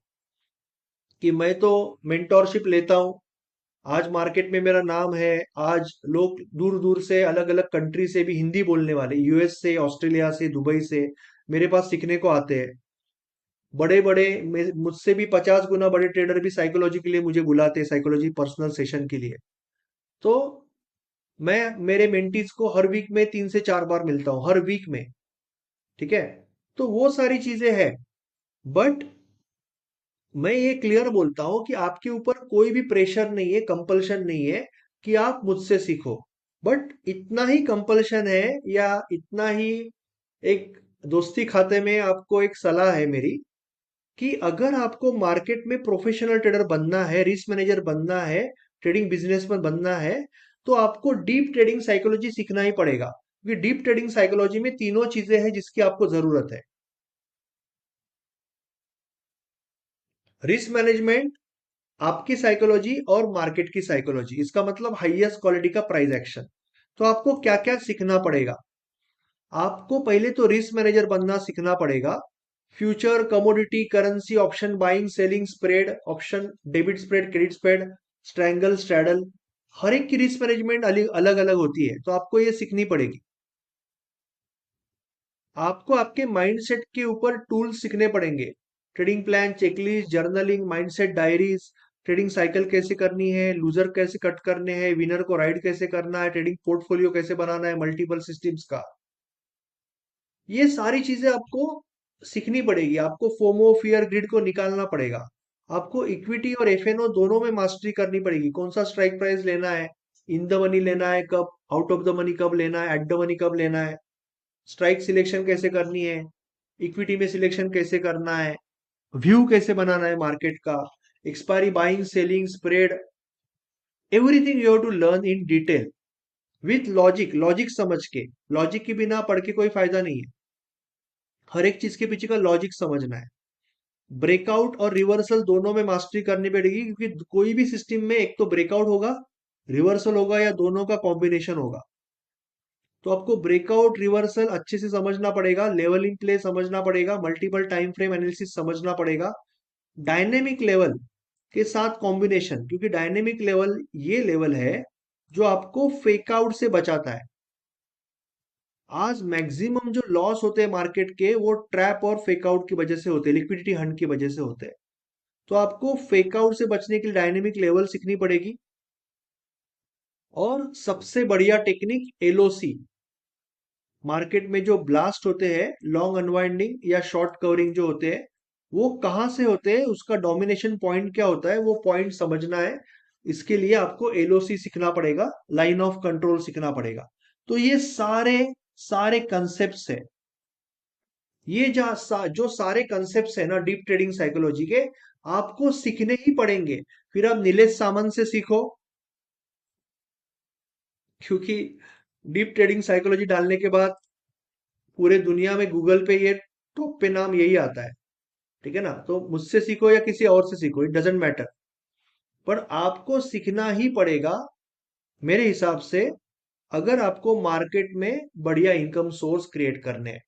कि मैं तो मेंटोरशिप लेता हूं, आज मार्केट में मेरा नाम है, आज लोग दूर दूर से, अलग अलग कंट्री से भी हिंदी बोलने वाले, यूएस से, ऑस्ट्रेलिया से, दुबई से मेरे पास सीखने को आते हैं। बड़े बड़े, मुझसे भी 50 गुना बड़े ट्रेडर भी साइकोलॉजी के लिए मुझे बुलाते हैं, साइकोलॉजी पर्सनल सेशन के लिए। तो मैं मेरे मेंटीज को हर वीक में 3 से 4 बार मिलता हूँ, हर वीक में। ठीक है? तो वो सारी चीजें हैं, बट मैं ये क्लियर बोलता हूं कि आपके ऊपर कोई भी प्रेशर नहीं है, कंपल्शन नहीं है कि आप मुझसे सीखो। बट इतना ही कंपल्शन है, या इतना ही एक दोस्ती खाते में आपको एक सलाह है मेरी, कि अगर आपको मार्केट में प्रोफेशनल ट्रेडर बनना है, रिस्क मैनेजर बनना है, ट्रेडिंग बिजनेसमैन बनना है, तो आपको डीप ट्रेडिंग साइकोलॉजी सीखना ही पड़ेगा, क्योंकि डीप ट्रेडिंग साइकोलॉजी में तीनों चीजें हैं जिसकी आपको जरूरत है। रिस्क मैनेजमेंट, आपकी साइकोलॉजी और मार्केट की साइकोलॉजी, इसका मतलब हाईएस्ट क्वालिटी का प्राइस एक्शन। तो आपको क्या क्या सीखना पड़ेगा? आपको पहले तो रिस्क मैनेजर बनना सीखना पड़ेगा। Future, commodity, currency, option buying, selling, spread option, debit spread, credit spread, strangle, straddle, हर एक की रिस्क मैनेजमेंट अलग अलग होती है, तो आपको ये सीखनी पड़ेगी। आपको आपके माइंडसेट के ऊपर टूल्स सीखने पड़ेंगे। Trading plan, checklist, journaling, mindset diaries, trading cycle कैसे करनी है, लूजर कैसे कट करने हैं, विनर को राइड कैसे करना है, ट्रेडिंग पोर्टफोलियो कैसे बनाना है, मल्टीपल सिस्टम्स का, ये सारी चीजें आपको सीखनी पड़ेगी। आपको फोमो, फियर, ग्रिड को निकालना पड़ेगा। आपको इक्विटी और एफएनओ दोनों में मास्टरी करनी पड़ेगी। कौन सा स्ट्राइक प्राइस लेना है, इन द मनी लेना है कब, आउट ऑफ द मनी कब लेना है, एट द मनी कब लेना है, स्ट्राइक सिलेक्शन कैसे करनी है, इक्विटी में सिलेक्शन कैसे करना है, व्यू कैसे बनाना है मार्केट का, expiry, buying, selling, spread, everything you have to learn in detail with logic, logic समझ के। लॉजिक के बिना पढ़ के कोई फायदा नहीं है, हर एक चीज के पीछे का लॉजिक समझना है। ब्रेकआउट और रिवर्सल दोनों में मास्टरी करनी पड़ेगी, क्योंकि कोई भी सिस्टम में एक तो ब्रेकआउट होगा, रिवर्सल होगा, या दोनों का कॉम्बिनेशन होगा। तो आपको ब्रेकआउट रिवर्सल अच्छे से समझना पड़ेगा, लेवलिंग प्ले समझना पड़ेगा, मल्टीपल टाइम फ्रेम एनालिसिस समझना पड़ेगा, डायनेमिक लेवल के साथ कॉम्बिनेशन, क्योंकि डायनेमिक लेवल ये लेवल है जो आपको फेक आउट से बचाता है। आज मैक्सिमम जो लॉस होते हैं मार्केट के वो ट्रैप और फेक आउट की वजह से होते हैं, लिक्विडिटी हंट की वजह से होते हैं। तो आपको फेक आउट से बचने के लिए डायनेमिक लेवल सीखनी पड़ेगी। और सबसे बढ़िया टेक्निक एलओसी, मार्केट में जो ब्लास्ट होते हैं, लॉन्ग अनवाइंडिंग या शॉर्ट कवरिंग जो होते हैं, वो कहाँ से होते हैं, उसका डोमिनेशन पॉइंट क्या होता है, वो पॉइंट समझना है। इसके लिए आपको एलओसी सीखना पड़ेगा, लाइन ऑफ कंट्रोल सीखना पड़ेगा। तो ये सारे सारे कंसेप्ट्स है, ये जो सारे कंसेप्ट्स है ना डीप ट्रेडिंग साइकोलॉजी के, आपको सीखने ही पड़ेंगे। फिर आप नीलेश सामंत से सीखो, क्योंकि डीप ट्रेडिंग साइकोलॉजी डालने के बाद पूरे दुनिया में गूगल पे ये टॉप पे नाम यही आता है। ठीक है ना, तो मुझसे सीखो या किसी और से सीखो, इट डजेंट मैटर, पर आपको सीखना ही पड़ेगा मेरे हिसाब से, अगर आपको मार्केट में बढ़िया इनकम सोर्स क्रिएट करने हैं।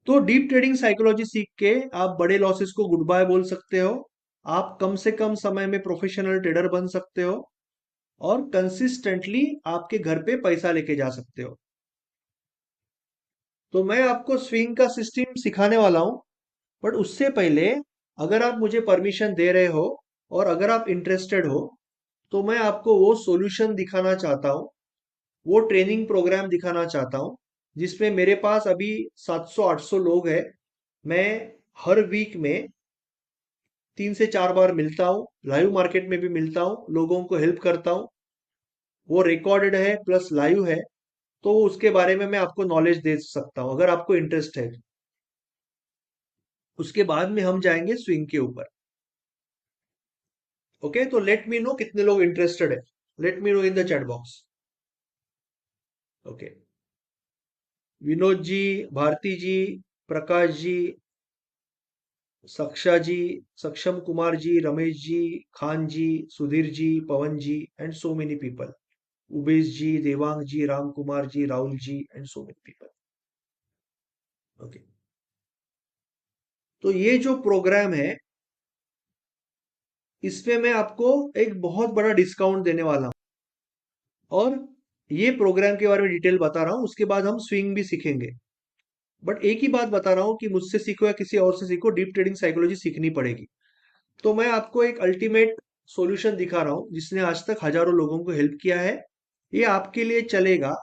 तो डीप ट्रेडिंग साइकोलॉजी सीख के आप बड़े लॉसेस को गुड बाय बोल सकते हो, आप कम से कम समय में प्रोफेशनल ट्रेडर बन सकते हो, और कंसिस्टेंटली आपके घर पे पैसा लेके जा सकते हो। तो मैं आपको स्विंग का सिस्टम सिखाने वाला हूं, बट उससे पहले अगर आप मुझे परमिशन दे रहे हो और अगर आप इंटरेस्टेड हो, तो मैं आपको वो सॉल्यूशन दिखाना चाहता हूँ, वो ट्रेनिंग प्रोग्राम दिखाना चाहता हूँ, जिसमें मेरे पास अभी 700-800 लोग हैं। मैं हर वीक में 3 से 4 बार मिलता हूँ, लाइव मार्केट में भी मिलता हूँ, लोगों को हेल्प करता हूँ। वो रिकॉर्डेड है प्लस लाइव है, तो उसके बारे में मैं आपको नॉलेज दे सकता हूँ अगर आपको इंटरेस्ट है। उसके बाद में हम जाएंगे स्विंग के ऊपर। ओके, तो लेट मी नो कितने लोग इंटरेस्टेड है, let me know in the chat box. Okay, Vinod ji, Bharti ji, Prakash ji, Saksha ji, Saksham Kumar ji, Ramesh ji, Khan ji, Sudheer ji, Pawan ji, and so many people, Ubesh ji, Devang ji, Ram Kumar ji, Rahul ji, and so many people. Okay, तो ये जो प्रोग्राम है, इसमें मैं आपको एक बहुत बड़ा डिस्काउंट देने वाला हूं, और ये प्रोग्राम के बारे में डिटेल बता रहा हूं, उसके बाद हम स्विंग भी सीखेंगे। बट एक ही बात बता रहा हूं कि मुझसे सीखो या किसी और से सीखो, डीप ट्रेडिंग साइकोलॉजी सीखनी पड़ेगी। तो मैं आपको एक अल्टीमेट सॉल्यूशन दिखा रहा हूं, जिसने आज तक हजारों लोगों को हेल्प किया है। ये आपके लिए चलेगा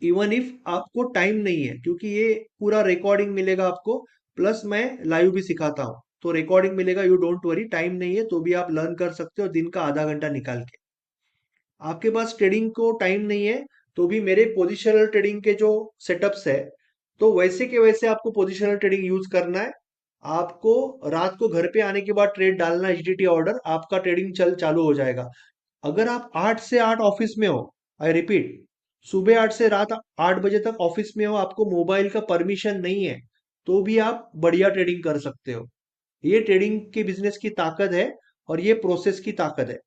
इवन इफ आपको टाइम नहीं है, क्योंकि ये पूरा रिकॉर्डिंग मिलेगा आपको, प्लस मैं लाइव भी सिखाता हूँ, तो रिकॉर्डिंग मिलेगा, यू डोंट वरी। टाइम नहीं है तो भी आप लर्न कर सकते हो दिन का आधा घंटा निकाल के। आपके पास ट्रेडिंग को टाइम नहीं है तो भी मेरे पोजिशनल ट्रेडिंग के जो सेटअप्स है, तो वैसे के वैसे आपको पोजिशनल ट्रेडिंग यूज करना है। आपको रात को घर पे आने के बाद ट्रेड डालना, एचडीटी ऑर्डर, आपका ट्रेडिंग चल चालू हो जाएगा। अगर आप 8 से 8 ऑफिस में हो, आई रिपीट, सुबह 8 से रात 8 बजे तक ऑफिस में हो, आपको मोबाइल का परमिशन नहीं है, तो भी आप बढ़िया ट्रेडिंग कर सकते हो। ये ट्रेडिंग के बिजनेस की ताकत है, और ये प्रोसेस की ताकत है।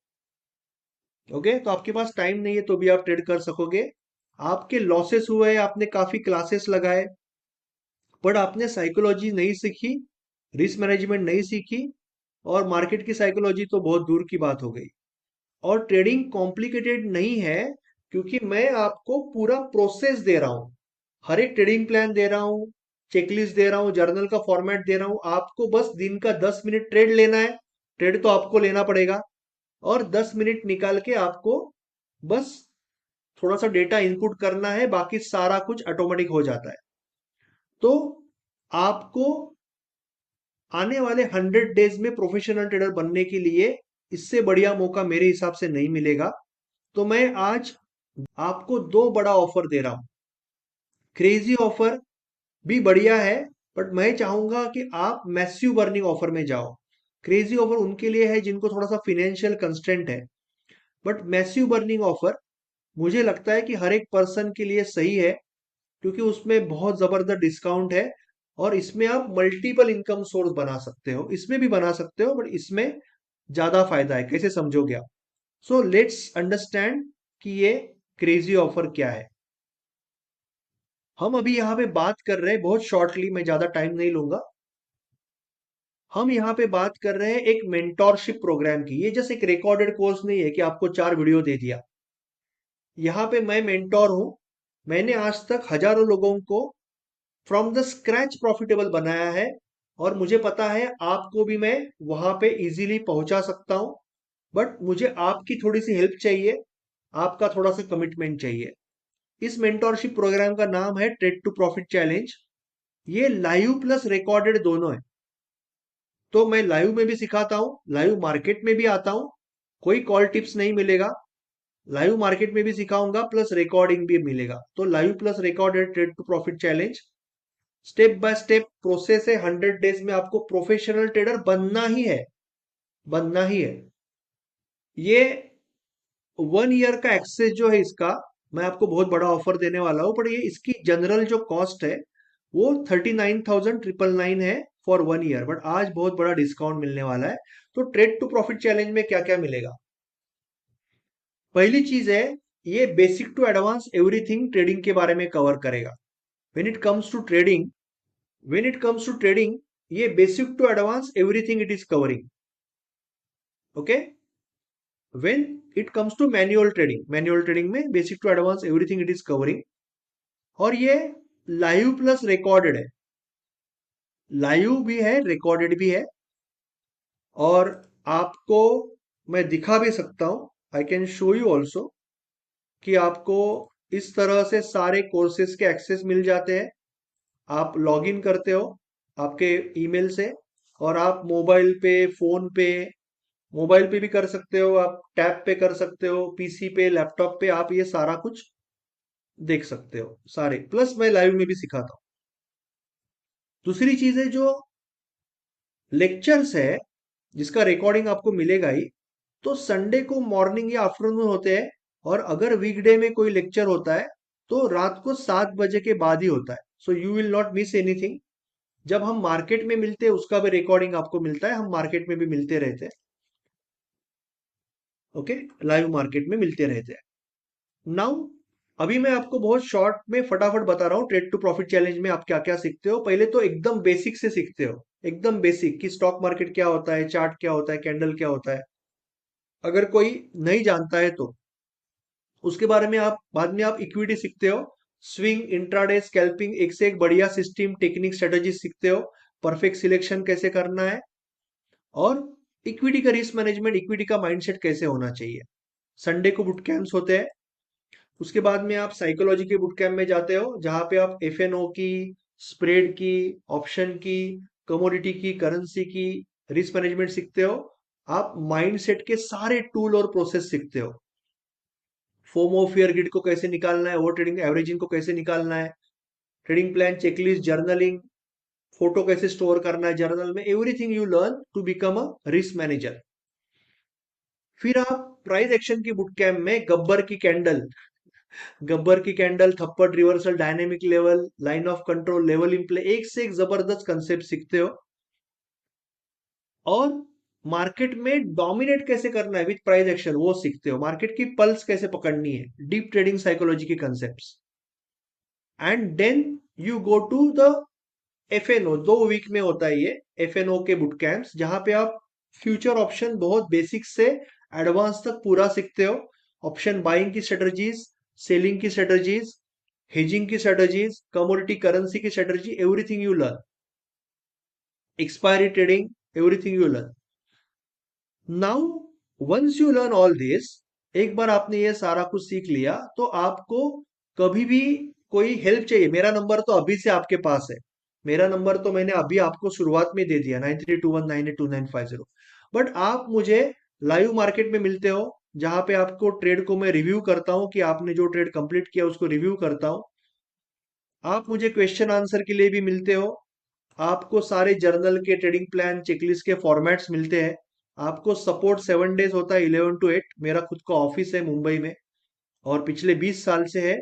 ओके, तो आपके पास टाइम नहीं है तो भी आप ट्रेड कर सकोगे। आपके लॉसेस हुए, आपने काफी क्लासेस लगाए, बट आपने साइकोलॉजी नहीं सीखी, रिस्क मैनेजमेंट नहीं सीखी, और मार्केट की साइकोलॉजी तो बहुत दूर की बात हो गई। और ट्रेडिंग कॉम्प्लिकेटेड नहीं है, क्योंकि मैं आपको पूरा प्रोसेस दे रहा हूं, हर एक ट्रेडिंग प्लान दे रहा हूं, चेकलिस्ट दे रहा हूं, जर्नल का फॉर्मेट दे रहा हूं। आपको बस दिन का 10 मिनट ट्रेड लेना है, ट्रेड तो आपको लेना पड़ेगा, और 10 मिनट निकाल के आपको बस थोड़ा सा डेटा इनपुट करना है, बाकी सारा कुछ ऑटोमेटिक हो जाता है। तो आपको आने वाले 100 डेज में प्रोफेशनल ट्रेडर बनने के लिए इससे बढ़िया मौका मेरे हिसाब से नहीं मिलेगा। तो मैं आज आपको दो बड़ा ऑफर दे रहा हूं। क्रेजी ऑफर भी बढ़िया है, बट मैं चाहूंगा कि आप मैस्यू बर्निंग ऑफर में जाओ। क्रेजी ऑफर उनके लिए है जिनको थोड़ा सा फिनेंशियल कंस्ट्रेंट है, बट मैस्यू बर्निंग ऑफर मुझे लगता है कि हर एक पर्सन के लिए सही है, क्योंकि उसमें बहुत जबरदस्त डिस्काउंट है, और इसमें आप मल्टीपल इनकम सोर्स बना सकते हो। इसमें भी बना सकते हो, बट इसमें ज्यादा फायदा है। कैसे समझोगे आप? सो लेट्स अंडरस्टैंड कि ये क्रेजी ऑफर क्या है। हम अभी यहाँ पे बात कर रहे हैं बहुत शॉर्टली, मैं ज्यादा टाइम नहीं लूंगा। हम यहाँ पे बात कर रहे हैं एक मेंटोरशिप प्रोग्राम की। ये जैसे एक रिकॉर्डेड कोर्स नहीं है कि आपको 4 वीडियो दे दिया। यहाँ पे मैं मेंटोर हूँ। मैंने आज तक हजारों लोगों को फ्रॉम द स्क्रैच प्रॉफिटेबल बनाया है, और मुझे पता है आपको भी मैं वहां पे इजीली पहुंचा सकता हूं। बट मुझे आपकी थोड़ी सी हेल्प चाहिए, आपका थोड़ा सा कमिटमेंट चाहिए। इस मेंटोरशिप प्रोग्राम का नाम है ट्रेड टू प्रॉफिट चैलेंज। ये लाइव प्लस रिकॉर्डेड दोनों है। तो मैं लाइव में भी सिखाता हूँ, लाइव मार्केट में भी आता हूँ। कोई कॉल टिप्स नहीं मिलेगा, लाइव मार्केट में भी सिखाऊंगा, प्लस रिकॉर्डिंग भी मिलेगा। तो live plus recorded trade to profit challenge, step by step process है। 100 डेज में आपको प्रोफेशनल ट्रेडर बनना ही है, बनना ही है। ये 1 ईयर का एक्सेस जो है इसका, मैं आपको बहुत बड़ा ऑफर देने वाला हूँ। पर ये इसकी जनरल जो कॉस्ट है वो 39,999 है फॉर 1 ईयर। बट आज बहुत बड़ा डिस्काउंट मिलने वाला है। तो ट्रेड टू प्रॉफिट चैलेंज में क्या क्या मिलेगा? पहली चीज है, ये basic to advance everything trading के बारे में कवर करेगा। When it comes to trading, when it comes to trading, ये basic to advance everything it is covering. Okay. When it comes to manual trading, manual trading में basic to advance everything it is covering. और ये live plus recorded है, live भी है recorded भी है। और आपको मैं दिखा भी सकता हूं, I can show you also, कि आपको इस तरह से सारे कोर्सेज के एक्सेस मिल जाते हैं। आप लॉग इन करते हो आपके ईमेल से, और आप मोबाइल पे, फोन पे, मोबाइल पे भी कर सकते हो, आप टैब पे कर सकते हो, पीसी पे, लैपटॉप पे आप ये सारा कुछ देख सकते हो सारे। प्लस मैं लाइव में भी सिखाता हूँ। दूसरी चीज है जो लेक्चर्स है, जिसका रिकॉर्डिंग आपको मिलेगा ही। तो संडे को मॉर्निंग या आफ्टरनून होते हैं, और अगर वीकडे में कोई लेक्चर होता है तो रात को 7 बजे के बाद ही होता है। So you will not miss anything. जब हम मार्केट में मिलते हैं उसका भी रिकॉर्डिंग आपको मिलता है, हम मार्केट में भी मिलते रहते हैं। ओके, लाइव मार्केट में मिलते रहते हैं। नाउ अभी मैं आपको बहुत शॉर्ट में फटाफट बता रहा हूँ ट्रेड टू प्रॉफिट चैलेंज में आप क्या क्या सीखते हो। पहले तो एकदम बेसिक से सीखते हो, एकदम बेसिक, कि स्टॉक मार्केट क्या होता है, चार्ट क्या होता है, कैंडल क्या होता है। अगर कोई नहीं जानता है तो उसके बारे में आप बाद में आप इक्विटी सीखते हो। स्विंग, इंट्राडे, स्कैल्पिंग, एक से एक बढ़िया सिस्टम, टेक्निक, स्ट्रेटेजी सीखते हो। परफेक्ट सिलेक्शन कैसे करना है, और इक्विटी का रिस्क मैनेजमेंट, इक्विटी का माइंडसेट कैसे होना चाहिए। संडे को बुट कैंप्स होते हैं। उसके बाद में आप साइकोलॉजी के बुट कैंप में जाते हो, जहां पे आप एफएनओ की, स्प्रेड की, ऑप्शन की, कमोडिटी की, करेंसी की रिस्क मैनेजमेंट सीखते हो। आप माइंडसेट के सारे टूल और प्रोसेस सीखते हो। फोमो, फियर, गिड को कैसे निकालना है, ओवर ट्रेडिंग, एवरेजिंग को कैसे निकालना है, trading plan, checklist, journaling, photo कैसे स्टोर करना है जर्नल में, everything you learn to become a risk manager. फिर आप प्राइस एक्शन की बुट कैंप में गब्बर की कैंडल, गब्बर की कैंडल, थप्पड़, reversal, dynamic level, line of control, level in play, एक से एक जबरदस्त कंसेप्ट सीखते हो। और मार्केट में डोमिनेट कैसे करना है विथ प्राइस एक्शन वो सीखते हो। मार्केट की पल्स कैसे पकड़नी है, डीप ट्रेडिंग साइकोलॉजी के concepts. And then you go to the FNO. 2 week में होता है ये एफएनओ के बुट कैंप्स, जहां पे आप फ्यूचर ऑप्शन बहुत बेसिक से एडवांस तक पूरा सीखते हो। ऑप्शन बाइंग की स्ट्रेटजीज, सेलिंग की स्ट्रेटजीज, हेजिंग की स्ट्रेटजीज, कमोडिटी, करेंसी की strategy, everything you learn. Expiry trading, everything you learn. Now once you learn all this, एक बार आपने ये सारा कुछ सीख लिया, तो आपको कभी भी कोई हेल्प चाहिए, मेरा नंबर तो अभी से आपके पास है। मेरा नंबर तो मैंने अभी आपको शुरुआत में दे दिया, 9321982950। बट आप मुझे लाइव मार्केट में मिलते हो, जहां पे आपको ट्रेड को मैं रिव्यू करता हूं, कि आपने जो ट्रेड कंप्लीट किया उसको रिव्यू करता हूं। आप मुझे क्वेश्चन आंसर के लिए भी मिलते हो। आपको सारे जर्नल के, ट्रेडिंग प्लान, चेकलिस्ट के फॉर्मेट्स मिलते हैं। आपको सपोर्ट 7 डेज होता है, 11 to 8। मेरा खुद का ऑफिस है मुंबई में, और पिछले 20 साल से है।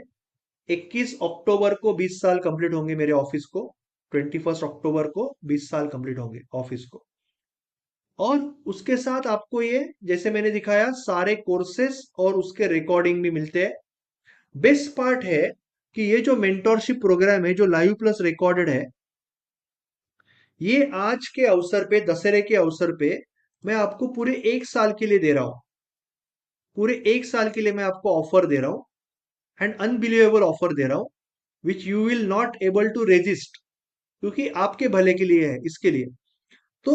21 अक्टूबर को 20 साल कंप्लीट होंगे मेरे ऑफिस को। 21 अक्टूबर को 20 साल कंप्लीट होंगे ऑफिस को। और उसके साथ आपको ये, जैसे मैंने दिखाया, सारे कोर्सेस और उसके रिकॉर्डिंग भी मिलते हैं। बेस्ट पार्ट है कि ये जो मेंटोरशिप प्रोग्राम है जो लाइव प्लस रिकॉर्डेड है, ये आज के अवसर पे, दशहरे के अवसर पे मैं आपको पूरे 1 साल के लिए दे रहा हूं। पूरे 1 साल के लिए मैं आपको ऑफर दे रहा हूं, एंड अनबिलीवेबल ऑफर दे रहा हूं, which you will not able to resist, क्योंकि आपके भले के लिए है इसके लिए। तो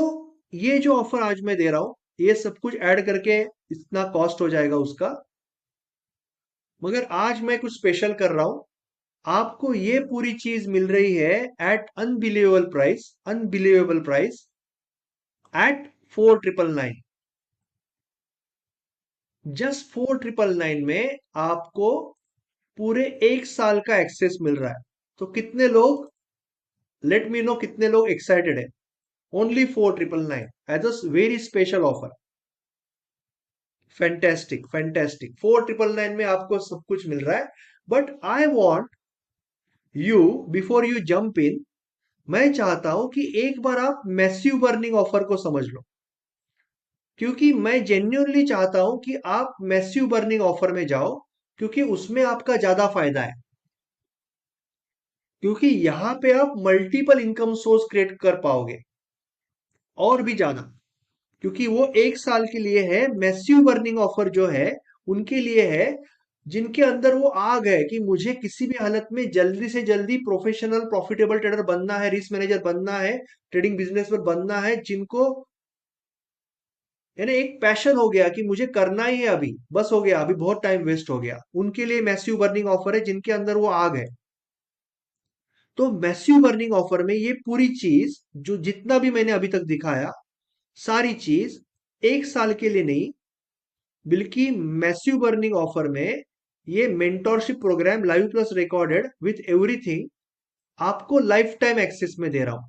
ये जो ऑफर आज मैं दे रहा हूं, ये सब कुछ ऐड करके इतना कॉस्ट हो जाएगा उसका, मगर आज मैं कुछ स्पेशल कर रहा हूं। आपको ये पूरी चीज मिल रही है at unbelievable price, unbelievable price at 4999। Just 4999 में आपको पूरे 1 साल का एक्सेस मिल रहा है। तो कितने लोग, लेट मी नो कितने लोग एक्साइटेड है। Only 4999 as a very special offer. Fantastic, fantastic. 4999 में आपको सब कुछ मिल रहा है। But I want you, before you jump in, मैं चाहता हूं कि एक बार आप मैसिव बर्निंग ऑफर को समझ लो, क्योंकि मैं जेन्युइनली चाहता हूं कि आप मैसिव बर्निंग ऑफर में जाओ, क्योंकि उसमें आपका ज्यादा फायदा है। क्योंकि यहां पे आप मल्टीपल इनकम सोर्स क्रिएट कर पाओगे और भी ज्यादा, क्योंकि वो 1 साल के लिए है। मैसिव बर्निंग ऑफर जो है उनके लिए है जिनके अंदर वो आग है कि मुझे किसी भी हालत में जल्दी से जल्दी प्रोफेशनल प्रॉफिटेबल ट्रेडर बनना है, रिस्क मैनेजर बनना है, ट्रेडिंग बिजनेस पर बनना है, जिनको यानी एक पैशन हो गया कि मुझे करना ही है, अभी बस हो गया, अभी बहुत टाइम वेस्ट हो गया, उनके लिए मैसिव बर्निंग ऑफर है जिनके अंदर वो आग है। तो मैसिव बर्निंग ऑफर में ये पूरी चीज जो जितना भी मैंने अभी तक दिखाया, सारी चीज 1 साल के लिए नहीं, बल्कि मैसिव बर्निंग ऑफर में ये mentorship programme live plus recorded with everything आपको लाइफ टाइम एक्सेस में दे रहा हूं।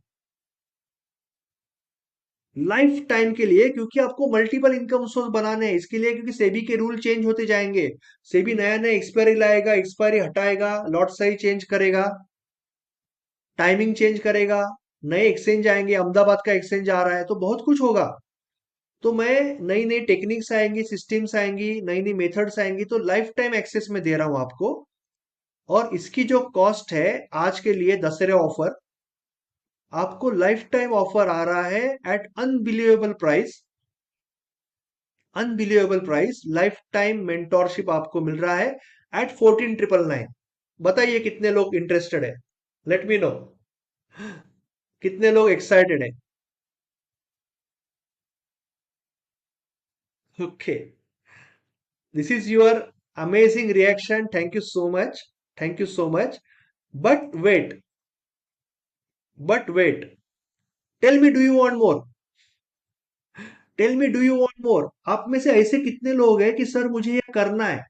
लाइफ टाइम के लिए, क्योंकि आपको मल्टीपल इनकम सोर्स बनाने हैं इसके लिए, क्योंकि सेबी के रूल चेंज होते जाएंगे। सेबी नया नया एक्सपायरी लाएगा, एक्सपायरी हटाएगा, लॉट साइज चेंज करेगा, टाइमिंग चेंज करेगा, नए एक्सचेंज आएंगे, अहमदाबाद का एक्सचेंज आ रहा है, तो बहुत कुछ होगा। तो मैं नई नई टेक्निक्स आएंगी, सिस्टम्स आएंगी, नई नई मेथड्स आएंगी, तो लाइफ टाइम एक्सेस में दे रहा हूं आपको। और इसकी जो कॉस्ट है आज के लिए दशहरे ऑफर, आपको लाइफ टाइम ऑफर आ रहा है at unbelievable price. Unbelievable price, life time mentorship आपको मिल रहा है एट 14999। बताइए कितने लोग इंटरेस्टेड है, लेट मी नो, कितने लोग एक्साइटेड है। Okay, this is your amazing reaction, thank you so much, thank you so much. But wait, but wait, tell me do you want more, tell me do you want more. आप में से ऐसे कितने लोग हैं कि sir मुझे ये करना है,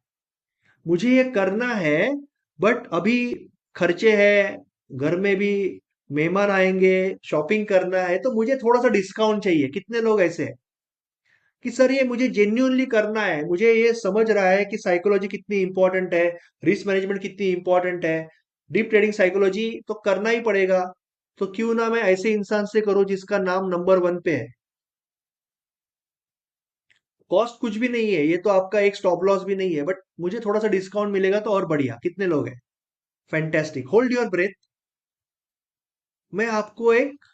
मुझे ये करना है, बट अभी खर्चे हैं, घर में भी मेहमान आएंगे, शॉपिंग करना है, तो मुझे थोड़ा सा डिस्काउंट चाहिए। कितने लोग ऐसे हैं कि सर ये मुझे जेन्युइनली करना है, मुझे ये समझ रहा है कि साइकोलॉजी कितनी इंपॉर्टेंट है, रिस्क मैनेजमेंट कितनी इंपॉर्टेंट है, डीप ट्रेडिंग साइकोलॉजी तो करना ही पड़ेगा, तो क्यों ना मैं ऐसे इंसान से करूं जिसका नाम नंबर 1 पे है। कॉस्ट कुछ भी नहीं है, ये तो आपका एक स्टॉप लॉस भी नहीं है, बट मुझे थोड़ा सा डिस्काउंट मिलेगा तो और बढ़िया। कितने लोग हैं? Fantastic, hold your breath. मैं आपको एक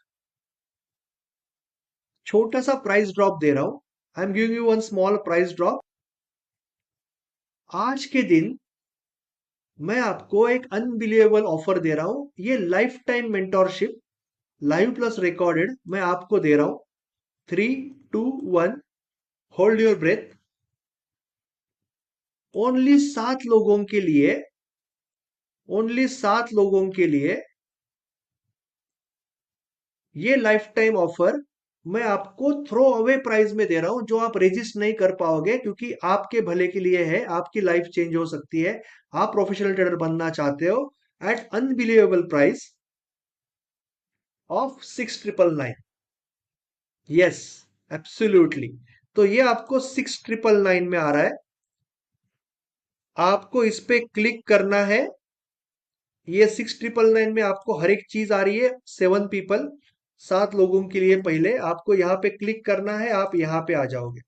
छोटा सा प्राइस ड्रॉप दे रहा हूं। I am giving you one small price drop. आज के दिन मैं आपको एक अनबिलीवेबल ऑफर दे रहा हूं, ये life time mentorship live plus recorded मैं आपको दे रहा हूं। 3, 2, 1, होल्ड योर ब्रेथ। ओनली 7 लोगों के लिए, ओनली 7 लोगों के लिए ये लाइफ टाइम ऑफर मैं आपको थ्रो अवे प्राइस में दे रहा हूं, जो आप रेजिस्ट नहीं कर पाओगे, क्योंकि आपके भले के लिए है, आपकी लाइफ चेंज हो सकती है, आप प्रोफेशनल ट्रेडर बनना चाहते हो, at unbelievable price of 6,999। Yes, absolutely. तो ये आपको 6,999 में आ रहा है। आपको इस पे क्लिक करना है। ये 6,999 में आपको हर एक चीज आ रही है। 7 पीपल, 7 लोगों के लिए पहले आपको यहाँ पे क्लिक करना है, आप यहाँ पे आ जाओगे।